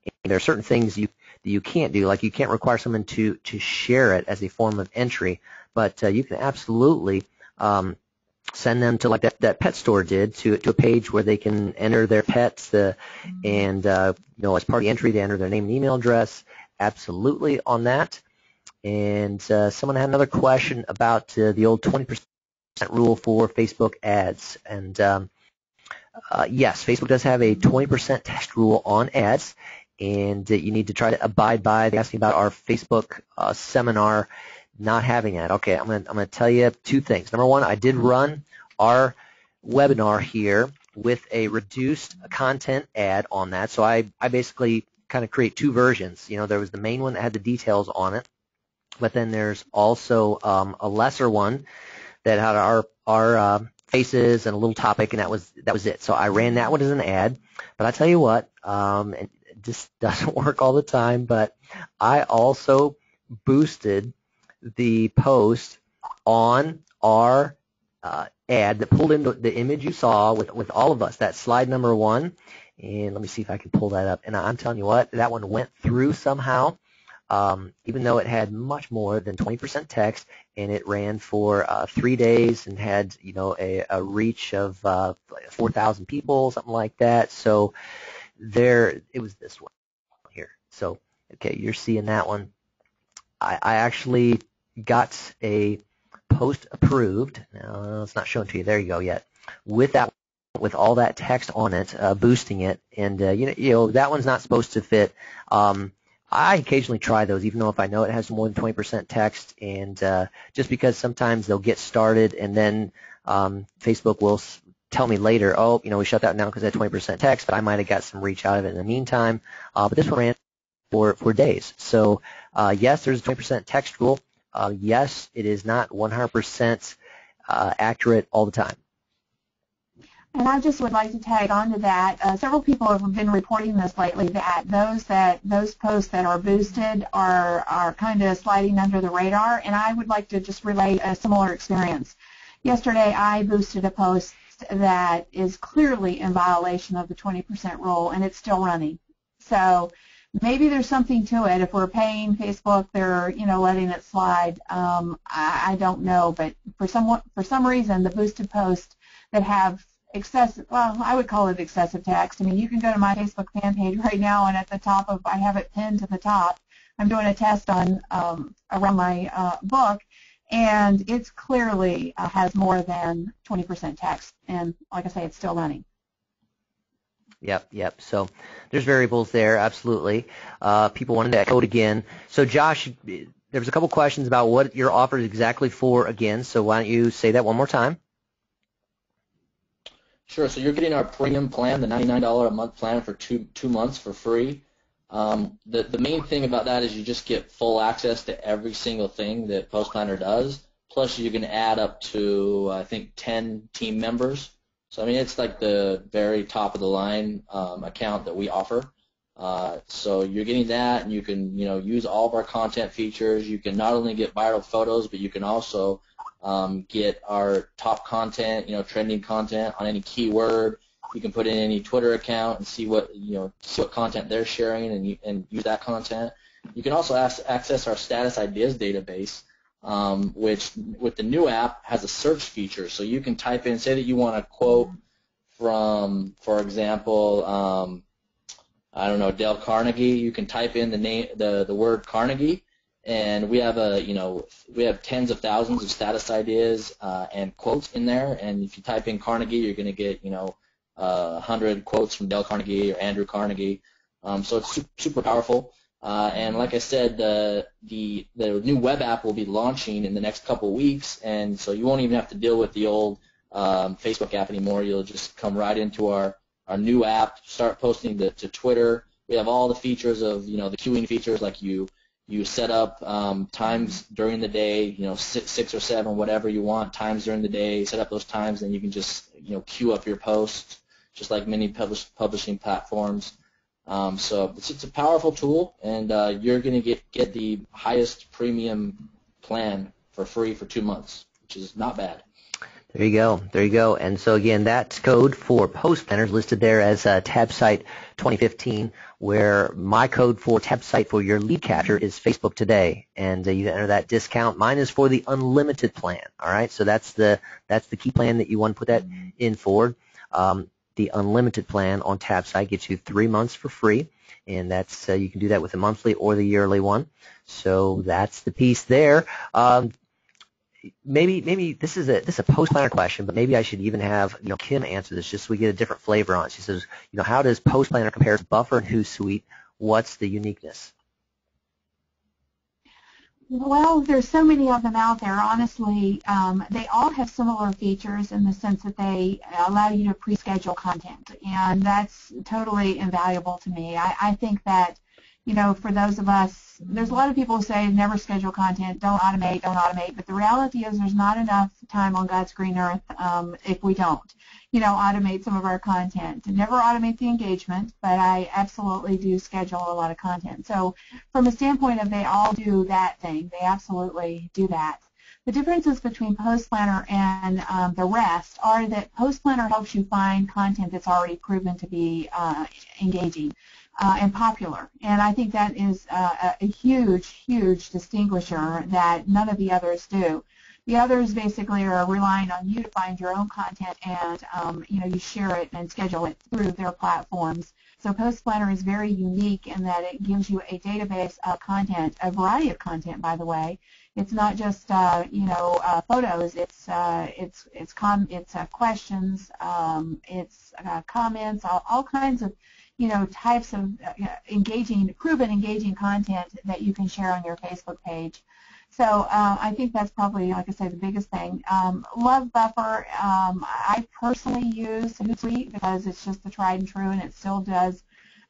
[SPEAKER 1] And there are certain things that you can't do, like you can't require someone to share it as a form of entry, but you can absolutely send them to, like that pet store did, to a page where they can enter their pets, and as part of the entry they enter their name and email address. Absolutely on that. And someone had another question about the old 20% rule for Facebook ads, and yes, Facebook does have a 20% text rule on ads, and you need to try to abide by. They're asking about our Facebook seminar not having that. Okay, I'm gonna tell you two things. Number one, I did run our webinar here with a reduced content ad on that. So I basically kind of create two versions. There was the main one that had the details on it, but then there's also a lesser one that had our faces and a little topic, and that was it. So I ran that one as an ad. But I tell you what, and it just doesn't work all the time, but I also boosted the post on our ad that pulled in the image you saw with all of us, that slide number 1. And let me see if I can pull that up. And I'm telling you what, that one went through somehow, even though it had much more than 20% text, and it ran for 3 days and had a reach of 4,000 people, something like that. So it was this one here. So okay, you're seeing that one. I actually got a post approved. Now it's not showing to you. There you go. Yet with all that text on it, boosting it, and that one's not supposed to fit. I occasionally try those, even though if I know it has more than 20% text, and just because sometimes they'll get started and then Facebook will tell me later, we shut that down because it had 20% text, but I might have got some reach out of it in the meantime. But this one ran for days. So yes, there's a 20% text rule. Yes, it is not 100% accurate all the time.
[SPEAKER 3] And I just would like to tag on to that. Several people have been reporting this lately, that those posts that are boosted are kind of sliding under the radar. And I would like to just relate a similar experience. Yesterday, I boosted a post that is clearly in violation of the 20% rule, and it's still running. So maybe there's something to it. If we're paying Facebook, they're letting it slide. I don't know, but for some reason, the boosted posts that have excessive, I would call it excessive text. I mean, you can go to my Facebook fan page right now, and at the top I have it pinned to the top. I'm doing a test on around my book, and it's clearly has more than 20% text. And like I say, it's still running.
[SPEAKER 1] Yep. So there's variables there, absolutely. People wanted that code again. So Josh, there was a couple questions about what your offer is exactly for again, so why don't you say that one more time?
[SPEAKER 2] Sure. So you're getting our premium plan, the $99 a month plan for two months for free. The main thing about that is you just get full access to every single thing that Post Planner does. Plus, you can add up to, I think, 10 team members. So, I mean, it's like the very top of the line account that we offer. So you're getting that, and you can, use all of our content features. You can not only get viral photos, but you can also get our top content, trending content on any keyword. You can put in any Twitter account and see what content they're sharing and use that content. You can also access our status ideas database, which with the new app has a search feature. So you can type in, say that you want a quote from, for example, I don't know, Dale Carnegie. You can type in the word Carnegie, and we have tens of thousands of status ideas and quotes in there. And if you type in Carnegie, you're going to get 100 quotes from Dale Carnegie or Andrew Carnegie. So it's super powerful. And like I said, the new web app will be launching in the next couple weeks, and so you won't even have to deal with the old Facebook app anymore. You'll just come right into our new app, start posting to Twitter. We have all the features of the queuing features, like you set up times during the day, 6 or 7, whatever you want, times during the day. Set up those times, and you can just queue up your posts, just like many publishing platforms. So it's a powerful tool, and you're going to get the highest premium plan for free for 2 months, which is not bad.
[SPEAKER 1] There you go. There you go. And so, again, that's code for Post Planner listed there as TabSite 2015, where my code for TabSite for your lead capture is Facebook Today. And you enter that discount. Mine is for the unlimited plan. All right? So that's the key plan that you want to put that in for. The unlimited plan on TabSite gets you 3 months for free, and that's you can do that with the monthly or the yearly one. So that's the piece there. Maybe this is a Post Planner question, but maybe I should even have Kim answer this just so we get a different flavor on it. She says, how does Post Planner compare to Buffer and Hootsuite? What's the uniqueness?
[SPEAKER 3] Well, there's so many of them out there. Honestly, they all have similar features in the sense that they allow you to pre-schedule content, and that's totally invaluable to me. I think that, for those of us, there's a lot of people who say never schedule content, don't automate, but the reality is there's not enough time on God's green earth if we don't, automate some of our content. Never automate the engagement, but I absolutely do schedule a lot of content. So from a standpoint of they all do that thing, they absolutely do that. The differences between Post Planner and the rest are that Post Planner helps you find content that's already proven to be engaging and popular. And I think that is a huge, huge distinguisher that none of the others do. The others basically are relying on you to find your own content and you share it and schedule it through their platforms. So Post Planner is very unique in that it gives you a database of content, a variety of content, by the way. It's not just photos. It's questions. It's comments. All kinds of types of proven engaging content that you can share on your Facebook page. So I think that's probably, like I say, the biggest thing. Love Buffer. I personally use Hootsuite because it's just the tried and true, and it still does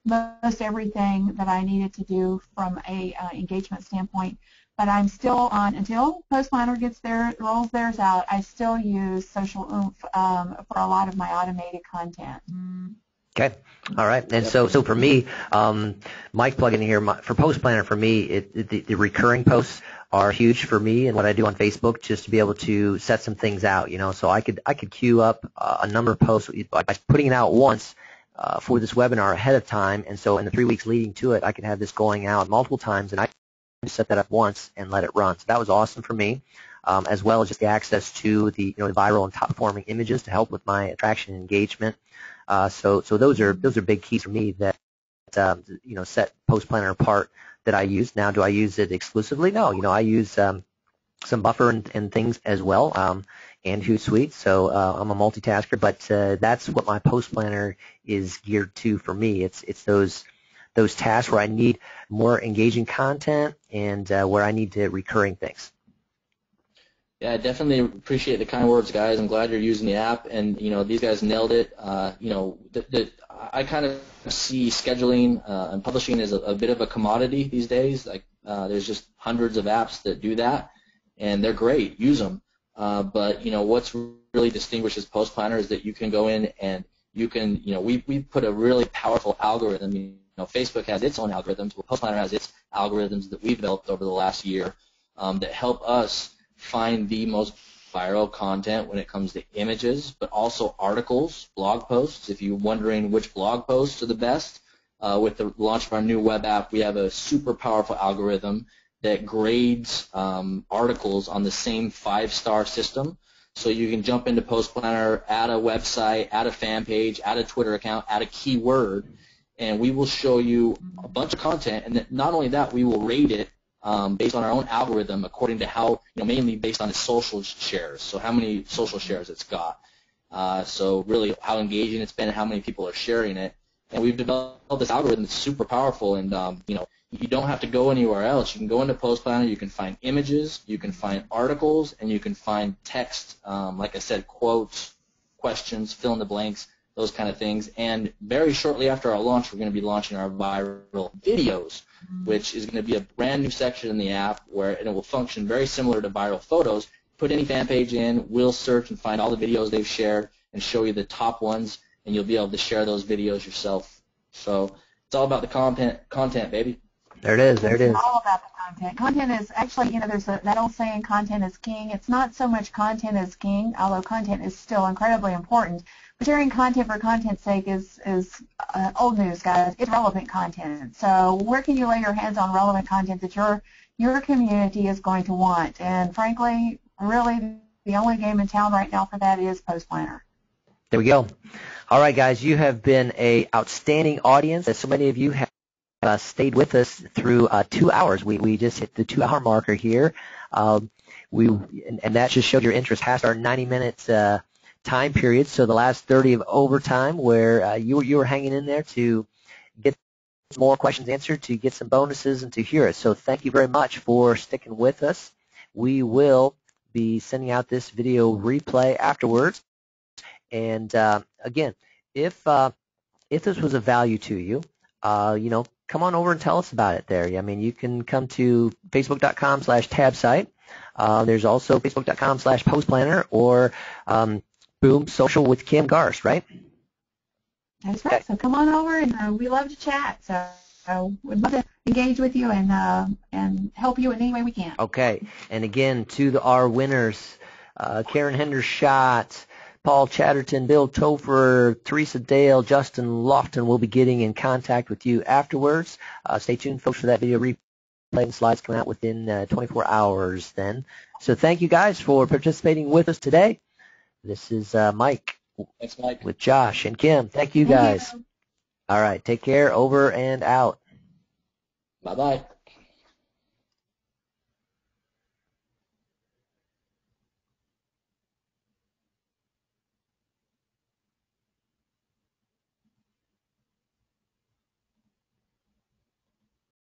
[SPEAKER 3] most everything that I needed to do from a engagement standpoint. But I'm still on, until Post Planner rolls theirs out, I still use Social Oomph for a lot of my automated content.
[SPEAKER 1] Okay. All right. And so for me, Mike plug-in here, for Post Planner, for me, the recurring posts are huge for me and what I do on Facebook, just to be able to set some things out, so I could queue up a number of posts by putting it out once for this webinar ahead of time. And so in the 3 weeks leading to it, I could have this going out multiple times, and I set that up once and let it run. So that was awesome for me, as well as just the access to the the viral and top performing images to help with my attraction and engagement. So those are big keys for me that set Post Planner apart that I use. Now, do I use it exclusively? No. I use some Buffer and things as well, and Hootsuite. So I'm a multitasker, but that's what my Post Planner is geared to for me. It's those those tasks where I need more engaging content and where I need recurring things.
[SPEAKER 2] Yeah, I definitely appreciate the kind words, guys. I'm glad you're using the app, and these guys nailed it. I kind of see scheduling and publishing as a bit of a commodity these days. Like there's just hundreds of apps that do that, and they're great. Use them. But what's really distinguishes Post Planner is that you can go in and you can we put a really powerful algorithm. Facebook has its own algorithms. Post Planner has its algorithms that we've developed over the last year that help us find the most viral content when it comes to images, but also articles, blog posts. If you're wondering which blog posts are the best, with the launch of our new web app, we have a super powerful algorithm that grades articles on the same 5-star system. So you can jump into Post Planner, add a website, add a fan page, add a Twitter account, add a keyword, and we will show you a bunch of content. And not only that, we will rate it based on our own algorithm according to how, mainly based on its social shares, so how many social shares it's got. So really how engaging it's been and how many people are sharing it. And we've developed this algorithm that's super powerful, and you don't have to go anywhere else. You can go into Post Planner, you can find images, you can find articles, and you can find text, like I said, quotes, questions, fill in the blanks, those kind of things. And very shortly after our launch, we're going to be launching our viral videos, which is going to be a brand new section in the app and it will function very similar to viral photos. Put any fan page in, we'll search and find all the videos they've shared and show you the top ones, and you'll be able to share those videos yourself. So it's all about the content, baby.
[SPEAKER 1] There it is. There it is.
[SPEAKER 3] It's all about the content. Content is actually, there's that old saying, content is king. It's not so much content is king, although content is still incredibly important. But sharing content for content's sake is old news, guys. It's relevant content. So where can you lay your hands on relevant content that your community is going to want? And frankly, really, the only game in town right now for that is Post Planner.
[SPEAKER 1] There we go. All right, guys, you have been an outstanding audience. As so many of you have stayed with us through 2 hours. We just hit the 2-hour marker here. And that just showed your interest past our 90-minute time period. So the last 30 of overtime, where you were hanging in there to get more questions answered, to get some bonuses, and to hear it. So thank you very much for sticking with us. We will be sending out this video replay afterwards. And again, if this was of value to you, come on over and tell us about it there. I mean, you can come to facebook.com/tabsite. There's also facebook.com/postplanner or Boom Social with Kim Garst, right?
[SPEAKER 3] That's right. So come on over, and we love to chat. So we'd love to engage with you and help you in any way we can.
[SPEAKER 1] Okay. And again, to our winners, Karen Hendershot, Paul Chatterton, Bill Topher, Teresa Dale, Justin Lofton will be getting in contact with you afterwards. Stay tuned, folks, for that video replay and slides coming out within 24 hours then. So thank you guys for participating with us today. This is Mike.
[SPEAKER 2] Thanks, Mike.
[SPEAKER 1] With Josh and Kim. Thank you guys.
[SPEAKER 3] Thank you.
[SPEAKER 1] All right. Take care. Over and out.
[SPEAKER 2] Bye-bye.